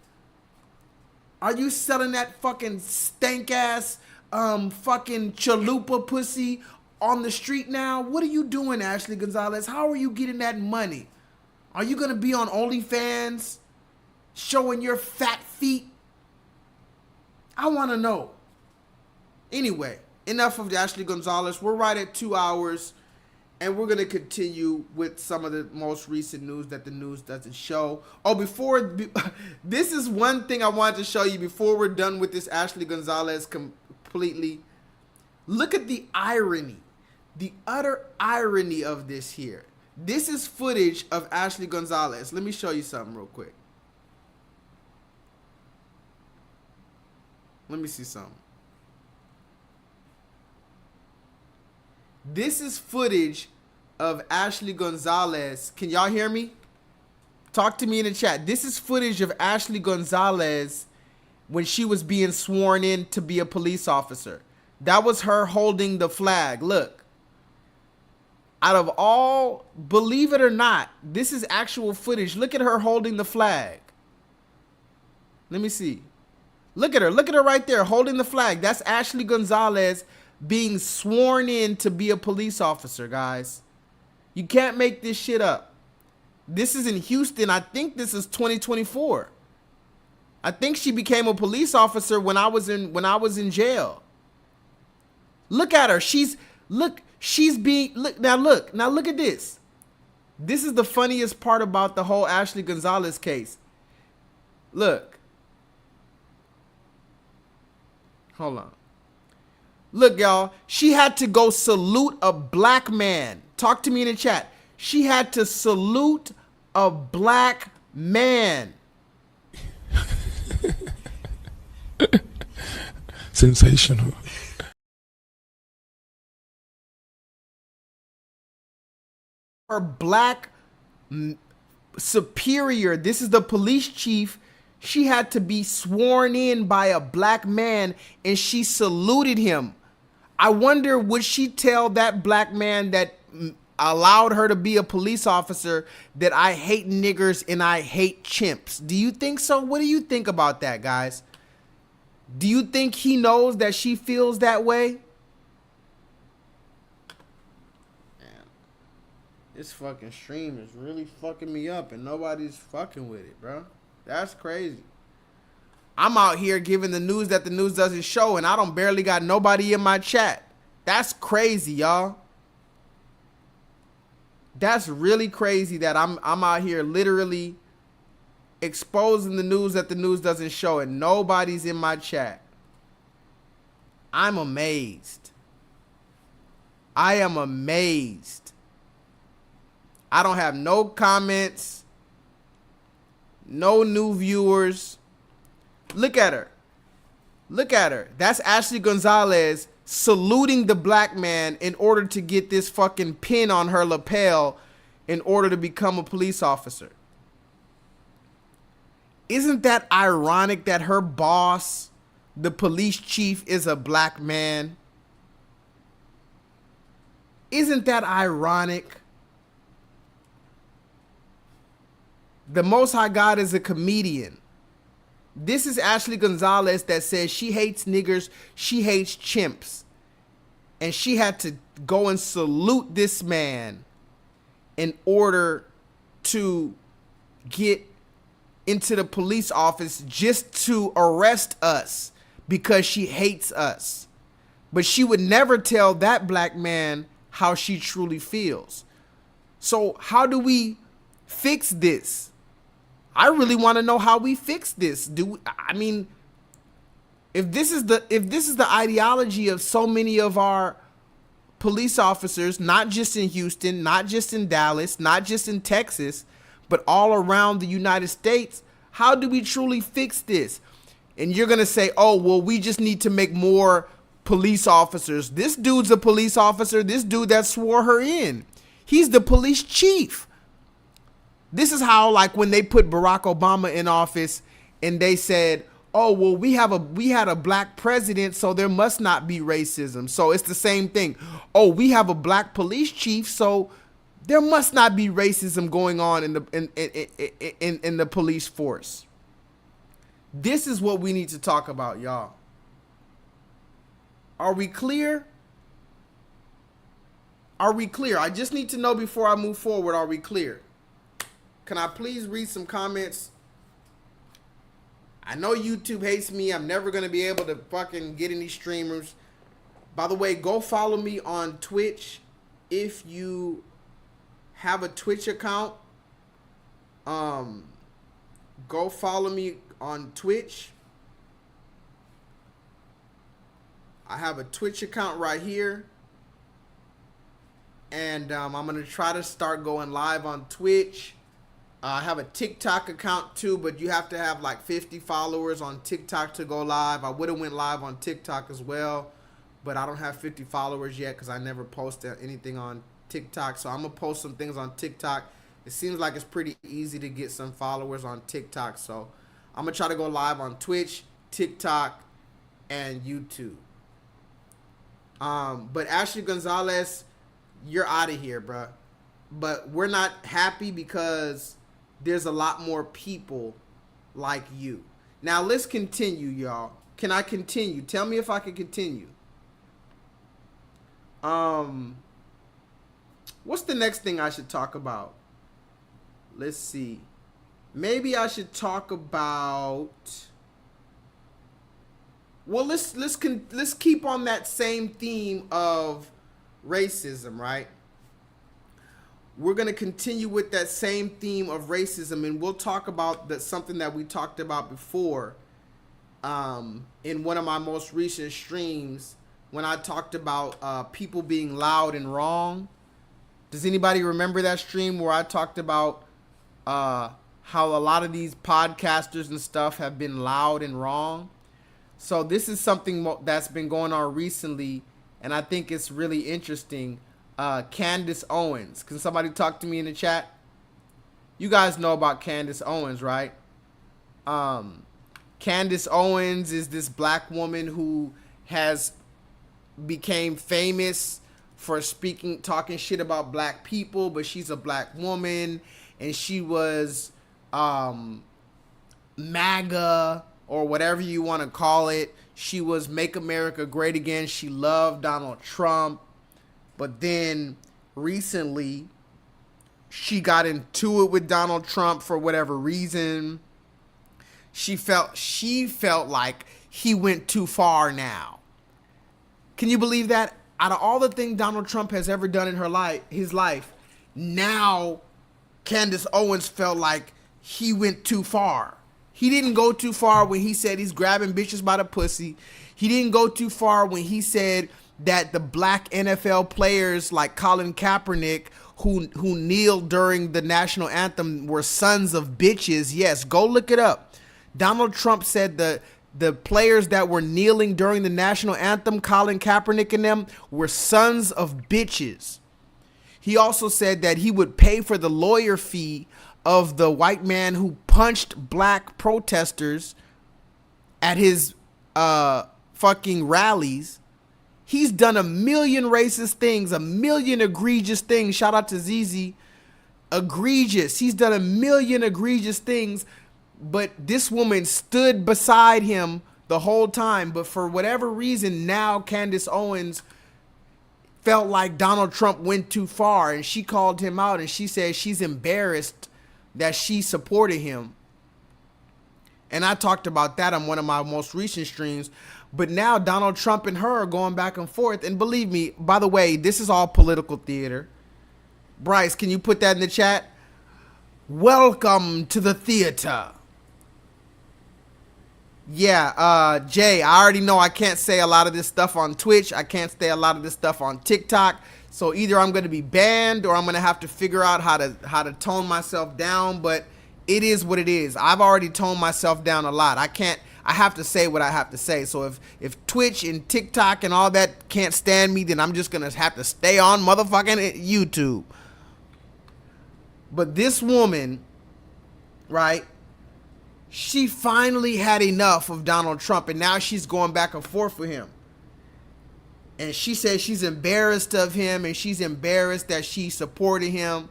Are you selling that fucking stank ass fucking chalupa pussy on the street now? What are you doing, Ashley Gonzalez? How are you getting that money? Are you gonna be on OnlyFans showing your fat feet? I want to know. Anyway, enough of Ashley Gonzalez. We're right at 2 hours, and we're gonna continue with some of the most recent news that the news doesn't show. Oh, this is one thing I wanted to show you before we're done with this Ashley Gonzalez completely. Look at the irony. The utter irony of this here. This is footage of Ashley Gonzalez. Let me show you something real quick. Let me see something. This is footage of Ashley Gonzalez. Can y'all hear me? Talk to me in the chat. This is footage of Ashley Gonzalez when she was being sworn in to be a police officer. That was her holding the flag. Look. Out of all, believe it or not, this is actual footage. Look at her holding the flag. Let me see. Look at her. Look at her right there holding the flag. That's Ashley Gonzalez being sworn in to be a police officer, guys. You can't make this shit up. This is in Houston. I think this is 2024. I think she became a police officer when I was in jail. Look at her. She's being look at this. This is the funniest part about the whole Ashley Gonzalez case. Look. Hold on. Look, y'all. She had to go salute a black man. Talk to me in the chat. She had to salute a black man. Sensational. Her black superior, this is the police chief. She had to be sworn in by a black man, and she saluted him. I wonder, would she tell that black man that allowed her to be a police officer that I hate niggers and I hate chimps? Do you think so? What do you think about that, guys? Do you think he knows that she feels that way? Man, this fucking stream is really fucking me up and nobody's fucking with it, bro. That's crazy. I'm out here giving the news that the news doesn't show, and I don't barely got nobody in my chat. That's crazy, y'all. That's really crazy that I'm out here literally exposing the news that the news doesn't show, and nobody's in my chat. I'm amazed. I am amazed. I don't have no comments. No new viewers. Look at her. Look at her. That's Ashley Gonzalez saluting the black man in order to get this fucking pin on her lapel in order to become a police officer. Isn't that ironic that her boss, the police chief, is a black man? Isn't that ironic? The Most High God is a comedian. This is Ashley Gonzalez that says she hates niggers, she hates chimps. And she had to go and salute this man in order to get into the police office just to arrest us because she hates us. But she would never tell that black man how she truly feels. So how do we fix this? I really want to know how we fix this. I mean, if this is the ideology of so many of our police officers, not just in Houston, not just in Dallas, not just in Texas, but all around the United States, how do we truly fix this? And you're going to say, oh, well, we just need to make more police officers. This dude's a police officer. This dude that swore her in. He's the police chief. This is how, like, when they put Barack Obama in office and they said, oh, well, we had a black president, so there must not be racism. So it's the same thing. Oh, we have a black police chief, so there must not be racism going on in the police force. This is what we need to talk about, y'all. Are we clear? Are we clear? I just need to know before I move forward, are we clear? Can I please read some comments? I know YouTube hates me. I'm never going to be able to fucking get any streamers. By the way, go follow me on Twitch if you have a Twitch account. Go follow me on Twitch. I have a Twitch account right here. And I'm going to try to start going live on Twitch. I have a TikTok account too, but you have to have like 50 followers on TikTok to go live. I would have went live on TikTok as well, but I don't have 50 followers yet because I never posted anything on TikTok. So I'm going to post some things on TikTok. It seems like it's pretty easy to get some followers on TikTok. So I'm going to try to go live on Twitch, TikTok, and YouTube. But Ashley Gonzalez, you're out of here, bruh. But we're not happy because there's a lot more people like you. Now let's continue, y'all. Can I continue? Tell me if I can continue. What's the next thing I should talk about? Let's see. Maybe I should talk about. Well, let's keep on that same theme of racism, right? We're going to continue with that same theme of racism, and we'll talk about something that we talked about before in one of my most recent streams when I talked about people being loud and wrong. Does anybody remember that stream where I talked about how a lot of these podcasters and stuff have been loud and wrong? So this is something that's been going on recently, and I think it's really interesting. Candace Owens. Can somebody talk to me in the chat? You guys know about Candace Owens, right? Candace Owens is this black woman who has became famous for talking shit about black people, but she's a black woman, and she was MAGA or whatever you want to call it. She was Make America Great Again. She loved Donald Trump. But then recently, she got into it with Donald Trump for whatever reason. She felt like he went too far now. Can you believe that? Out of all the things Donald Trump has ever done in his life, now Candace Owens felt like he went too far. He didn't go too far when he said he's grabbing bitches by the pussy. He didn't go too far when he said that the black NFL players like Colin Kaepernick who kneeled during the national anthem were sons of bitches. Yes, go look it up. Donald Trump said the players that were kneeling during the national anthem, Colin Kaepernick and them, were sons of bitches. He also said that he would pay for the lawyer fee of the white man who punched black protesters at his fucking rallies. He's done a million racist things, a million egregious things. Shout out to ZZ. Egregious. He's done a million egregious things, but this woman stood beside him the whole time. But for whatever reason, now Candace Owens felt like Donald Trump went too far, and she called him out, and she said she's embarrassed that she supported him. And I talked about that on one of my most recent streams. But now Donald Trump and her are going back and forth. And believe me, by the way, this is all political theater. Bryce, can you put that in the chat? Welcome to the theater. Yeah, Jay, I already know I can't say a lot of this stuff on Twitch. I can't say a lot of this stuff on TikTok. So either I'm going to be banned or I'm going to have to figure out how to tone myself down. But it is what it is. I've already toned myself down a lot. I I have to say what I have to say. So if Twitch and TikTok and all that can't stand me, then I'm just gonna have to stay on motherfucking YouTube. But this woman, right, she finally had enough of Donald Trump, and now she's going back and forth with him. And she says she's embarrassed of him, and she's embarrassed that she supported him.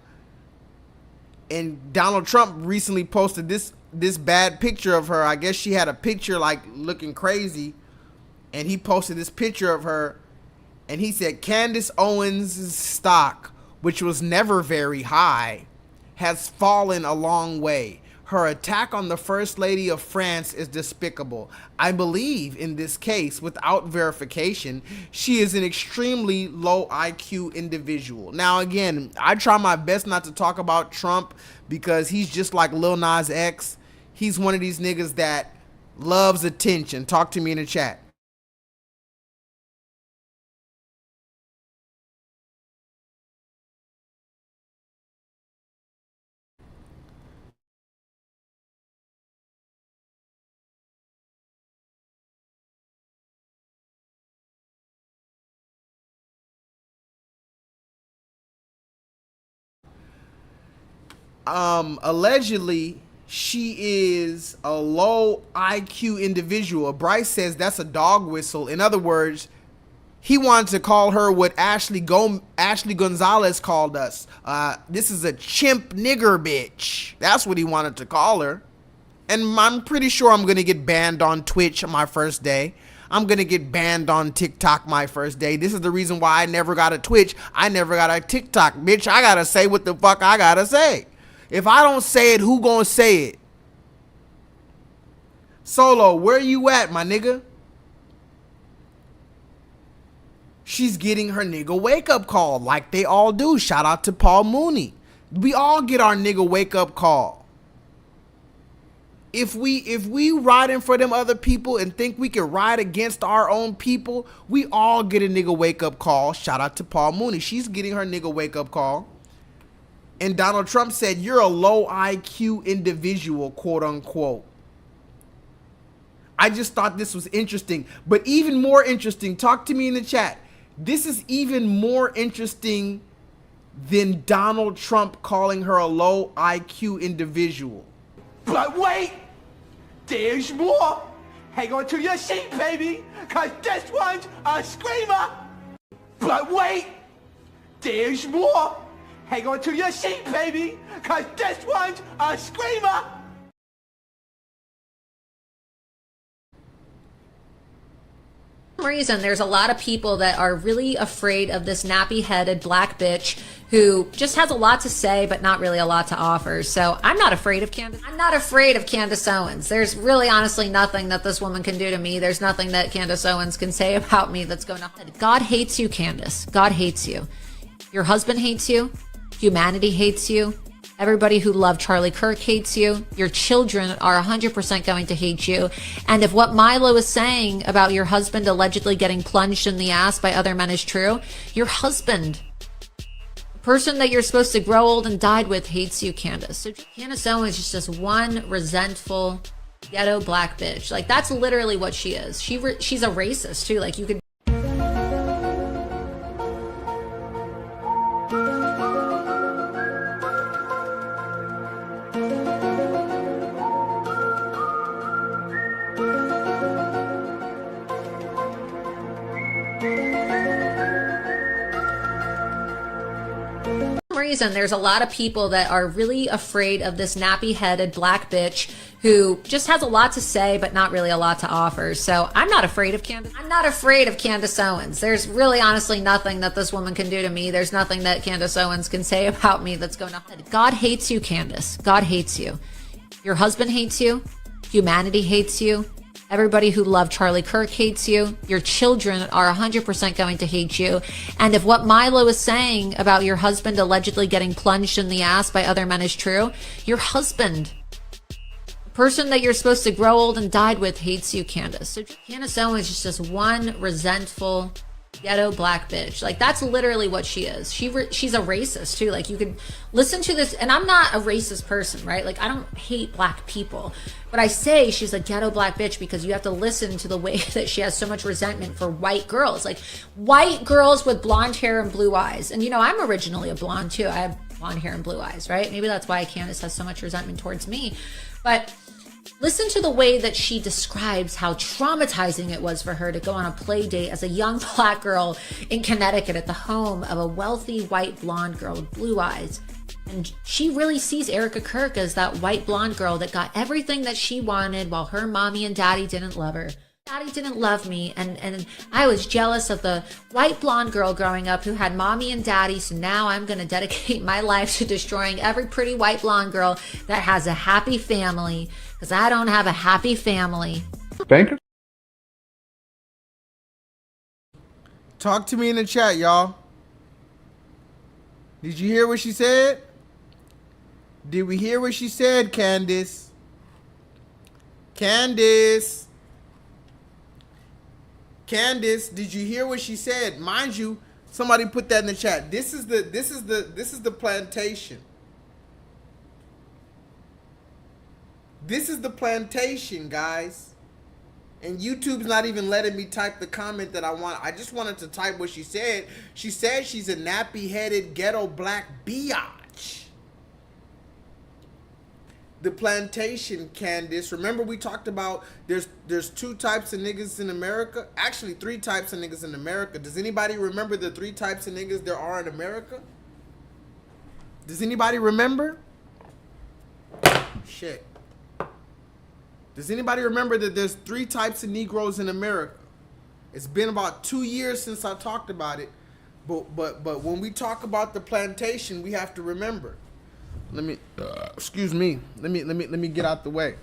And Donald Trump recently posted this bad picture of her. I guess she had a picture like looking crazy, and he posted this picture of her, and he said Candace Owens' stock, which was never very high, has fallen a long way. Her attack on the First Lady of France is despicable. I believe in this case, without verification, she is an extremely low IQ individual. Now, again, I try my best not to talk about Trump because he's just like Lil Nas X. He's one of these niggas that loves attention. Talk to me in the chat. Allegedly, she is a low IQ individual. Bryce says that's a dog whistle. In other words, he wanted to call her what Ashley Gonzalez called us. This is a chimp nigger bitch. That's what he wanted to call her. And I'm pretty sure I'm going to get banned on Twitch my first day. I'm going to get banned on TikTok my first day. This is the reason why I never got a Twitch. I never got a TikTok. Bitch, I got to say what the fuck I got to say. If I don't say it, who gonna say it? Solo, where you at, my nigga? She's getting her nigga wake-up call like they all do. Shout out to Paul Mooney. We all get our nigga wake-up call. If we riding for them other people and think we can ride against our own people, we all get a nigga wake-up call. Shout out to Paul Mooney. She's getting her nigga wake-up call. And Donald Trump said, you're a low IQ individual, quote unquote. I just thought this was interesting. But even more interesting, talk to me in the chat. This is even more interesting than Donald Trump calling her a low IQ individual. But wait, there's more. Hang on to your seat, baby, because this one's a screamer. But wait, there's more. Hang on to your seat, baby, because this one's a screamer. Reason there's a lot of people that are really afraid of this nappy-headed black bitch who just has a lot to say but not really a lot to offer. So I'm not afraid of Candace. I'm not afraid of Candace Owens. There's really honestly nothing that this woman can do to me. There's nothing that Candace Owens can say about me that's going to... God hates you, Candace. God hates you. Your husband hates you. Humanity hates you. Everybody who loved Charlie Kirk hates you. Your children are 100% going to hate you. And if what Milo is saying about your husband allegedly getting plunged in the ass by other men is true, your husband, the person that you're supposed to grow old and died with, hates you, Candace. So Candace Owens is just one resentful ghetto black bitch. Like, that's literally what she is. She's a racist too. Like, you could... Reason there's a lot of people that are really afraid of this nappy-headed black bitch who just has a lot to say but not really a lot to offer. So I'm not afraid of Candace. I'm not afraid of Candace Owens. There's really honestly nothing that this woman can do to me. There's nothing that Candace Owens can say about me that's going to... God hates you, Candace. God hates you. Your husband hates you. Humanity hates you. Everybody who loved Charlie Kirk hates you. Your children are 100% going to hate you. And if what Milo is saying about your husband allegedly getting plunged in the ass by other men is true, your husband, the person that you're supposed to grow old and died with, hates you, Candace. So Candace Owens is just one resentful Ghetto black bitch. Like, that's literally what she is. She's a racist too. Like, you could listen to this, and I'm not a racist person, right? Like, I don't hate black people, but I say she's a ghetto black bitch because you have to listen to the way that she has so much resentment for white girls, like white girls with blonde hair and blue eyes. And you know, I'm originally a blonde too. I have blonde hair and blue eyes, right? Maybe that's why Candace has so much resentment towards me. But listen to the way that she describes how traumatizing it was for her to go on a play date as a young black girl in Connecticut at the home of a wealthy white blonde girl with blue eyes. And she really sees Erica Kirk as that white blonde girl that got everything that she wanted while her mommy and daddy didn't love her. Daddy didn't love me, and I was jealous of the white blonde girl growing up who had mommy and daddy, so now I'm going to dedicate my life to destroying every pretty white blonde girl that has a happy family, because I don't have a happy family. Banker? Talk to me in the chat, y'all. Did you hear what she said? Did we hear what she said, Candace? Candace, did you hear what she said? Mind you, somebody put that in the chat. This is the plantation. This is the plantation, guys. And YouTube's not even letting me type the comment that I want. I just wanted to type what she said. She said she's a nappy-headed ghetto black biatch. The plantation, Candace. Remember we talked about there's 2 types of niggas in America? Actually, 3 types of niggas in America. Does anybody remember the 3 types of niggas there are in America? Does anybody remember? Shit. Does anybody remember that there's 3 types of Negroes in America? It's been about 2 years since I talked about it. But when we talk about the plantation, we have to remember. Let me excuse me. Let me get out the way.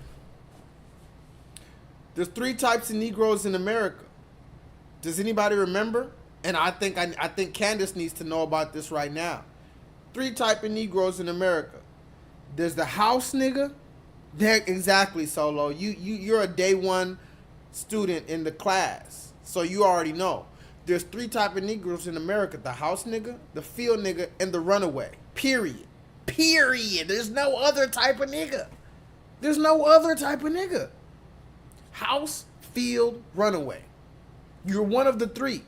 There's 3 types of Negroes in America. Does anybody remember? And I think Candace needs to know about this right now. 3 types of Negroes in America. There's the house nigga. There, exactly, Solo. You're a day 1 student in the class, so you already know. There's 3 types of Negroes in America: the house nigga, the field nigga, and the runaway. Period. There's no other type of nigga. There's no other type of nigga. House, field, runaway. You're one of the 3.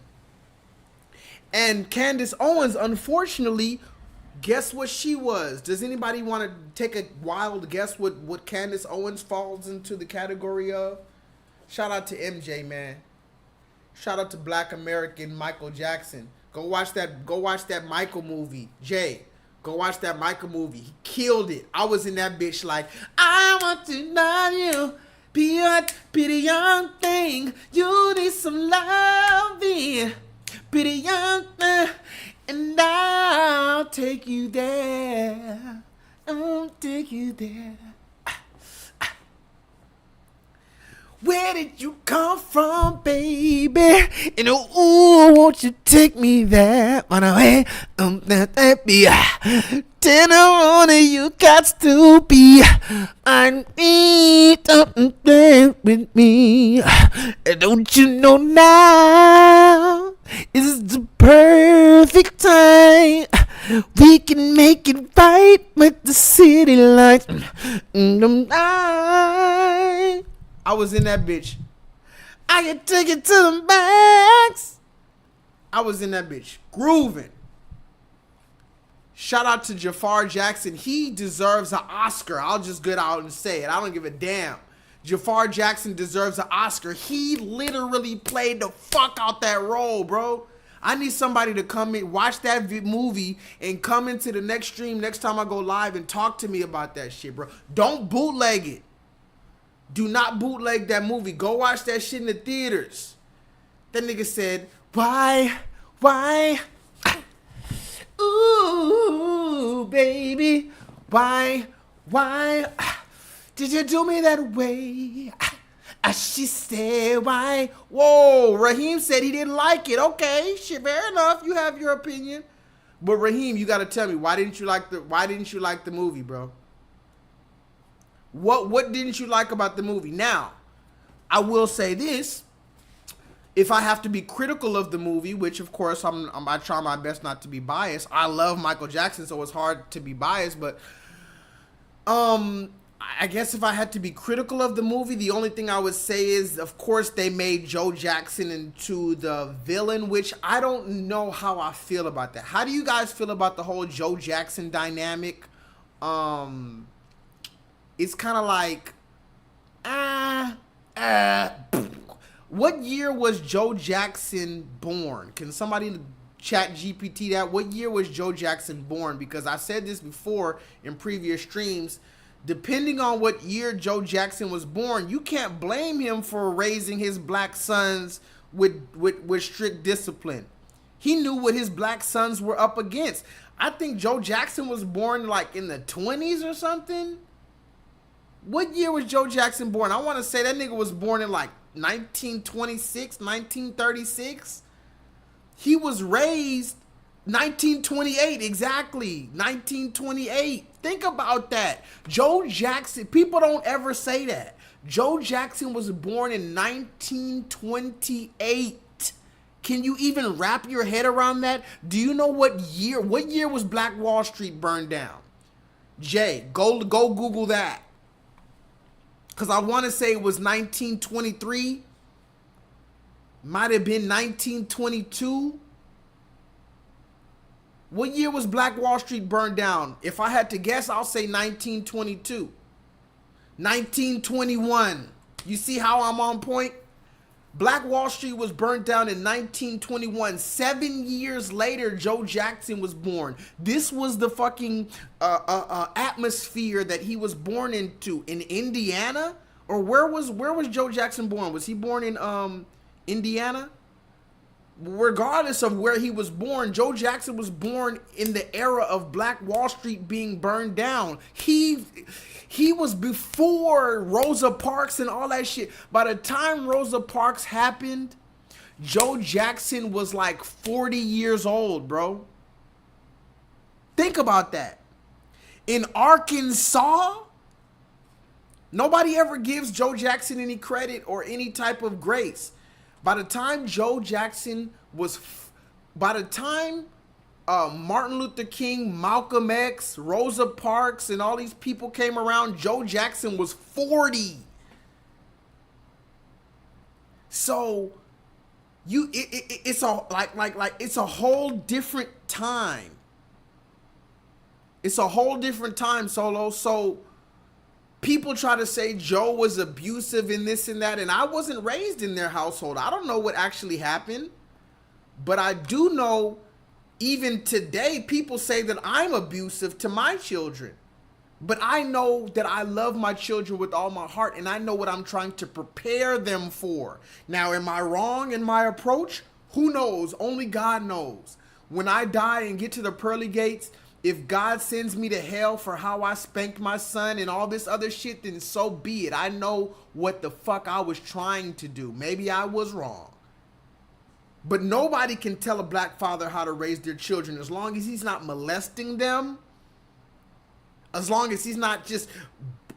And Candace Owens, unfortunately, guess what she was? Does anybody want to take a wild guess what Candace Owens falls into the category of? Shout out to MJ, man. Shout out to Black American Michael Jackson. Go watch that Michael movie. Jay, go watch that Michael movie. He killed it. I was in that bitch like, I want to love you. Be a pretty young thing. You need some loving. Pretty young thing. And I'll take you there. I'll take you there. Where did you come from, baby? And ooh, won't you take me there? Run away, baby. Tender on it, you got to be. I need something with me. And don't you know now is the perfect time. We can make it right with the city lights. I was in that bitch. I can take it to the max. I was in that bitch grooving. Shout out to Jafar Jackson. He deserves an Oscar. I'll just get out and say it. I don't give a damn. Jafar Jackson deserves an Oscar. He literally played the fuck out that role, bro. I need somebody to come in, watch that movie, and come into the next stream next time I go live and talk to me about that shit, bro. Don't bootleg it. Do not bootleg that movie. Go watch that shit in the theaters. That nigga said, why? Ooh, baby, why did you do me that way? She said, why? Whoa, Raheem said he didn't like it. Okay, shit, fair enough. You have your opinion. But Raheem, you gotta tell me, why didn't you like the movie, bro? What didn't you like about the movie? Now, I will say this. if I have to be critical of the movie, which of course I try my best not to be biased. I love Michael Jackson, so it's hard to be biased. But I guess if I had to be critical of the movie, the only thing I would say is, of course, they made Joe Jackson into the villain, which I don't know how I feel about that. How do you guys feel about the whole Joe Jackson dynamic? It's kind of like, what year was Joe Jackson born? Can somebody chat GPT that? What year was Joe Jackson born? Because I said this before in previous streams. Depending on what year Joe Jackson was born, you can't blame him for raising his black sons with strict discipline. He knew what his black sons were up against. I think Joe Jackson was born like in the 20s or something. What year was Joe Jackson born? I want to say that nigga was born in like 1926, 1936. He was raised 1928, exactly. 1928. Think about that. Joe Jackson, people don't ever say that. Joe Jackson was born in 1928. Can you even wrap your head around that? Do you know what year? What year was Black Wall Street burned down? Jay, go Google that. Because I want to say it was 1923. Might have been 1922. What year was Black Wall Street burned down? If I had to guess, I'll say 1922. 1921. You see how I'm on point? Black Wall Street was burned down in 1921. 7 years later, Joe Jackson was born. This was the fucking atmosphere that he was born into. In Indiana? Or where was Joe Jackson born? Was he born in Indiana? Regardless of where he was born, Joe Jackson was born in the era of Black Wall Street being burned down. He was before Rosa Parks and all that shit. By the time Rosa Parks happened, Joe Jackson was like 40 years old, bro. Think about that. In Arkansas, nobody ever gives Joe Jackson any credit or any type of grace. By the time Joe Jackson was, Martin Luther King, Malcolm X, Rosa Parks, and all these people came around, Joe Jackson was 40. So it's a whole different time. It's a whole different time, Solo. So people try to say Joe was abusive and this and that, and I wasn't raised in their household. I don't know what actually happened, but I do know even today people say that I'm abusive to my children. But I know that I love my children with all my heart, and I know what I'm trying to prepare them for. Now, am I wrong in my approach? Who knows? Only God knows. When I die and get to the pearly gates, if God sends me to hell for how I spanked my son and all this other shit, then so be it. I know what the fuck I was trying to do. Maybe I was wrong. But nobody can tell a black father how to raise their children as long as he's not molesting them. As long as he's not just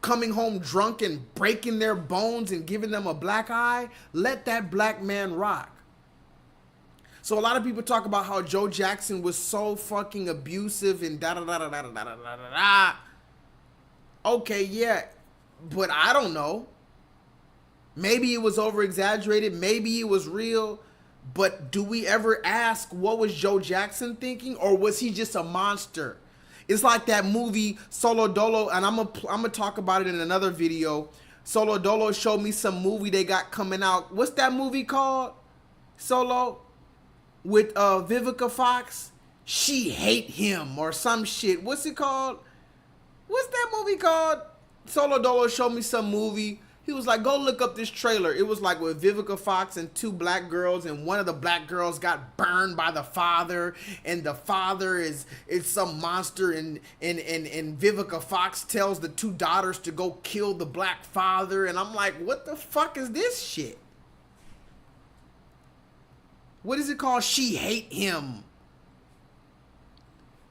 coming home drunk and breaking their bones and giving them a black eye. Let that black man rock. So a lot of people talk about how Joe Jackson was so fucking abusive and da-da-da-da-da-da-da-da-da. Okay, yeah, but I don't know. Maybe it was over-exaggerated. Maybe it was real. But do we ever ask, what was Joe Jackson thinking? Or was he just a monster? It's like that movie Solo Dolo, and I'm gonna talk about it in another video. Solo Dolo showed me some movie they got coming out. What's that movie called? Solo? With Vivica Fox, She Hate Him or some shit. What's it called? What's that movie called? Solo Dolo showed me some movie. He was like, go look up this trailer. It was like with Vivica Fox and two black girls, and one of the black girls got burned by the father, and the father is some monster, and Vivica Fox tells the two daughters to go kill the black father, and I'm like, what the fuck is this shit? What is it called? She Hate Him.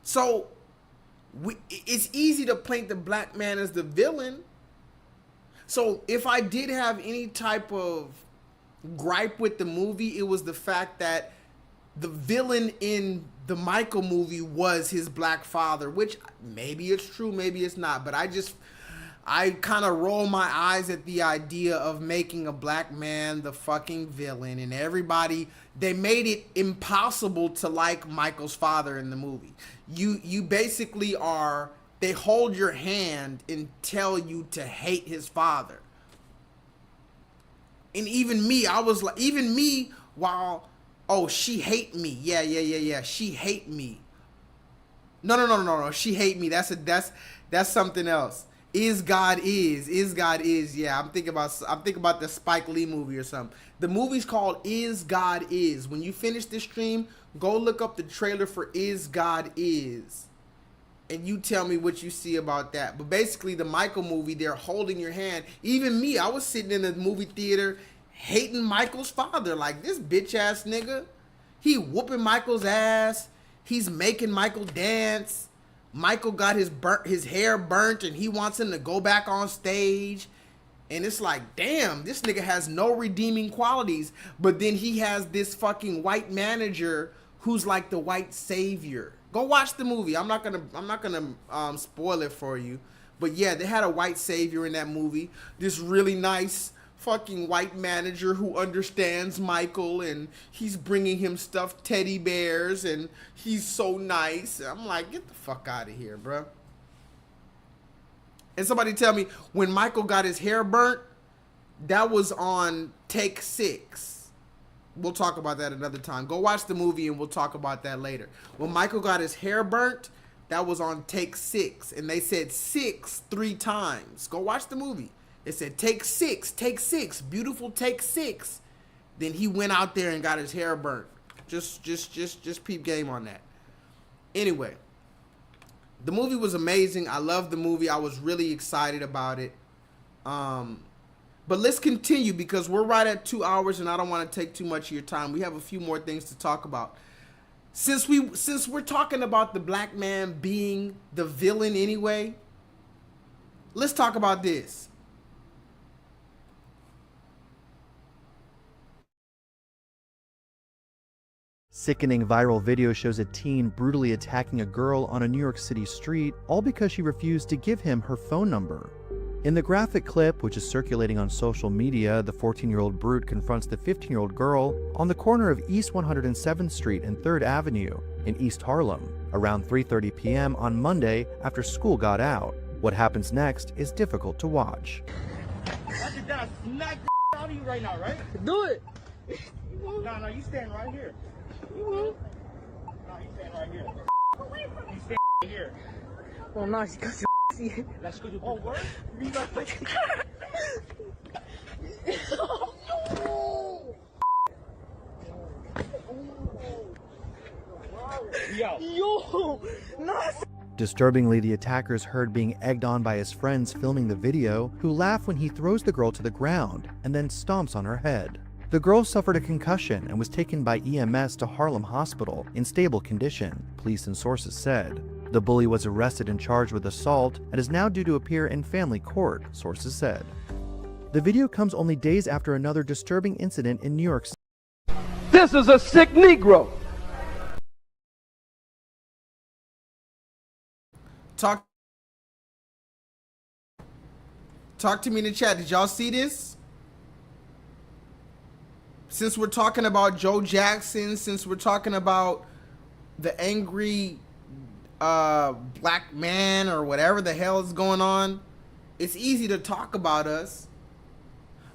So it's easy to paint the black man as the villain. So if I did have any type of gripe with the movie. It was the fact that the villain in the Michael movie was his black father, which maybe it's true, maybe it's not. But I kind of roll my eyes at the idea of making a black man the fucking villain, and everybody, they made it impossible to like Michael's father in the movie. You basically are, they hold your hand and tell you to hate his father. And even me, I was like, even me, while, oh, she hate me. Yeah. She hate me. No. She hate me. That's something else. Is God is. Yeah, I'm thinking about the Spike Lee movie or something. The movie's called Is God Is. When you finish this stream, go look up the trailer for Is God Is. And you tell me what you see about that. But basically, the Michael movie, they're holding your hand. Even me, I was sitting in the movie theater hating Michael's father. Like, this bitch ass nigga. He whooping Michael's ass. He's making Michael dance. Michael got his hair burnt and he wants him to go back on stage. And it's like, damn, this nigga has no redeeming qualities. But then he has this fucking white manager who's like the white savior. Go watch the movie. I'm not gonna spoil it for you. But yeah, they had a white savior in that movie. This really nice fucking white manager who understands Michael, and he's bringing him stuffed teddy bears, and he's so nice. I'm like, get the fuck out of here, bro. And somebody tell me, when Michael got his hair burnt, that was on take 6. We'll talk about that another time. Go watch the movie and we'll talk about that later. When Michael got his hair burnt, that was on take 6. And they said 6 3 times. Go watch the movie. It said take 6, beautiful take 6. Then he went out there and got his hair burnt. Just peep game on that. Anyway, the movie was amazing. I loved the movie. I was really excited about it. But let's continue because we're right at 2 hours and I don't want to take too much of your time. We have a few more things to talk about. Since we're talking about the black man being the villain anyway, let's talk about this. Sickening viral video shows a teen brutally attacking a girl on a New York City street, all because she refused to give him her phone number. In the graphic clip, which is circulating on social media, the 14-year-old brute confronts the 15-year-old girl on the corner of East 107th Street and 3rd Avenue in East Harlem around 3:30 p.m. on Monday after school got out. What happens next is difficult to watch. That's your dad. Smack the out of you right now, right? Do it. No, you stand right here. You won't. No, you stand right here. You stand right here. Oh, no, because you see it. Let's go do word. Yo, nice. Disturbingly, the attacker is heard being egged on by his friends filming the video, who laugh when he throws the girl to the ground and then stomps on her head. The girl suffered a concussion and was taken by EMS to Harlem Hospital in stable condition, police and sources said. The bully was arrested and charged with assault and is now due to appear in family court, sources said. The video comes only days after another disturbing incident in New York City. This is a sick Negro. Talk to me in the chat. Did y'all see this? Since we're talking about Joe Jackson, since we're talking about the angry black man or whatever the hell is going on, it's easy to talk about us.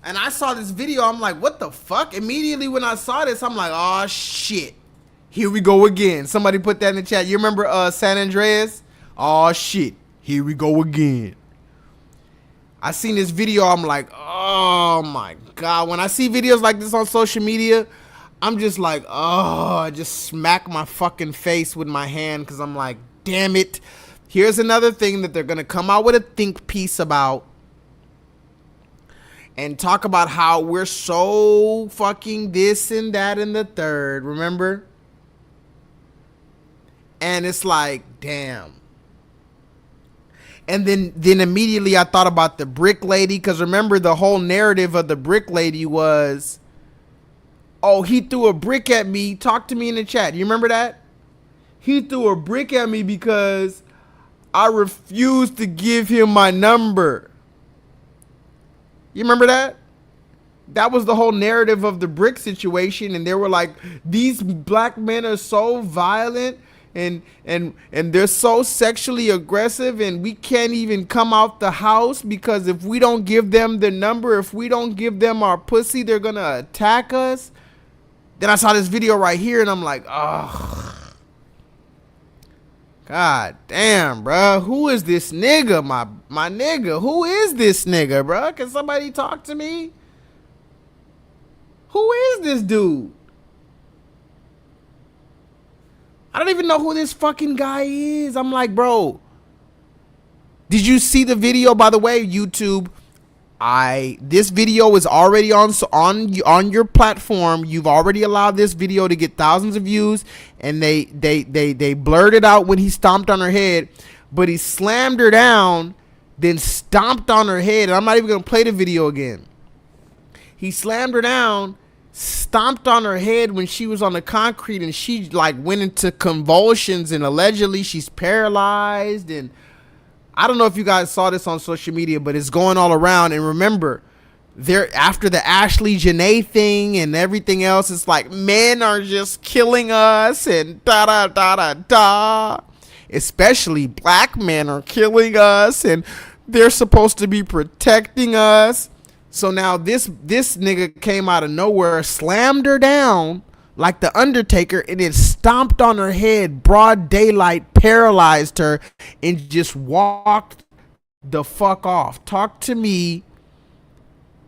And I saw this video, I'm like, what the fuck? Immediately when I saw this, I'm like, oh shit. Here we go again. Somebody put that in the chat. You remember San Andreas? Oh shit. Here we go again. I seen this video, I'm like, oh my God. When I see videos like this on social media, I'm just like, oh, I just smack my fucking face with my hand because I'm like, damn it. Here's another thing that they're going to come out with a think piece about and talk about how we're so fucking this and that and the third, remember? And it's like, damn. And then immediately I thought about the brick lady, because remember the whole narrative of the brick lady was oh, he threw a brick at me. Talk to me in the chat. You remember that? He threw a brick at me because I refused to give him my number. You remember that? That was the whole narrative of the brick situation, and they were like, these black men are so violent and they're so sexually aggressive, and we can't even come out the house because if we don't give them the number, if we don't give them our pussy, they're gonna attack us. Then I saw this video right here, and I'm like, oh, god damn, bro. Who is this nigga? My nigga. Who is this nigga, bro? Can somebody talk to me? Who is this dude? I don't even know who this fucking guy is. I'm like, bro, did you see the video? By the way, YouTube, this video is already on your platform. You've already allowed this video to get thousands of views, and they blurred it out when he stomped on her head, but he slammed her down, then stomped on her head, and I'm not even gonna play the video again. He slammed her down, stomped on her head when she was on the concrete, and she like went into convulsions, and allegedly she's paralyzed. And I don't know if you guys saw this on social media, but it's going all around. And remember, there after the Ashley Janae thing and everything else, it's like men are just killing us and da da da da da. Especially black men are killing us, and they're supposed to be protecting us. So now this nigga came out of nowhere, slammed her down like the Undertaker, and then stomped on her head, broad daylight, paralyzed her, and just walked the fuck off. Talk to me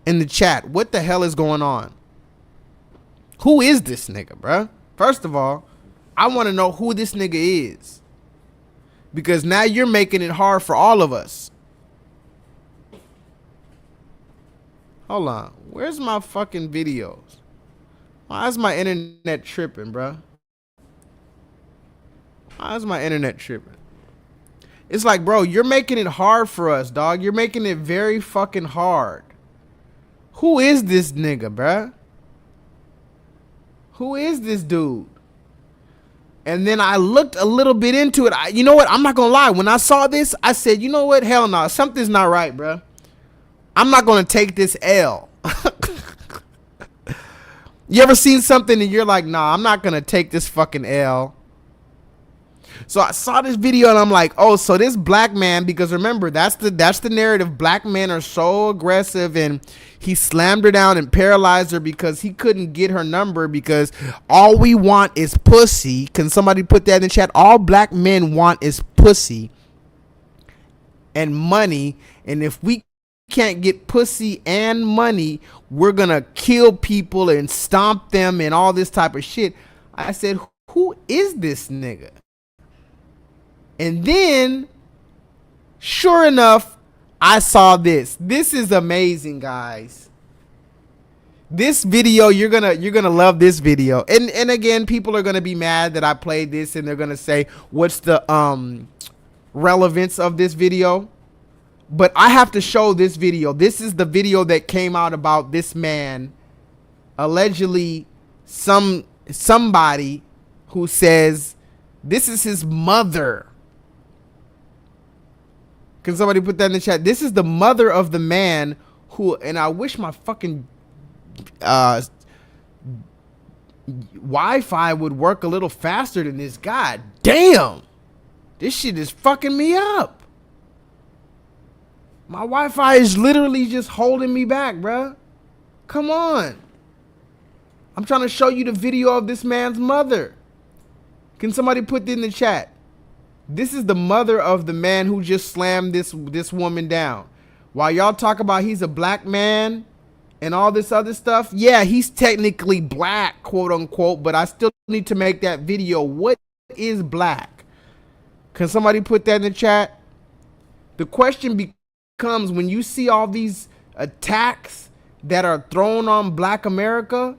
in the chat. What the hell is going on? Who is this nigga, bruh? First of all, I want to know who this nigga is, because now you're making it hard for all of us. Hold on. Where's my fucking videos? Why is my internet tripping, bro? Why is my internet tripping? It's like, bro, you're making it hard for us, dog. You're making it very fucking hard. Who is this nigga, bro? Who is this dude? And then I looked a little bit into it. You know what? I'm not gonna lie. When I saw this, I said, you know what? Hell no. Something's not right, bro. I'm not going to take this L. You ever seen something and you're like, nah, I'm not going to take this fucking L. So I saw this video and I'm like, oh, so this black man, because remember, that's the narrative. Black men are so aggressive, and he slammed her down and paralyzed her because he couldn't get her number, because all we want is pussy. Can somebody put that in the chat? All black men want is pussy and money. And if we can't get pussy and money, we're gonna kill people and stomp them and all this type of shit. I said, who is this nigga? And then sure enough, I saw this. This is amazing, guys. This video, you're gonna love this video. And again, people are gonna be mad that I played this, and they're gonna say, what's the relevance of this video? But I have to show this video. This is the video that came out about this man, allegedly somebody who says this is his mother. Can somebody put that in the chat? This is the mother of the man who, and I wish my fucking Wi-Fi would work a little faster than this. God damn. This shit is fucking me up. My Wi-Fi is literally just holding me back, bruh. Come on. I'm trying to show you the video of this man's mother. Can somebody put it in the chat? This is the mother of the man who just slammed this woman down. While y'all talk about he's a black man and all this other stuff, yeah, he's technically black, quote unquote, but I still need to make that video. What is black? Can somebody put that in the chat? The question becomes, when you see all these attacks that are thrown on black America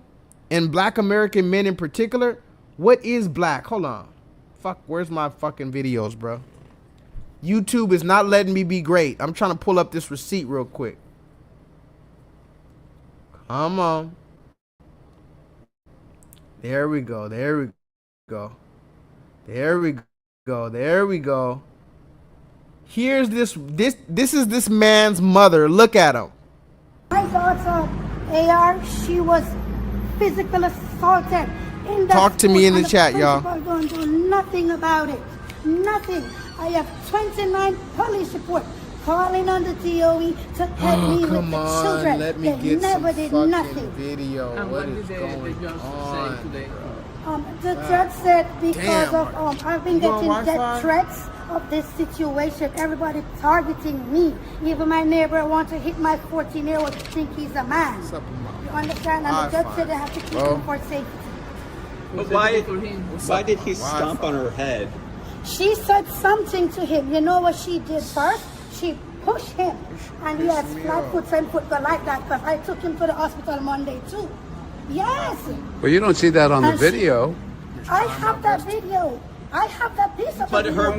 and black American men in particular, what is black? Hold on. Fuck, where's my fucking videos, bro? YouTube is not letting me be great. I'm trying to pull up this receipt real quick. Come on. There we go. There we go. There we go. There we go. Here's this is this man's mother. Look at him. My daughter, AR, she was physically assaulted in the Talk to me in the chat, y'all. The principal don't do nothing about it. Nothing. I have 29 police reports calling on the DOE to help me with the children. Let me they get never some did fucking nothing. video. What is going on? The judge said because Damn. of I've been You on getting death Wi-Fi? threats of this situation. Everybody targeting me. Even my neighbor want to hit my 14-year-old to think he's a man. You understand? And the judge said they have to keep him for safety. But why did he stomp on her head? She said something to him. You know what she did first? She pushed him. And he has flat foot, same foot, but like that. Because I took him to the hospital Monday too. Yes. Well, you don't see that on the And video. I have that video. I have that piece of But video. her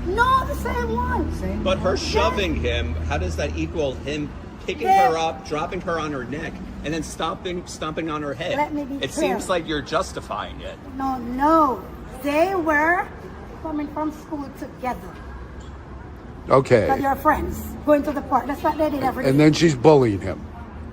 No, the same one. But her shoving him, how does that equal him picking her up, dropping her on her neck, and then stomping on her head? Let me be It clear. seems like you're justifying it. No. They were coming from school together. Okay. But they're friends. Going to the park. That's what they did every day. And then she's bullying him.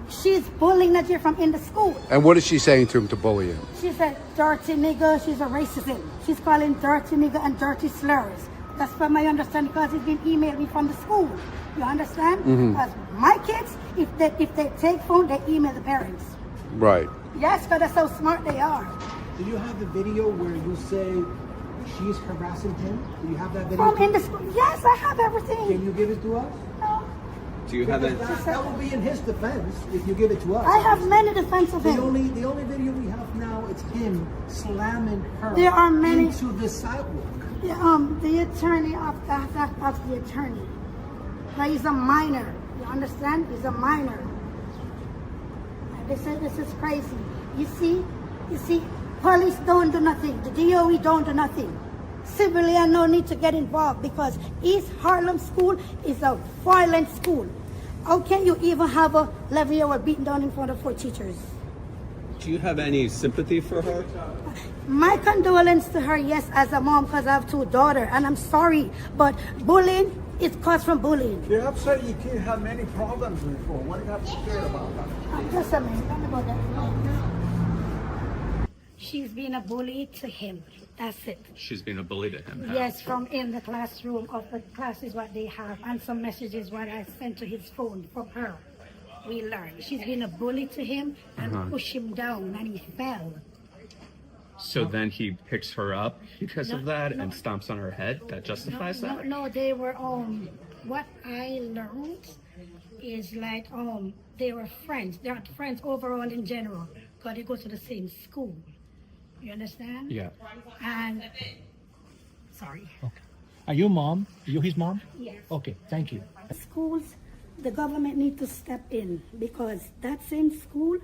She's bullying Najir from in the school. And what is she saying to him to bully him? She said, dirty nigga. She's a racist. She's calling dirty nigga and dirty slurs. That's from my understanding because it's been emailed me from the school. You understand? Mhm. Because my kids, if they take phone, they email the parents. Right. Yes, because they're so smart they are. Do you have the video where you say she's harassing him? Do you have that video? From in the school. Yes, I have everything. Can you give it to us? No. Do you have it? That will be in his defense if you give it to us. I have many defense of The him. only video we have now is him slamming her There are many into the sidewalk. The attorney of the attorney. But he's a minor. You understand? He's a minor. And they said this is crazy. You see, police don't do nothing. The DOE don't do nothing. Civilian no need to get involved because East Harlem School is a violent school. How can you even have a 11-year-old beaten down in front of 4 teachers? Do you have any sympathy for her? My condolence to her, yes, as a mom, because I have 2 daughters, and I'm sorry, but bullying is caused from bullying. You're upset you can't have many problems before. What do you have to care about that? Just a minute, let me go there. She's been a bully to him. That's it. She's been a bully to him. Yes, from in the classroom of the classes what they have, and some messages what I sent to his phone from her. We learned she's been a bully to him and pushed him down, and he fell. So then he picks her up because of that and stomps on her head? That justifies that? No, they were what I learned is like they were friends. They're friends overall in general because they go to the same school. You understand? Yeah. And sorry. Okay. Are you mom? Are you his mom? Yes. Okay, thank you. Schools, the government need to step in because that same school,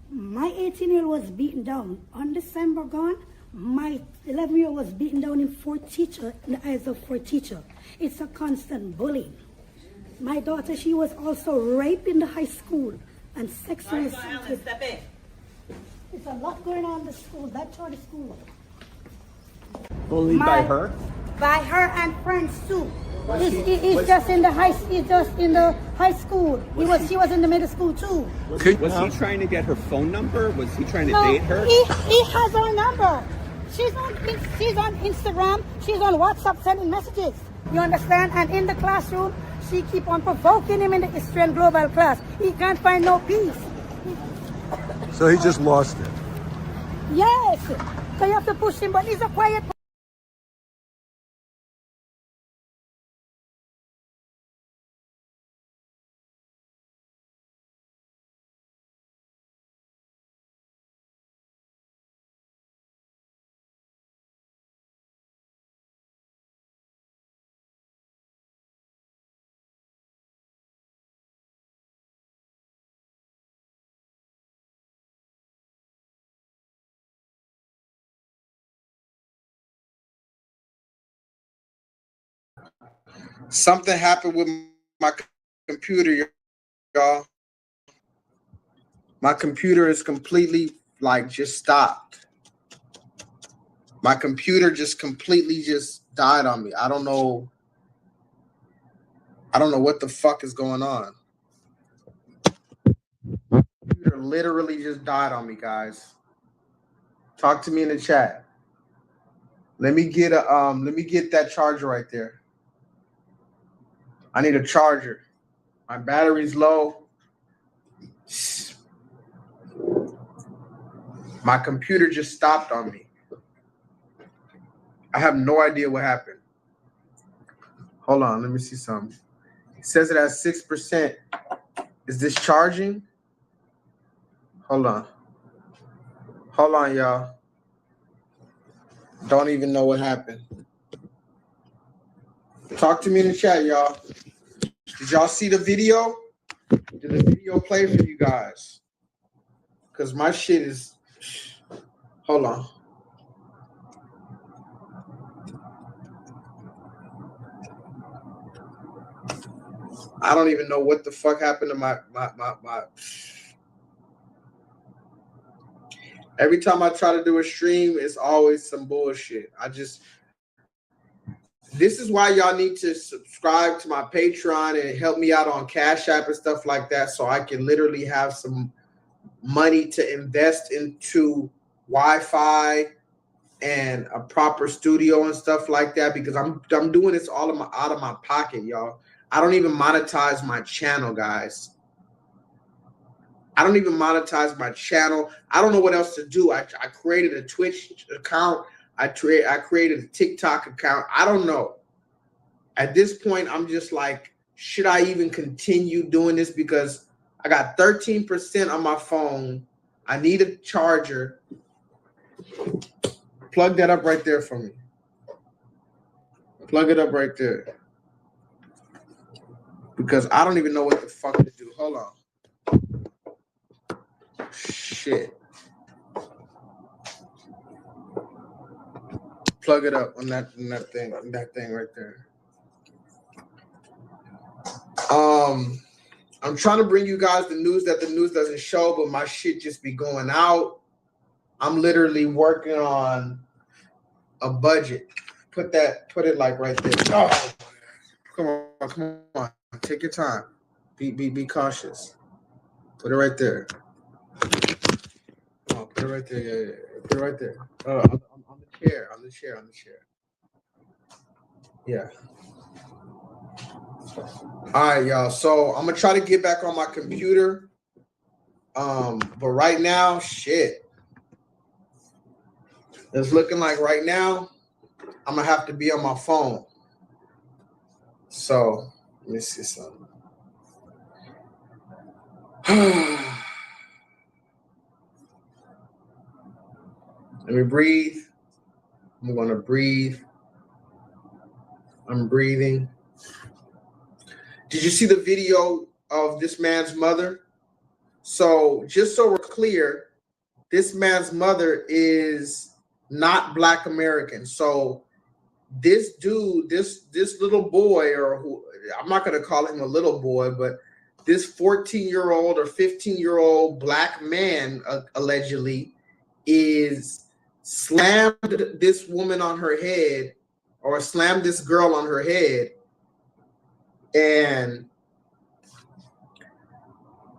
my 18-year-old was beaten down. On December gone, my 11-year-old was beaten down in the eyes of 4 teachers. It's a constant bullying. My daughter, she was also raped in the high school and sexually assaulted. There's a lot going on in the school, that charter school. Bullied by her? By her and friends too. He's just in the high school. She was in the middle school too. Was he trying to get her phone number? Was he trying to date her? He has her number. She's on Instagram. She's on WhatsApp sending messages. You understand? And in the classroom, she keep on provoking him in the history and global class. He can't find no peace. So he just lost it. Yes. So you have to push him, but he's a quiet. Something happened with my computer, y'all. My computer is completely like just stopped. My computer just completely just died on me. I don't know what the fuck is going on. Computer literally just died on me, guys. Talk to me in the chat. Let me get that charger right there. I need a charger. My battery's low. My computer just stopped on me. I have no idea what happened. Hold on, let me see something. It says it has 6%. Is this charging? Hold on. Hold on, y'all. Don't even know what happened. Talk to me in the chat, y'all. Did y'all see the video? Did the video play for you guys? Because my shit is... Hold on. I don't even know what the fuck happened to my... Every time I try to do a stream, it's always some bullshit. This is why y'all need to subscribe to my Patreon and help me out on Cash App and stuff like that, so I can literally have some money to invest into Wi-Fi and a proper studio and stuff like that, because I'm doing this all out of my pocket, y'all. I don't even monetize my channel, guys. I don't even monetize my channel. I don't know what else to do. I created a Twitch account. I created a TikTok account. I don't know. At this point, I'm just like, should I even continue doing this? Because I got 13% on my phone. I need a charger. Plug that up right there for me. Plug it up right there. Because I don't even know what the fuck to do. Hold on. Shit. Plug it up on that thing right there. I'm trying to bring you guys the news that the news doesn't show, but my shit just be going out. I'm literally working on a budget. Put it like right there. Oh, come on. Take your time. Be cautious. Put it right there. Oh, put it right there. Yeah. Put it right there. On the chair. Yeah. All right, y'all. So I'm gonna try to get back on my computer. But right now, shit. It's looking like right now I'm gonna have to be on my phone. So let me see something. Let me breathe. I'm gonna breathe. I'm breathing. Did you see the video of this man's mother? So just so we're clear, this man's mother is not Black American. So this dude, this little boy, or who, I'm not going to call him a little boy, but this 14-year-old or 15-year-old Black man allegedly is slammed this woman on her head, or slammed this girl on her head, and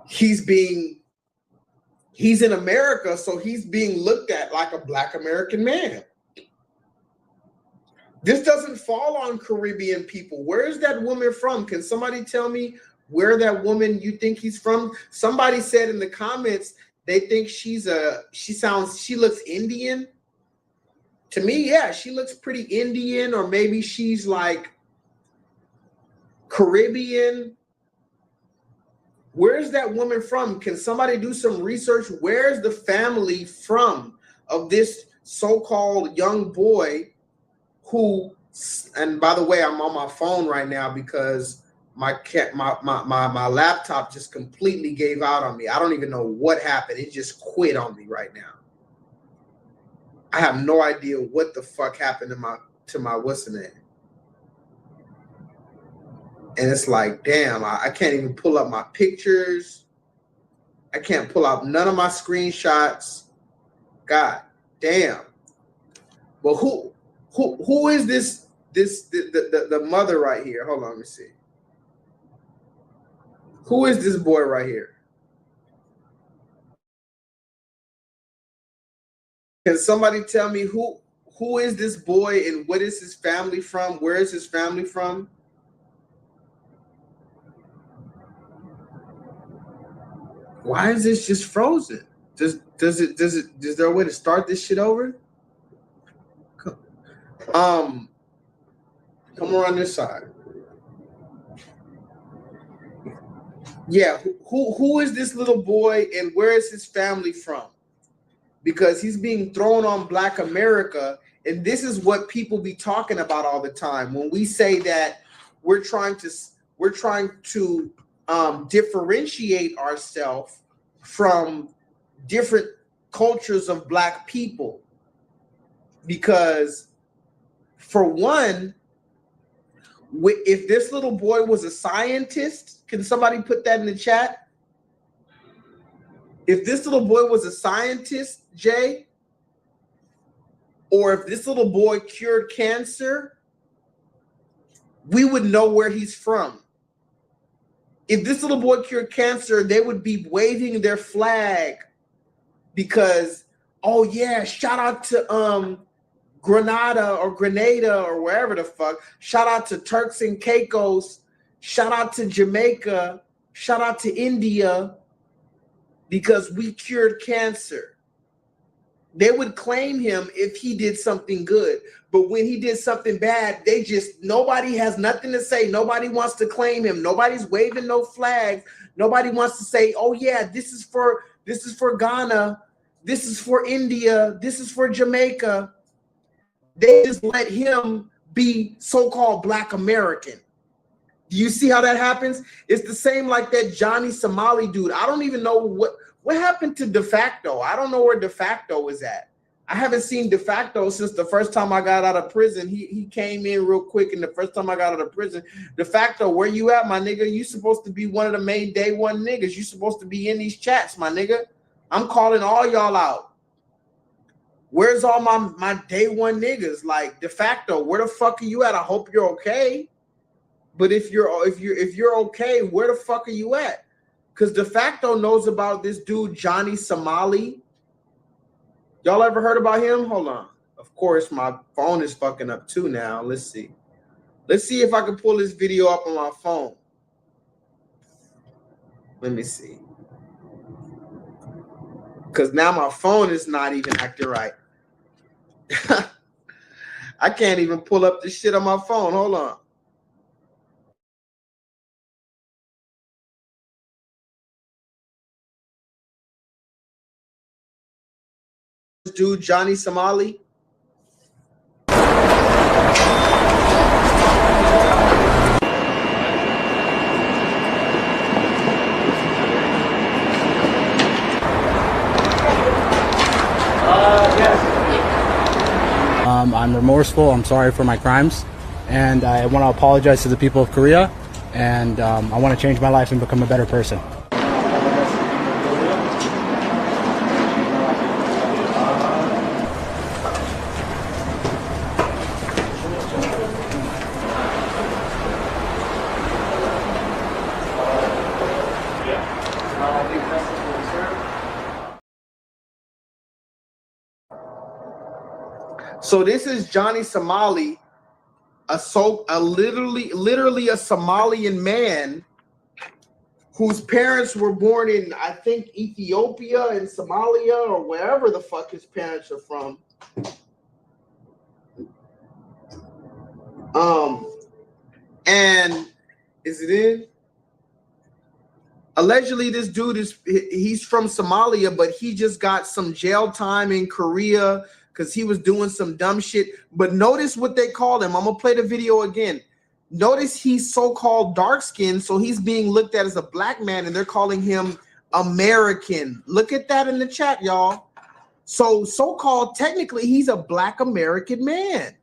he's in America, so he's being looked at like a Black American man. This doesn't fall on Caribbean people. Where is that woman from? Can somebody tell me where that woman you think he's from? Somebody said in the comments they think she looks Indian. To me, yeah, she looks pretty Indian, or maybe she's like Caribbean. Where's that woman from? Can somebody do some research? Where's the family from of this so-called young boy who, and by the way, I'm on my phone right now because my laptop just completely gave out on me. I don't even know what happened. It just quit on me right now. I have no idea what the fuck happened to my what's the name. And it's like, damn, I can't even pull up my pictures. I can't pull out none of my screenshots. God damn. But who is this the mother right here? Hold on, let me see. Who is this boy right here? Can somebody tell me who is this boy and what is his family from? Where is his family from? Why is this just frozen? Is there a way to start this shit over? Come around this side. Yeah, who is this little boy and where is his family from? Because he's being thrown on Black America, and this is what people be talking about all the time when we say that we're trying to differentiate ourselves from different cultures of Black people. Because for one, if this little boy was a scientist, can somebody put that in the chat? If this little boy was a scientist, Jay, or if this little boy cured cancer, we would know where he's from. If this little boy cured cancer, they would be waving their flag because, oh yeah, shout out to Grenada or wherever the fuck. Shout out to Turks and Caicos. Shout out to Jamaica. Shout out to India because we cured cancer. They would claim him if he did something good. But when he did something bad, nobody has nothing to say. Nobody wants to claim him. Nobody's waving no flags. Nobody wants to say, oh yeah, this is for Ghana. This is for India. This is for Jamaica. They just let him be so-called Black American. Do you see how that happens? It's the same like that Johnny Somali dude. I don't even know what happened to De Facto. I don't know where De Facto is at. I haven't seen De Facto since the first time I got out of prison. He came in real quick, and the first time I got out of prison, De Facto, where you at, my nigga? You supposed to be one of the main day one niggas. You supposed to be in these chats, my nigga. I'm calling all y'all out. Where's all my day one niggas? Like, De Facto, where the fuck are you at? I hope you're okay. But if you're okay, where the fuck are you at? Because De Facto knows about this dude Johnny Somali. Y'all ever heard about him? Hold on. Of course, my phone is fucking up too now. Let's see. Let's see if I can pull this video up on my phone. Let me see. Because now my phone is not even acting right. I can't even pull up this shit on my phone. Hold on. Dude, Johnny Somali. I'm remorseful. I'm sorry for my crimes, and I want to apologize to the people of Korea, and I want to change my life and become a better person. So this is Johnny Somali, literally a Somalian man whose parents were born in, I think, Ethiopia and Somalia or wherever the fuck his parents are from. And is it in? Allegedly, this dude he's from Somalia, but he just got some jail time in Korea because he was doing some dumb shit. But notice what they called him. I'm gonna play the video again. Notice he's so-called dark-skinned, so he's being looked at as a black man, and they're calling him American. Look at that in the chat, y'all. So-called, technically, he's a black American man.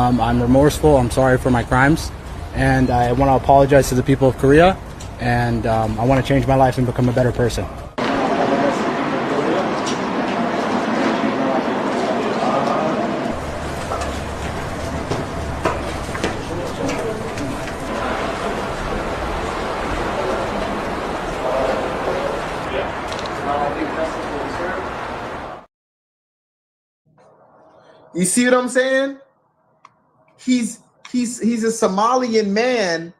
I'm remorseful. I'm sorry for my crimes. And I want to apologize to the people of Korea. And I want to change my life and become a better person. You see what I'm saying? He's a Somalian man,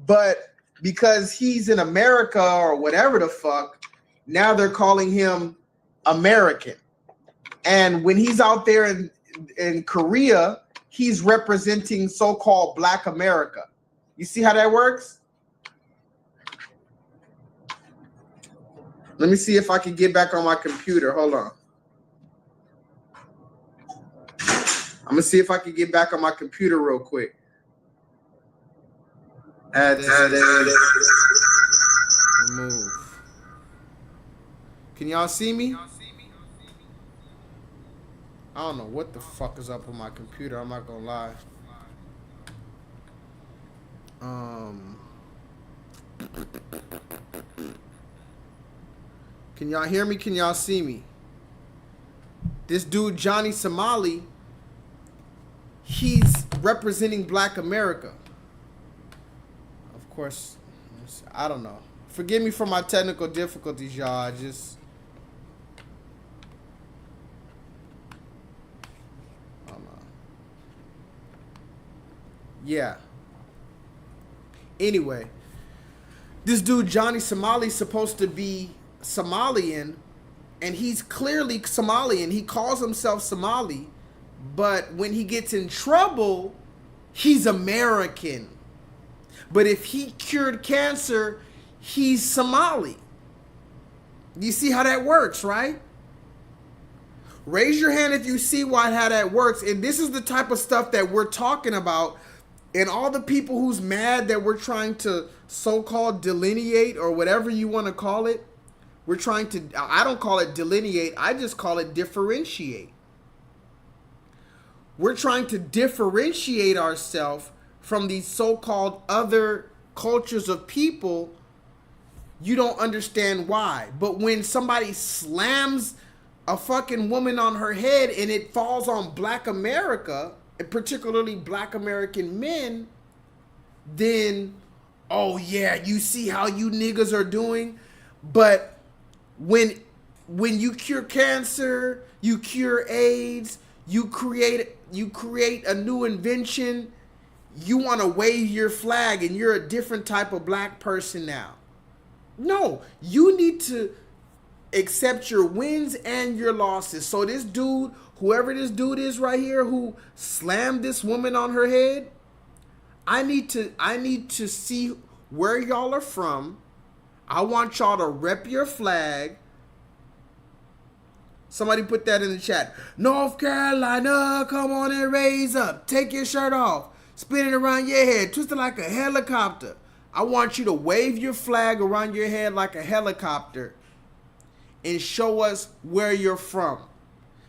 but because he's in America or whatever the fuck, now they're calling him American. And when he's out there in Korea, he's representing so-called Black America. You see how that works? Let me see if I can get back on my computer. Hold on. I'm gonna see if I can get back on my computer real quick. Remove. Can y'all see me? I don't know what the fuck is up with my computer. I'm not gonna lie. Can y'all hear me? Can y'all see me? This dude, Johnny Somali, he's representing Black America. Of course, I don't know. Forgive me for my technical difficulties, y'all. I don't know. Yeah. Anyway, this dude, Johnny Somali, is supposed to be Somalian, and he's clearly Somalian. He calls himself Somali, but when he gets in trouble, he's American. But if he cured cancer, he's Somali. You see how that works, right? Raise your hand if you see how that works. And this is the type of stuff that we're talking about. And all the people who's mad that we're trying to so-called delineate, or whatever you want to call it. We're trying to, I don't call it delineate, I just call it differentiate. We're trying to differentiate ourselves from these so-called other cultures of people. You don't understand why. But when somebody slams a fucking woman on her head and it falls on Black America, and particularly Black American men, then, oh yeah, you see how you niggas are doing? But when you cure cancer, you cure AIDS, you create a new invention, you want to wave your flag and you're a different type of Black person now. No, you need to accept your wins and your losses. So this dude, whoever this dude is right here who slammed this woman on her head, I need to see where y'all are from. I want y'all to rep your flag. Somebody put that in the chat. North Carolina, come on and raise up. Take your shirt off. Spin it around your head. Twist it like a helicopter. I want you to wave your flag around your head like a helicopter and show us where you're from.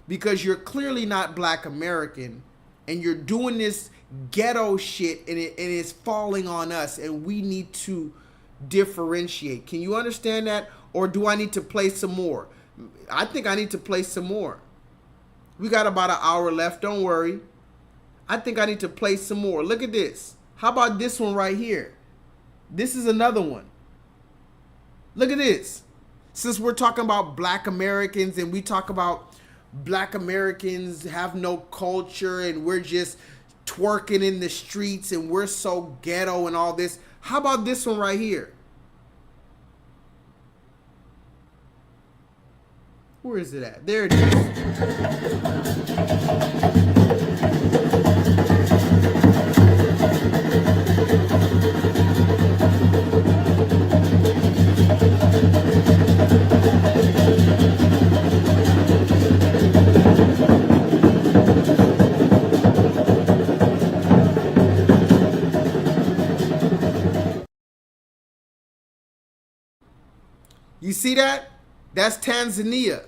Because you're clearly not Black American, and you're doing this ghetto shit, and it's falling on us, and we need to differentiate. Can you understand that? Or do I need to play some more? I think I need to play some more. We got about an hour left. Don't worry. I think I need to play some more. Look at this. How about this one right here? This is another one. Look at this. Since we're talking about Black Americans, and we talk about Black Americans have no culture and we're just twerking in the streets and we're so ghetto and all this. How about this one right here? Where is it at? There it is. You see that? That's Tanzania.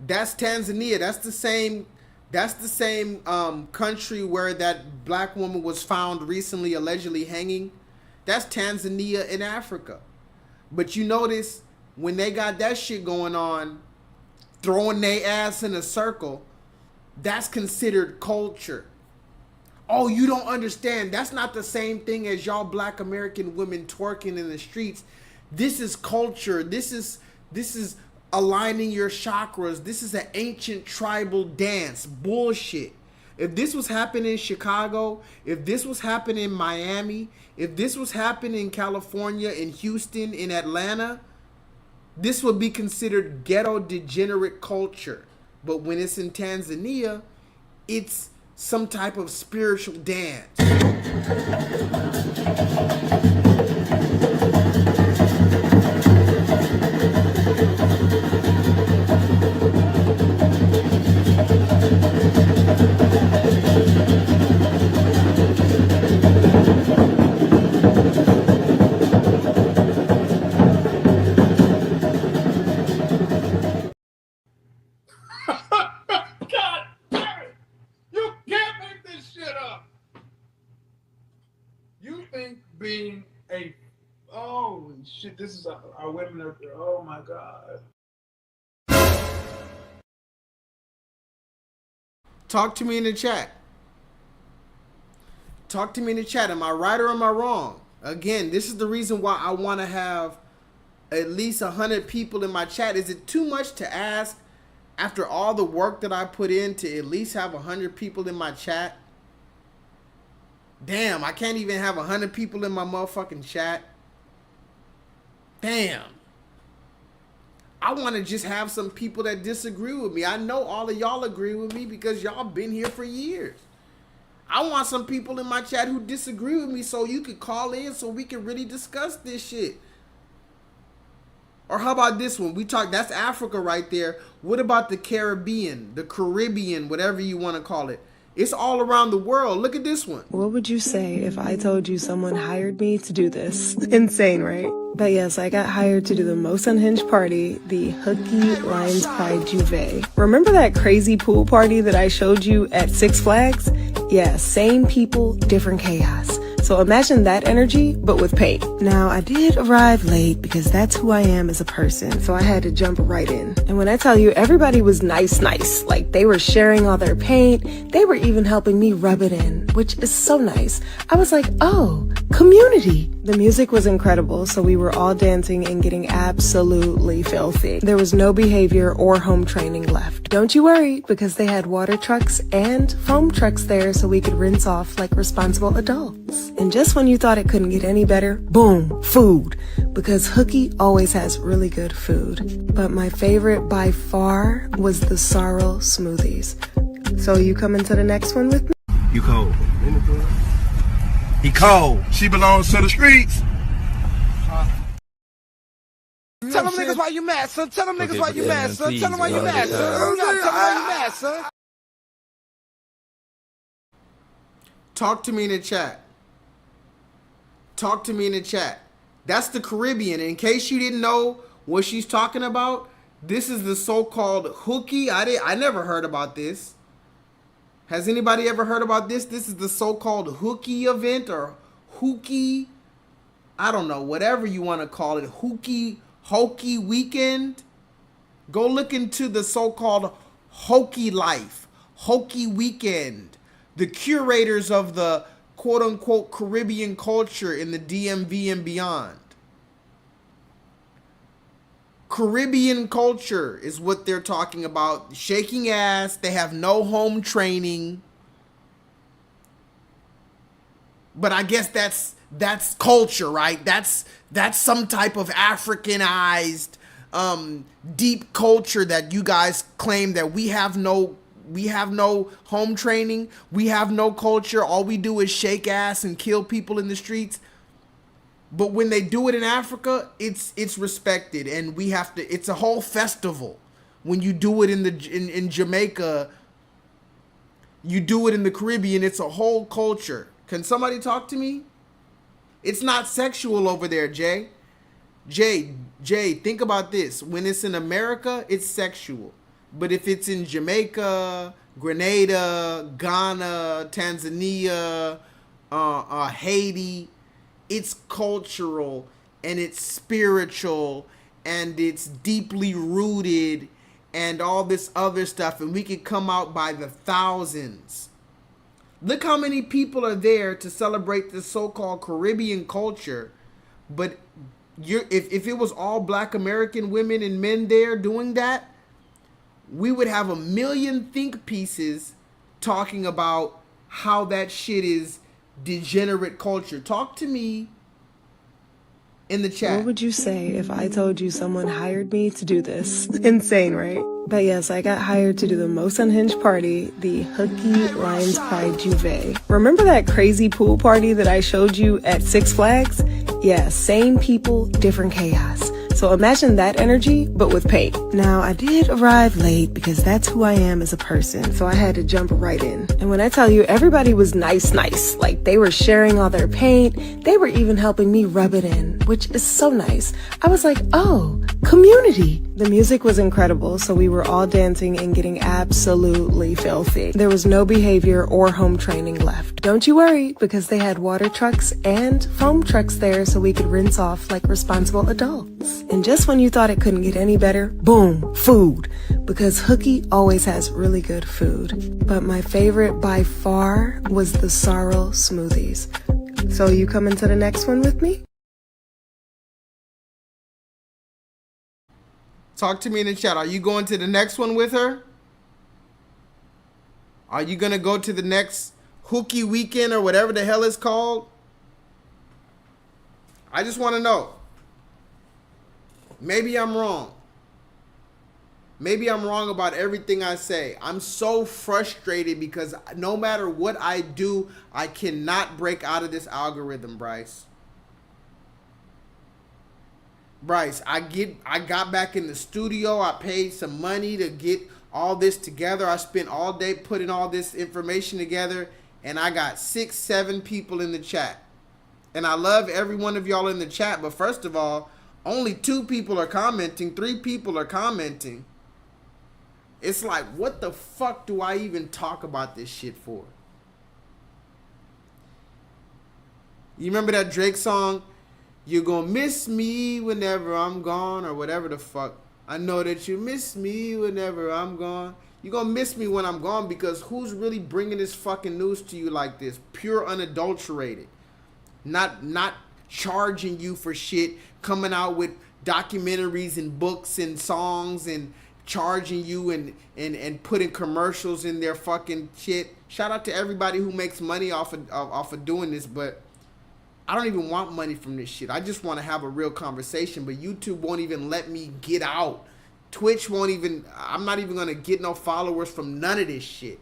That's Tanzania. That's the same That's the same country where that black woman was found recently allegedly hanging. That's Tanzania in Africa. But you notice when they got that shit going on, throwing their ass in a circle, that's considered culture. Oh, you don't understand. That's not the same thing as y'all black American women twerking in the streets. This is culture. This is aligning your chakras. This is an ancient tribal dance. Bullshit. If this was happening in Chicago, if this was happening in Miami, if this was happening in California, in Houston, in Atlanta, this would be considered ghetto degenerate culture. But when it's in Tanzania, it's some type of spiritual dance. God damn it! You can't make this shit up. You think being a oh shit, this is our women are oh my god. Talk to me in the chat. Talk to me in the chat. Am I right or am I wrong? Again, this is the reason why I want to have at least 100 people in my chat. Is it too much to ask after all the work that I put in to at least have 100 people in my chat? Damn, I can't even have 100 people in my motherfucking chat. Damn. I want to just have some people that disagree with me. I know all of y'all agree with me because y'all been here for years. I want some people in my chat who disagree with me so you could call in so we can really discuss this shit. Or how about this one? We talk, that's Africa right there. What about the Caribbean, whatever you want to call it? It's all around the world. Look at this one. What would you say if I told you someone hired me to do this? Insane, right? But yes, I got hired to do the most unhinged party, the Hooky Lions Pride Juve. Remember that crazy pool party that I showed you at Six Flags? Yeah, same people, different chaos. So imagine that energy, but with paint. Now, I did arrive late because that's who I am as a person, so I had to jump right in. And when I tell you, everybody was nice. Like, they were sharing all their paint. They were even helping me rub it in, which is so nice. I was like, oh, community. The music was incredible, so we were all dancing and getting absolutely filthy. There was no behavior or home training left. Don't you worry, because they had water trucks and foam trucks there so we could rinse off like responsible adults. And just when you thought it couldn't get any better, boom, food. Because Hooky always has really good food. But my favorite by far was the sorrel smoothies. So you coming to the next one with me? You cold. He cold. She belongs to the streets. Tell them niggas why you mad, son. Tell them niggas why you mad, son. Tell them why you mad, son. Tell them why you mad, son. Talk to me in the chat. Talk to me in the chat. That's the Caribbean. In case you didn't know what she's talking about, this is the so-called Hooky. I never heard about this. Has anybody ever heard about this? This is the so-called Hooky event or Hooky. I don't know, whatever you want to call it. Hokey weekend. Go look into the so-called Hokey life. Hokey weekend. The curators of the quote-unquote Caribbean culture in the DMV and beyond. Caribbean culture is what they're talking about. Shaking ass. They have no home training. But I guess that's culture, right? That's some type of Africanized deep culture that you guys claim that we have no home training, we have no culture, all we do is shake ass and kill people in the streets. But when they do it in Africa, it's respected, and we have to. It's a whole festival. When you do it in Jamaica, you do it in the Caribbean. It's a whole culture. Can somebody talk to me? It's not sexual over there, Jay. Jay, think about this. When it's in America, it's sexual. But if it's in Jamaica, Grenada, Ghana, Tanzania, Haiti, it's cultural and it's spiritual and it's deeply rooted and all this other stuff, and we could come out by the thousands. Look how many people are there to celebrate this so-called Caribbean culture, but if it was all black American women and men there doing that, we would have 1 million think pieces talking about how that shit is degenerate culture. Talk to me in the chat. What would you say if I told you someone hired me to do this? Insane, right? But yes, I got hired to do the most unhinged party, the Hooky Lions Pride Juve. Remember that crazy pool party that I showed you at Six Flags? Yeah, same people, different chaos. So imagine that energy, but with paint. Now, I did arrive late because that's who I am as a person, so I had to jump right in. And when I tell you, everybody was nice. Like, they were sharing all their paint. They were even helping me rub it in, which is so nice. I was like, oh, community. The music was incredible, so we were all dancing and getting absolutely filthy. There was no behavior or home training left. Don't you worry, because they had water trucks and foam trucks there so we could rinse off like responsible adults. And just when you thought it couldn't get any better, boom, food. Because Hooky always has really good food. But my favorite by far was the sorrel smoothies. So you coming to the next one with me? Talk to me in the chat. Are you going to the next one with her? Are you going to go to the next Hooky weekend or whatever the hell it's called? I just want to know. Maybe I'm wrong. Maybe I'm wrong about everything I say. I'm so frustrated because no matter what I do, I cannot break out of this algorithm, Bryce. I got back in the studio. I paid some money to get all this together. I spent all day putting all this information together, and I got 6, 7 people in the chat. And I love every one of y'all in the chat, but first of all, only 2 people are commenting, 3 people are commenting. It's like, what the fuck do I even talk about this shit for? You remember that Drake song? You're gonna miss me whenever I'm gone, or whatever the fuck. I know that you miss me whenever I'm gone. You're gonna miss me when I'm gone, because who's really bringing this fucking news to you like this? Pure unadulterated. Not charging you for shit, coming out with documentaries and books and songs and charging you and putting commercials in their fucking shit. Shout out to everybody who makes money off of doing this, but I don't even want money from this shit. I just want to have a real conversation, but YouTube won't even let me get out. Twitch won't even, I'm not even going to get no followers from none of this shit.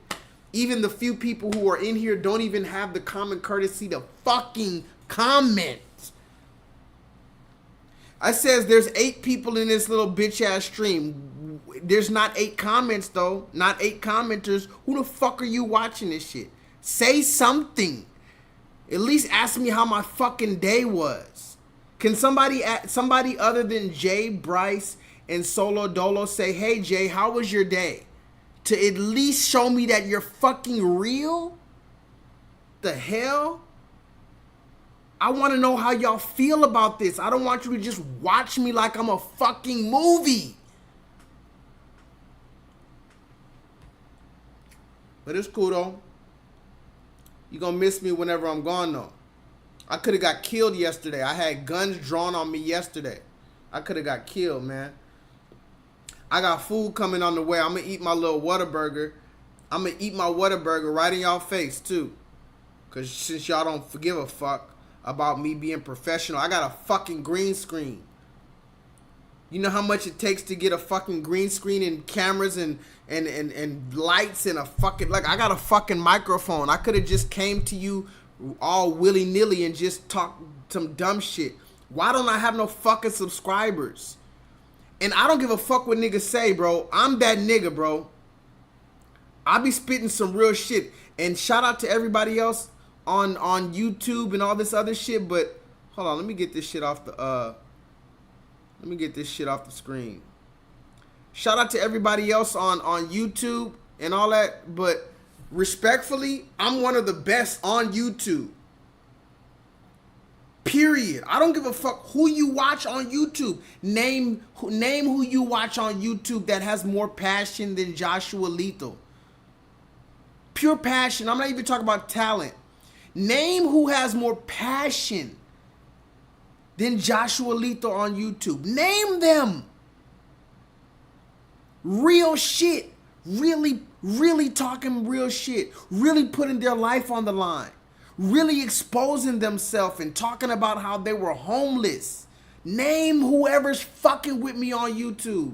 Even the few people who are in here don't even have the common courtesy to fucking comment. I says there's 8 people in this little bitch ass stream. There's not 8 comments though. Not 8 commenters. Who the fuck are you watching this shit? Say something. At least ask me how my fucking day was. Can somebody other than Jay, Bryce, and Solo Dolo say, hey Jay, how was your day? To at least show me that you're fucking real? The hell? I want to know how y'all feel about this. I don't want you to just watch me like I'm a fucking movie. But it's cool though. You're going to miss me whenever I'm gone though. I could have got killed yesterday. I had guns drawn on me yesterday. I could have got killed, man. I got food coming on the way. I'm going to eat my little Whataburger. I'm going to eat my Whataburger right in y'all face too. Because since y'all don't give a fuck about me being professional, I got a fucking green screen. You know how much it takes to get a fucking green screen and cameras and lights and a fucking, like, I got a fucking microphone. I could have just came to you all willy-nilly and just talked some dumb shit. Why don't I have no fucking subscribers? And I don't give a fuck what niggas say, bro. I'm that nigga, bro. I be spitting some real shit. And shout out to everybody else on YouTube and all this other shit, but hold on, let me get this shit off the screen. Shout out to everybody else on YouTube and all that. But respectfully, I'm one of the best on YouTube. Period. I don't give a fuck who you watch on YouTube. Name who you watch on YouTube that has more passion than Joshua Lethal. Pure passion. I'm not even talking about talent. Name who has more passion than Joshua Lethal on YouTube. Name them. Real shit. Really talking real shit. Really putting their life on the line. Really exposing themselves and talking about how they were homeless. Name whoever's fucking with me on YouTube.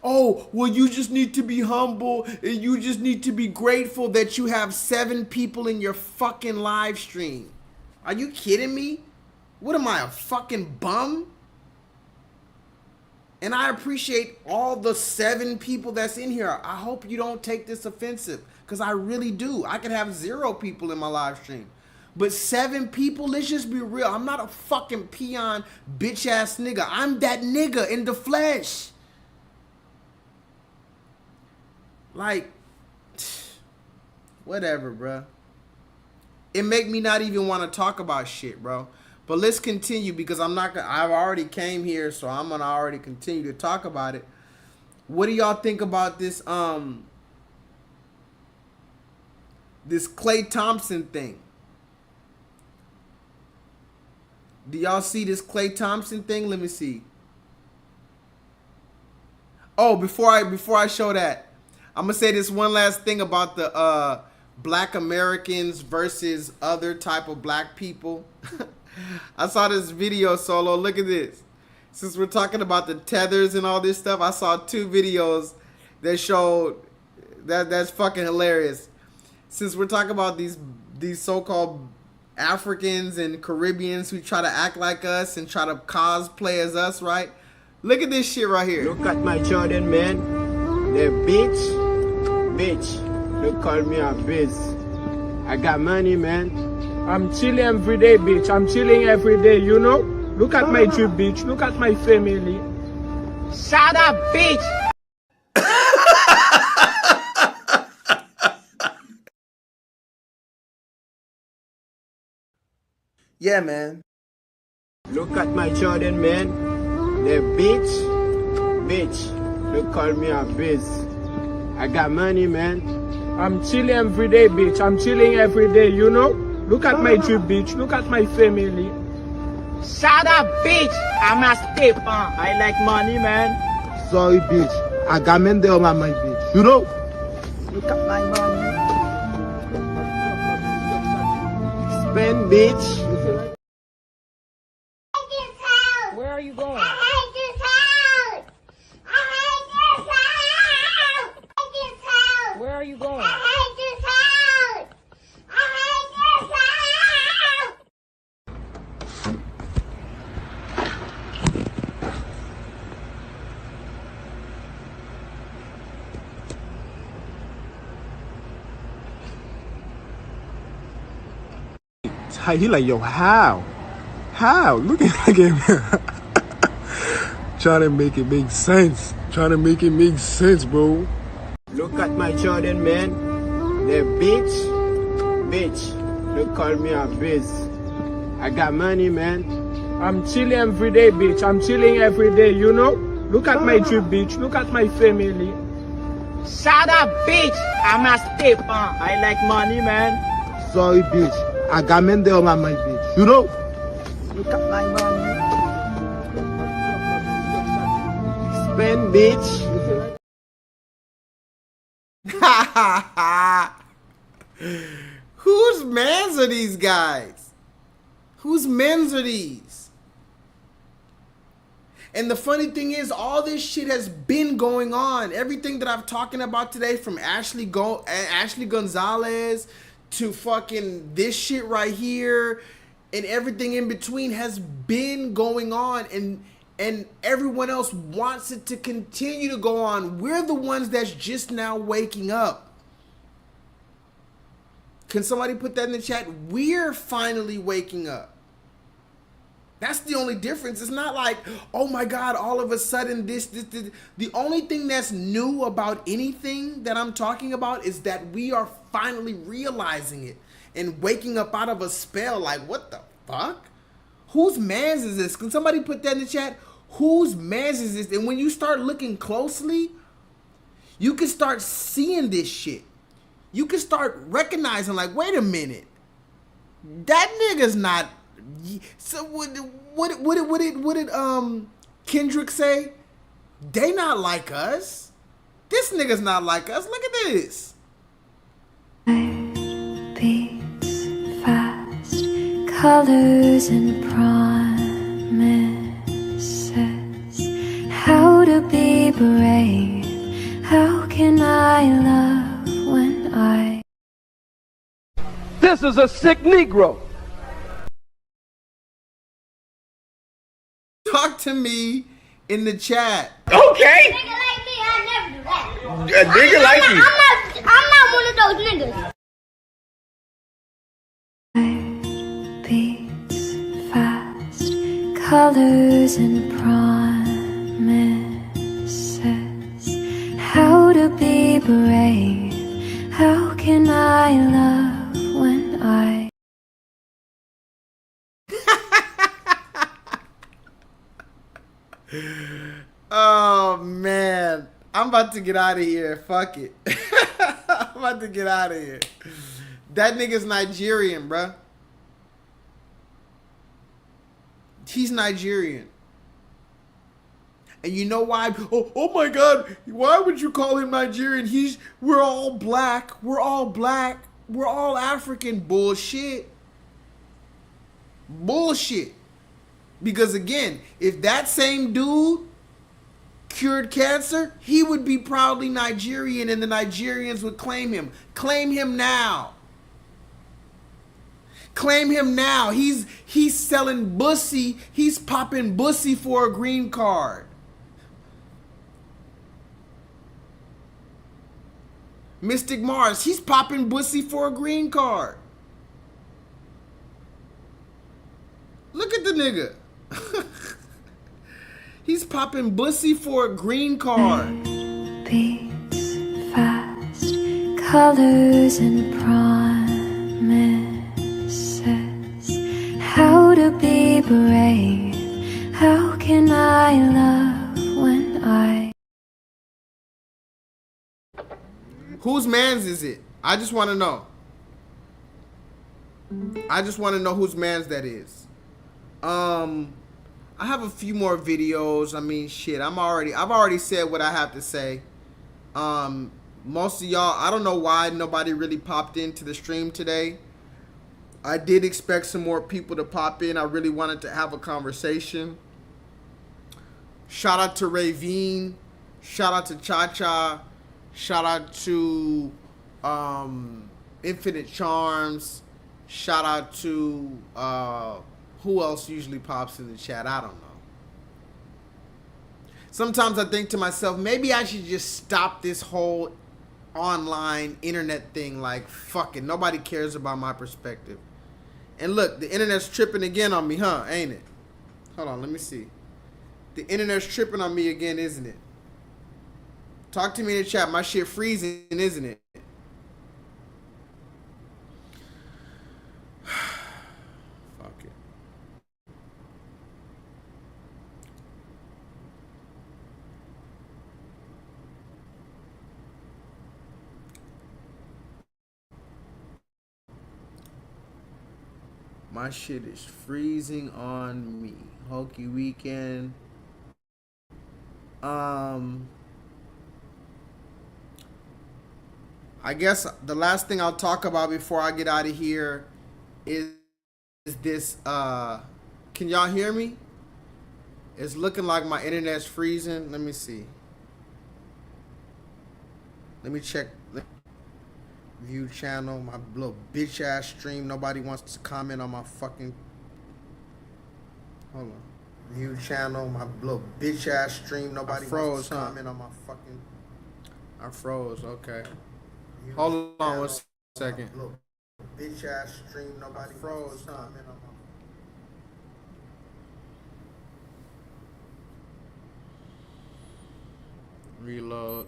Oh, well, you just need to be humble and you just need to be grateful that you have 7 people in your fucking live stream. Are you kidding me? What am I, a fucking bum? And I appreciate all the 7 people that's in here. I hope you don't take this offensive, because I really do. I could have 0 people in my live stream. But 7 people, let's just be real. I'm not a fucking peon, bitch ass nigga. I'm that nigga in the flesh. Like, whatever, bruh. It make me not even want to talk about shit, bro. But let's continue, because I've already came here, so I'm gonna already continue to talk about it. What do y'all think about this this Klay Thompson thing? Do y'all see this Klay Thompson thing? Let me see. Oh, before I show that, I'm gonna say this one last thing about the Black Americans versus other type of black people. I saw this video, Solo. Look at this. Since we're talking about the tethers and all this stuff, I saw 2 videos that showed that's fucking hilarious. Since we're talking about these so-called Africans and Caribbeans who try to act like us and try to cosplay as us, right? Look at this shit right here. Look at my Jordan, man. The bitch. Don't call me a bitch. I got money, man. I'm chilling every day, bitch. I'm chilling every day, you know? Look at my trip, bitch. Look at my family. Shut up, bitch! Yeah, man. Look at my Jordan, man. The bitch. Don't call me a bitch. I got money, man. I'm chilling every day, bitch. I'm chilling every day, you know? Look at my trip, bitch. Look at my family. Shut up, bitch. I'm a step. I like money, man. Sorry, bitch. I got men there on my bitch. You know? Look at my money. Spend, bitch. Where are you going? Where are you going? He like, yo, how? Look at him. Trying to make it make sense. Trying to make it make sense, bro. Look at my Jordan, man. The bitch. Don't call me a bitch. I got money, man. I'm chilling every day, bitch. I'm chilling every day, you know? Look at my trip, bitch. Look at my family. Shut up, bitch. I'm a step. I like money, man. Sorry, bitch. I got men there on my bitch. You know? Look at my money. Spend, bitch. Whose mans are these guys? Whose men's are these? And the funny thing is, all this shit has been going on. Everything that I'm talking about today, from Ashley Gonzalez to fucking this shit right here and everything in between, has been going on, and everyone else wants it to continue to go on. We're the ones that's just now waking up. Can somebody put that in the chat? We're finally waking up. That's the only difference. It's not like, oh my God, all of a sudden this. The only thing that's new about anything that I'm talking about is that we are finally realizing it and waking up out of a spell. Like, what the fuck? Whose mans is this? Can somebody put that in the chat? Whose mans is this? And when you start looking closely, you can start seeing this shit. You can start recognizing, like, wait a minute. That nigga's not. So what did Kendrick say? They not like us. This nigga's not like us. Look at this. Beats fast, colors and promises. How to be brave? How can I love when I? This is a sick Negro. Talk to me in the chat. Okay. A nigga like me, I never do that. A nigga like you. I'm not one of those niggas. Beats fast, colors and promises. How to be brave? How can I love when I? Oh man, I'm about to get out of here. Fuck it. I'm about to get out of here. That nigga's Nigerian, bruh. He's Nigerian. And you know why? Oh my God, why would you call him Nigerian? We're all black. We're all black. We're all African. Bullshit. Bullshit. Because again, if that same dude cured cancer, he would be proudly Nigerian and the Nigerians would claim him. Claim him now. Claim him now. He's selling bussy. He's popping bussy for a green card. Mystic Mars, he's popping bussy for a green card. Look at the nigga. He's popping bussy for a green card. Beats fast, colors and promises. How to be brave? How can I love when I? Whose mans is it? I just want to know. I just want to know whose mans that is. I have a few more videos. I mean, shit, I've already said what I have to say. Most of y'all, I don't know why nobody really popped into the stream today. I did expect some more people to pop in. I really wanted to have a conversation. Shout out to Ravine. Shout out to Cha-Cha. Shout out to Infinite Charms. Shout out to who else usually pops in the chat? I don't know. Sometimes I think to myself, maybe I should just stop this whole online internet thing. Like, fuck it. Nobody cares about my perspective. And look, the internet's tripping again on me, huh? Ain't it? Hold on, let me see. The internet's tripping on me again, isn't it? Talk to me in the chat. My shit freezing, isn't it? Fuck it. My shit is freezing on me. Hokey weekend. I guess the last thing I'll talk about before I get out of here is this. Can y'all hear me? It's looking like my internet's freezing. Let me see. Let me check. View channel, my little bitch ass stream. Nobody wants to comment on my fucking. Hold on. View channel, my little bitch ass stream. Nobody wants to comment on my fucking. I froze. Okay. Hold on 1 second. Bitch ass stream, nobody froze, huh? Reload.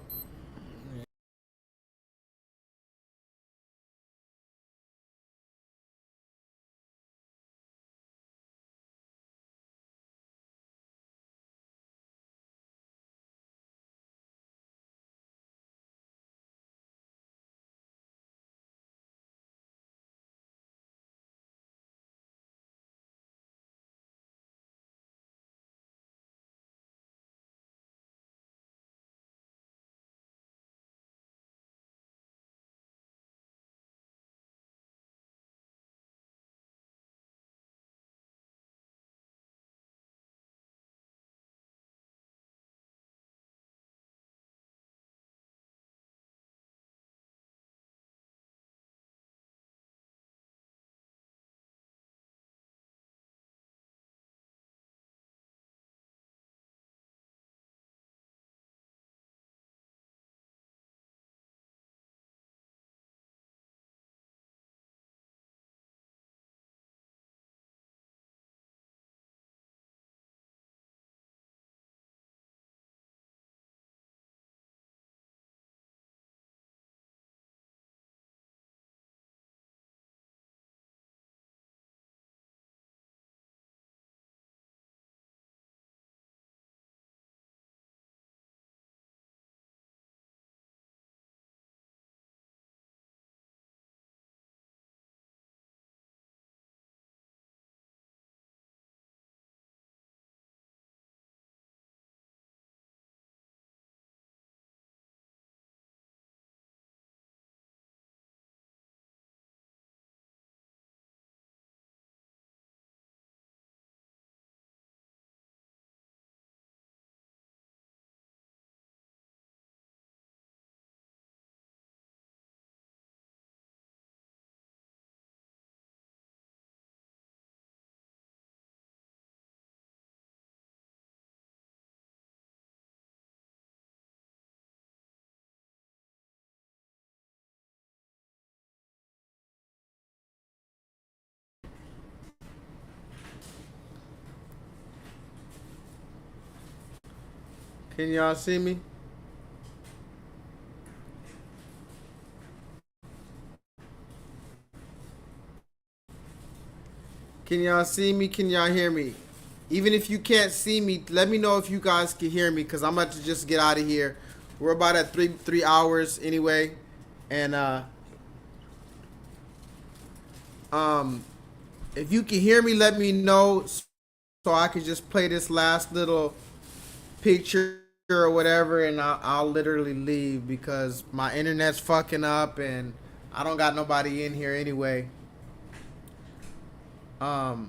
Can y'all see me? Can y'all see me? Can y'all hear me? Even if you can't see me, let me know if you guys can hear me, because I'm about to just get out of here. We're about at three hours anyway. And if you can hear me, let me know so I can just play this last little picture or whatever, and I'll literally leave because my internet's fucking up and I don't got nobody in here anyway. But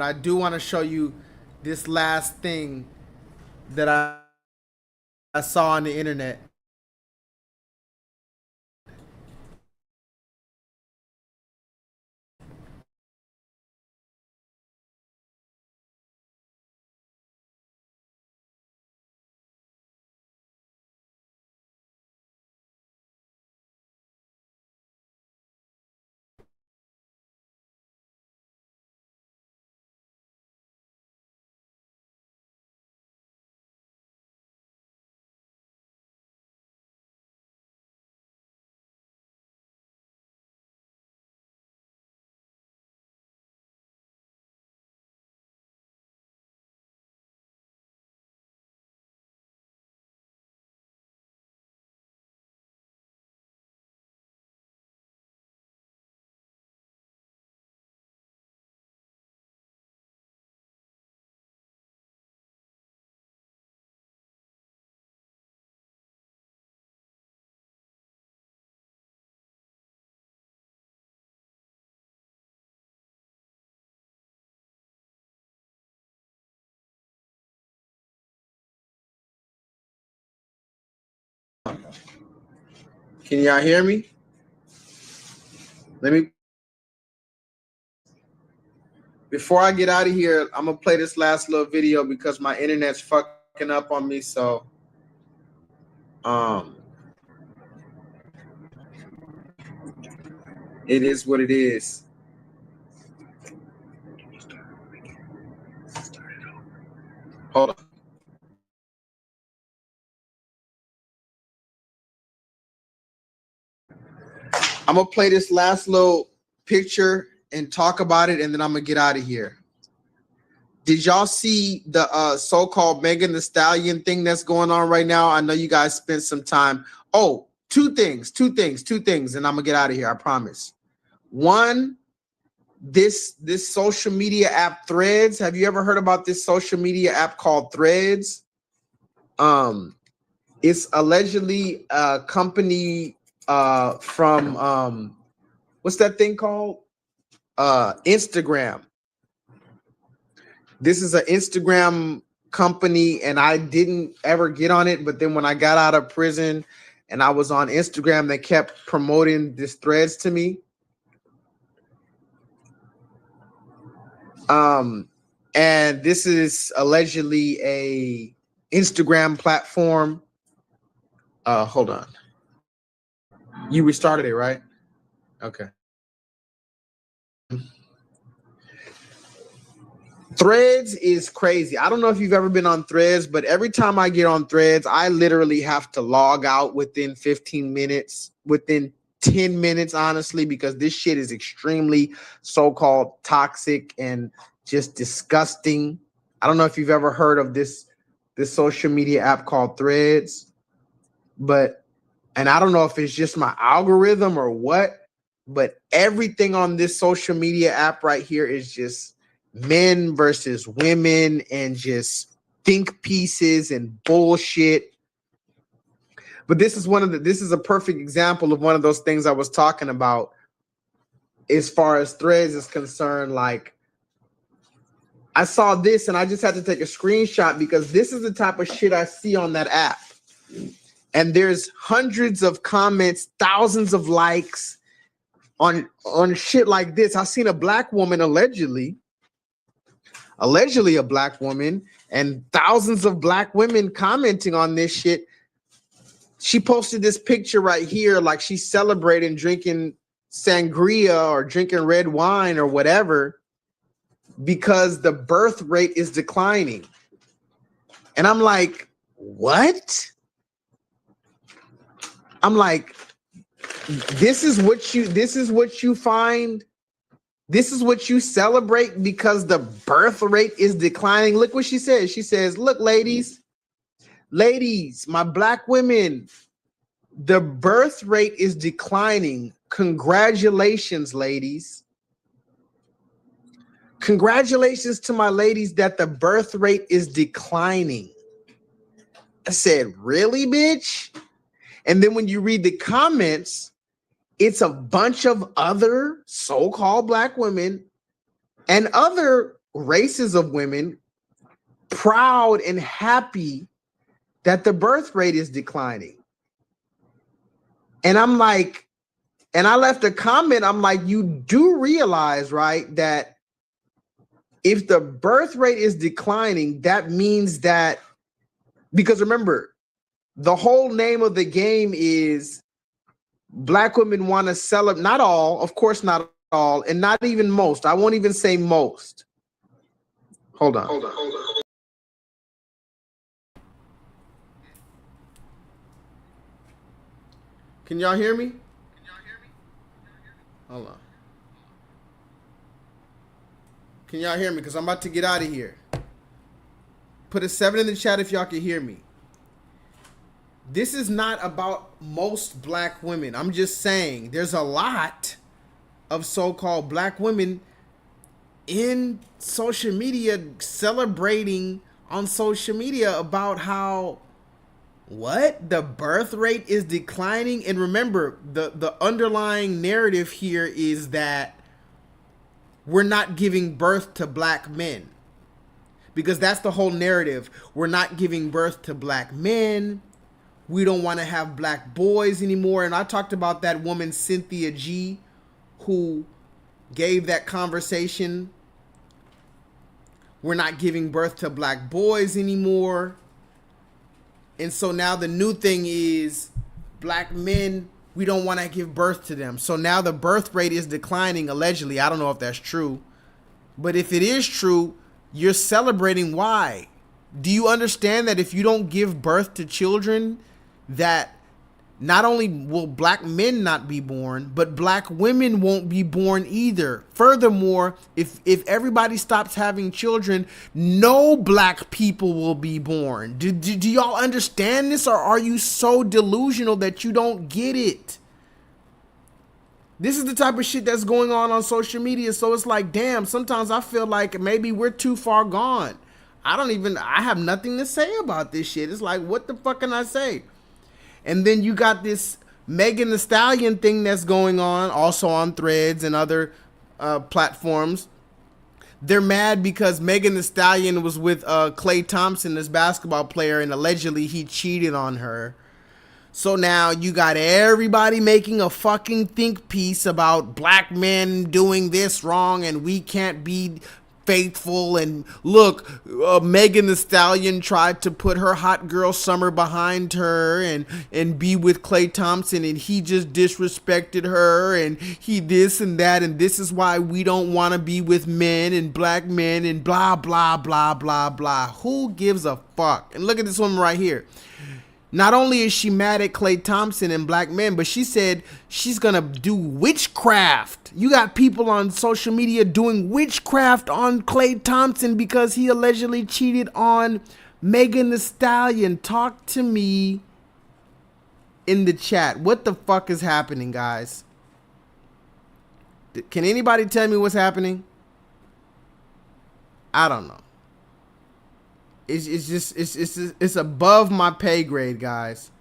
I do want to show you this last thing that I saw on the internet. Can y'all hear me? Before I get out of here, I'm gonna play this last little video because my internet's fucking up on me. So, it is what it is. Hold on. I'm gonna play this last little picture and talk about it, and then I'm gonna get out of here. Did y'all see the so-called Megan Thee Stallion thing that's going on right now? I know you guys spent some time. Oh, two things, and I'm gonna get out of here, I promise. One, this social media app Threads. Have you ever heard about this social media app called Threads? It's allegedly a company from what's that thing called? Instagram. This is an Instagram company, and I didn't ever get on it. But then when I got out of prison and I was on Instagram, they kept promoting this Threads to me. And this is allegedly a Instagram platform. Hold on. You restarted it, right? Okay. Threads is crazy. I don't know if you've ever been on Threads, but every time I get on Threads, I literally have to log out within 15 minutes, within 10 minutes, honestly, because this shit is extremely so-called toxic and just disgusting. I don't know if you've ever heard of this social media app called Threads, and I don't know if it's just my algorithm or what, but everything on this social media app right here is just men versus women and just think pieces and bullshit. But this is a perfect example of one of those things I was talking about as far as Threads is concerned. Like, I saw this and I just had to take a screenshot because this is the type of shit I see on that app. And there's hundreds of comments, thousands of likes on shit like this. I seen a black woman allegedly a black woman, and thousands of black women commenting on this shit. She posted this picture right here, like she's celebrating drinking sangria or drinking red wine or whatever because the birth rate is declining. And I'm like, what? I'm like, this is what you find. This is what you celebrate because the birth rate is declining. Look what she says. She says, look, ladies, my black women, the birth rate is declining. Congratulations, ladies. Congratulations to my ladies that the birth rate is declining. I said, really, bitch? And then when you read the comments, it's a bunch of other so-called black women and other races of women proud and happy that the birth rate is declining. And I'm like, and I left a comment, I'm like, you do realize, right, that if the birth rate is declining, that means that, because remember, the whole name of the game is black women want to celebrate, not all, of course not all, and not even most. I won't even say most. Hold on. Can y'all hear me? Hold on. Can y'all hear me? Because I'm about to get out of here. Put a 7 in the chat if y'all can hear me. This is not about most black women. I'm just saying there's a lot of so-called black women in social media celebrating on social media about how the birth rate is declining. And remember, the underlying narrative here is that we're not giving birth to black men, because that's the whole narrative. We're not giving birth to black men. We don't want to have black boys anymore. And I talked about that woman, Cynthia G, who gave that conversation. We're not giving birth to black boys anymore. And so now the new thing is black men, we don't want to give birth to them. So now the birth rate is declining, allegedly. I don't know if that's true. But if it is true, you're celebrating why? Do you understand that if you don't give birth to children, that not only will black men not be born, but black women won't be born either. Furthermore, if everybody stops having children, no black people will be born. Do y'all understand this, or are you so delusional that you don't get it? This is the type of shit that's going on social media. So it's like, damn, sometimes I feel like maybe we're too far gone. I have nothing to say about this shit. It's like, what the fuck can I say? And then you got this Megan Thee Stallion thing that's going on, also on Threads and other platforms. They're mad because Megan Thee Stallion was with Klay Thompson, this basketball player, and allegedly he cheated on her. So now you got everybody making a fucking think piece about black men doing this wrong and we can't be faithful. And look, Megan Thee Stallion tried to put her hot girl summer behind her and be with Klay Thompson, and he just disrespected her, and he this and that, and this is why we don't want to be with men and black men and blah blah blah blah blah. Who gives a fuck? And look at this woman right here. Not only is she mad at Klay Thompson and black men, but she said she's gonna do witchcraft. You got people on social media doing witchcraft on Klay Thompson because he allegedly cheated on Megan Thee Stallion. Talk to me in the chat. What the fuck is happening, guys? Can anybody tell me what's happening? I don't know. It's above my pay grade, guys.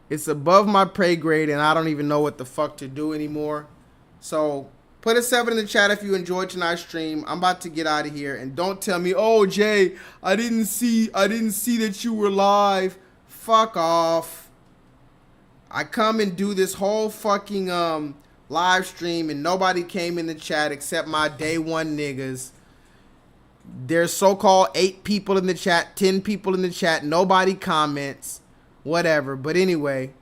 It's above my pay grade, and I don't even know what the fuck to do anymore. So put a 7 in the chat if you enjoyed tonight's stream. I'm about to get out of here, and don't tell me, oh Jay, I didn't see that you were live. Fuck off. I come and do this whole fucking live stream, and nobody came in the chat except my day one niggas. There's so-called 8 people in the chat, 10 people in the chat. Nobody comments, whatever. But anyway,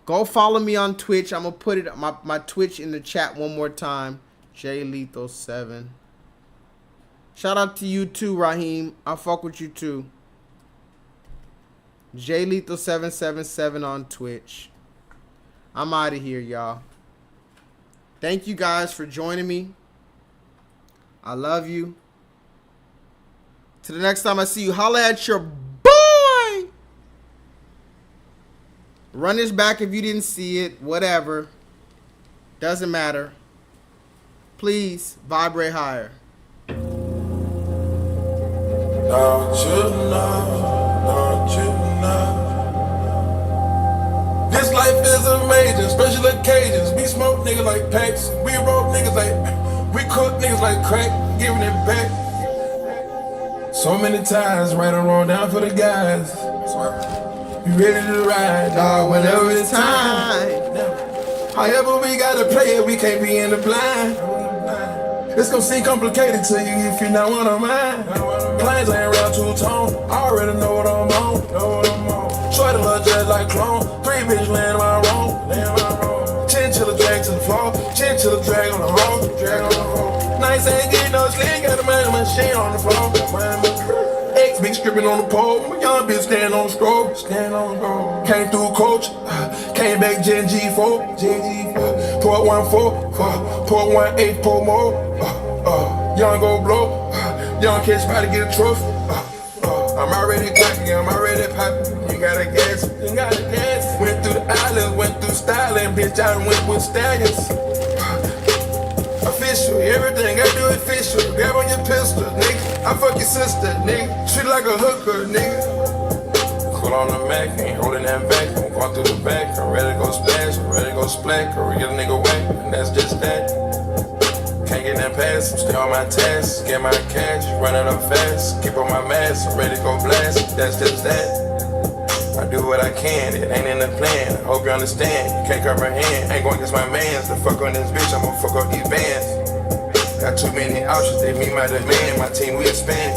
go follow me on Twitch. I'm going to put my Twitch in the chat one more time. J-LEETHAL7. Shout out to you too, Raheem. I fuck with you too. J-LEETHAL777 on Twitch. I'm out of here, y'all. Thank you guys for joining me. I love you. To the next time I see you, holla at your boy. Run this back if you didn't see it. Whatever. Doesn't matter. Please vibrate higher. Don't you know? This life is amazing, special occasions. We smoke niggas like packs. We roll niggas like, we cook niggas like crack, giving it back. So many times, right or wrong, down for the guys. You ready to ride, dog, whenever it's time. However we gotta play it, we can't be in the blind. It's gonna seem complicated to you if you not one of mine. Planes ain't around two-tone, I already know what I'm on. Shorty look just like clone, 3 bitches laying my wrong. Chinchilla drag to the floor, chinchilla drag on the hole. Nights ain't getting no sleep, got a man machine on the floor. X big stripping on the pole, my young bitch stand on the stroke. Came through coach, came back Gen G4. Port 1-4, Port 1-8, pour more. Young go blow, young catch try to get a trophy. I'm already cracking, I'm already popping. You gotta gas, you gotta gas. Went through the islands, went through styling, bitch, I went with stallions. Official, everything I do official. Grab on your pistol, nigga. I fuck your sister, nigga. Treat like a hooker, nigga. Cool on the Mac, ain't holding that back. I'm going through the back, I'm ready to go splash, I'm ready to go splack, or get a nigga whack, and that's just that. Can't get that pass, I'm still on my task. Get my cash, running up fast. Keep on my mask, I'm ready to go blast, that's just that. I do what I can, it ain't in the plan. I hope you understand, you can't comprehend. Ain't going against my mans, to fuck on this bitch, I'm gonna fuck up these bands. Got too many options, they meet my demand. My team, we expand.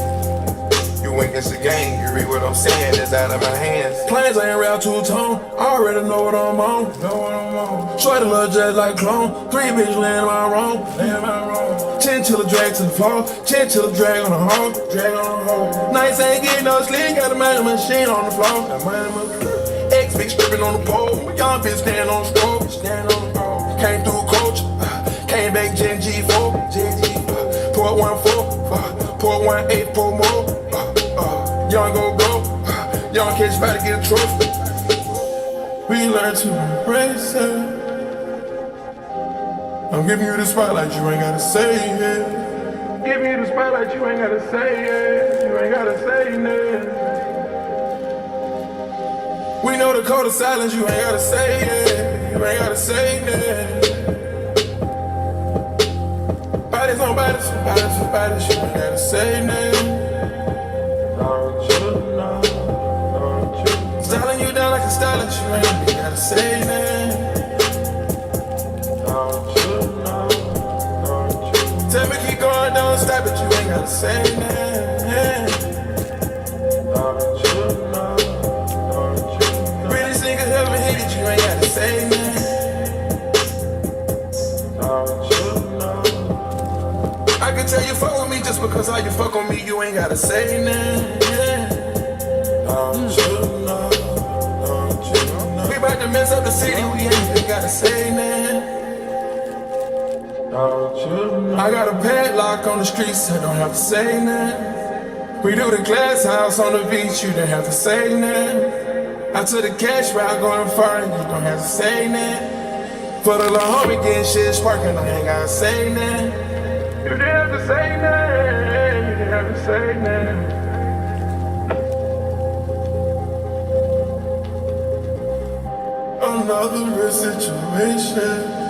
You win against the game, you read what I'm saying, it's out of my hands. Planes ain't around two-tone, I already know what I'm on. Shorty look just like clone, 3 bitches laying my wrong. Chinchilla drag to the floor, chinchilla drag on the hole. Nights ain't getting no sleep, got a man machine on the floor. X beats, big stripping on the pole. Young bitch stand on stroke. Came through coach, came back Gen G4. Port 1-4, port 1-8, pour more. Young go, young catch about to get a trophy. We learn to embrace it. I'm giving you the spotlight, you ain't gotta say it. Giving you the spotlight, you ain't gotta say it. You ain't gotta say it. We know the code of silence, you ain't gotta say it. You ain't gotta say it. Bodies on bodies, bodies on bodies, you ain't gotta say it. Don't you know? Don't you? Styling you down like a stylist, you ain't gotta say it. Don't you know? Don't you? Tell me keep going, don't stop it, you ain't gotta say it. Don't you know? Pretty nigga ever hit it, you ain't gotta say nothing. Don't you know? I can tell you fuck with me just because how you fuck on me, you ain't gotta say nothing. Don't you know? Don't you know? We about to mess up the city, we ain't even gotta say nothing. Don't you know? I got a padlock on the streets, I don't have to say nothing. We do the glass house on the beach, you don't have to say nothing. I took the cash route going far, you don't have to say nothing. For the little homie getting shit sparking, I ain't gotta say nothing. You didn't have to say nothing, you didn't have to say nothing. Another real situation.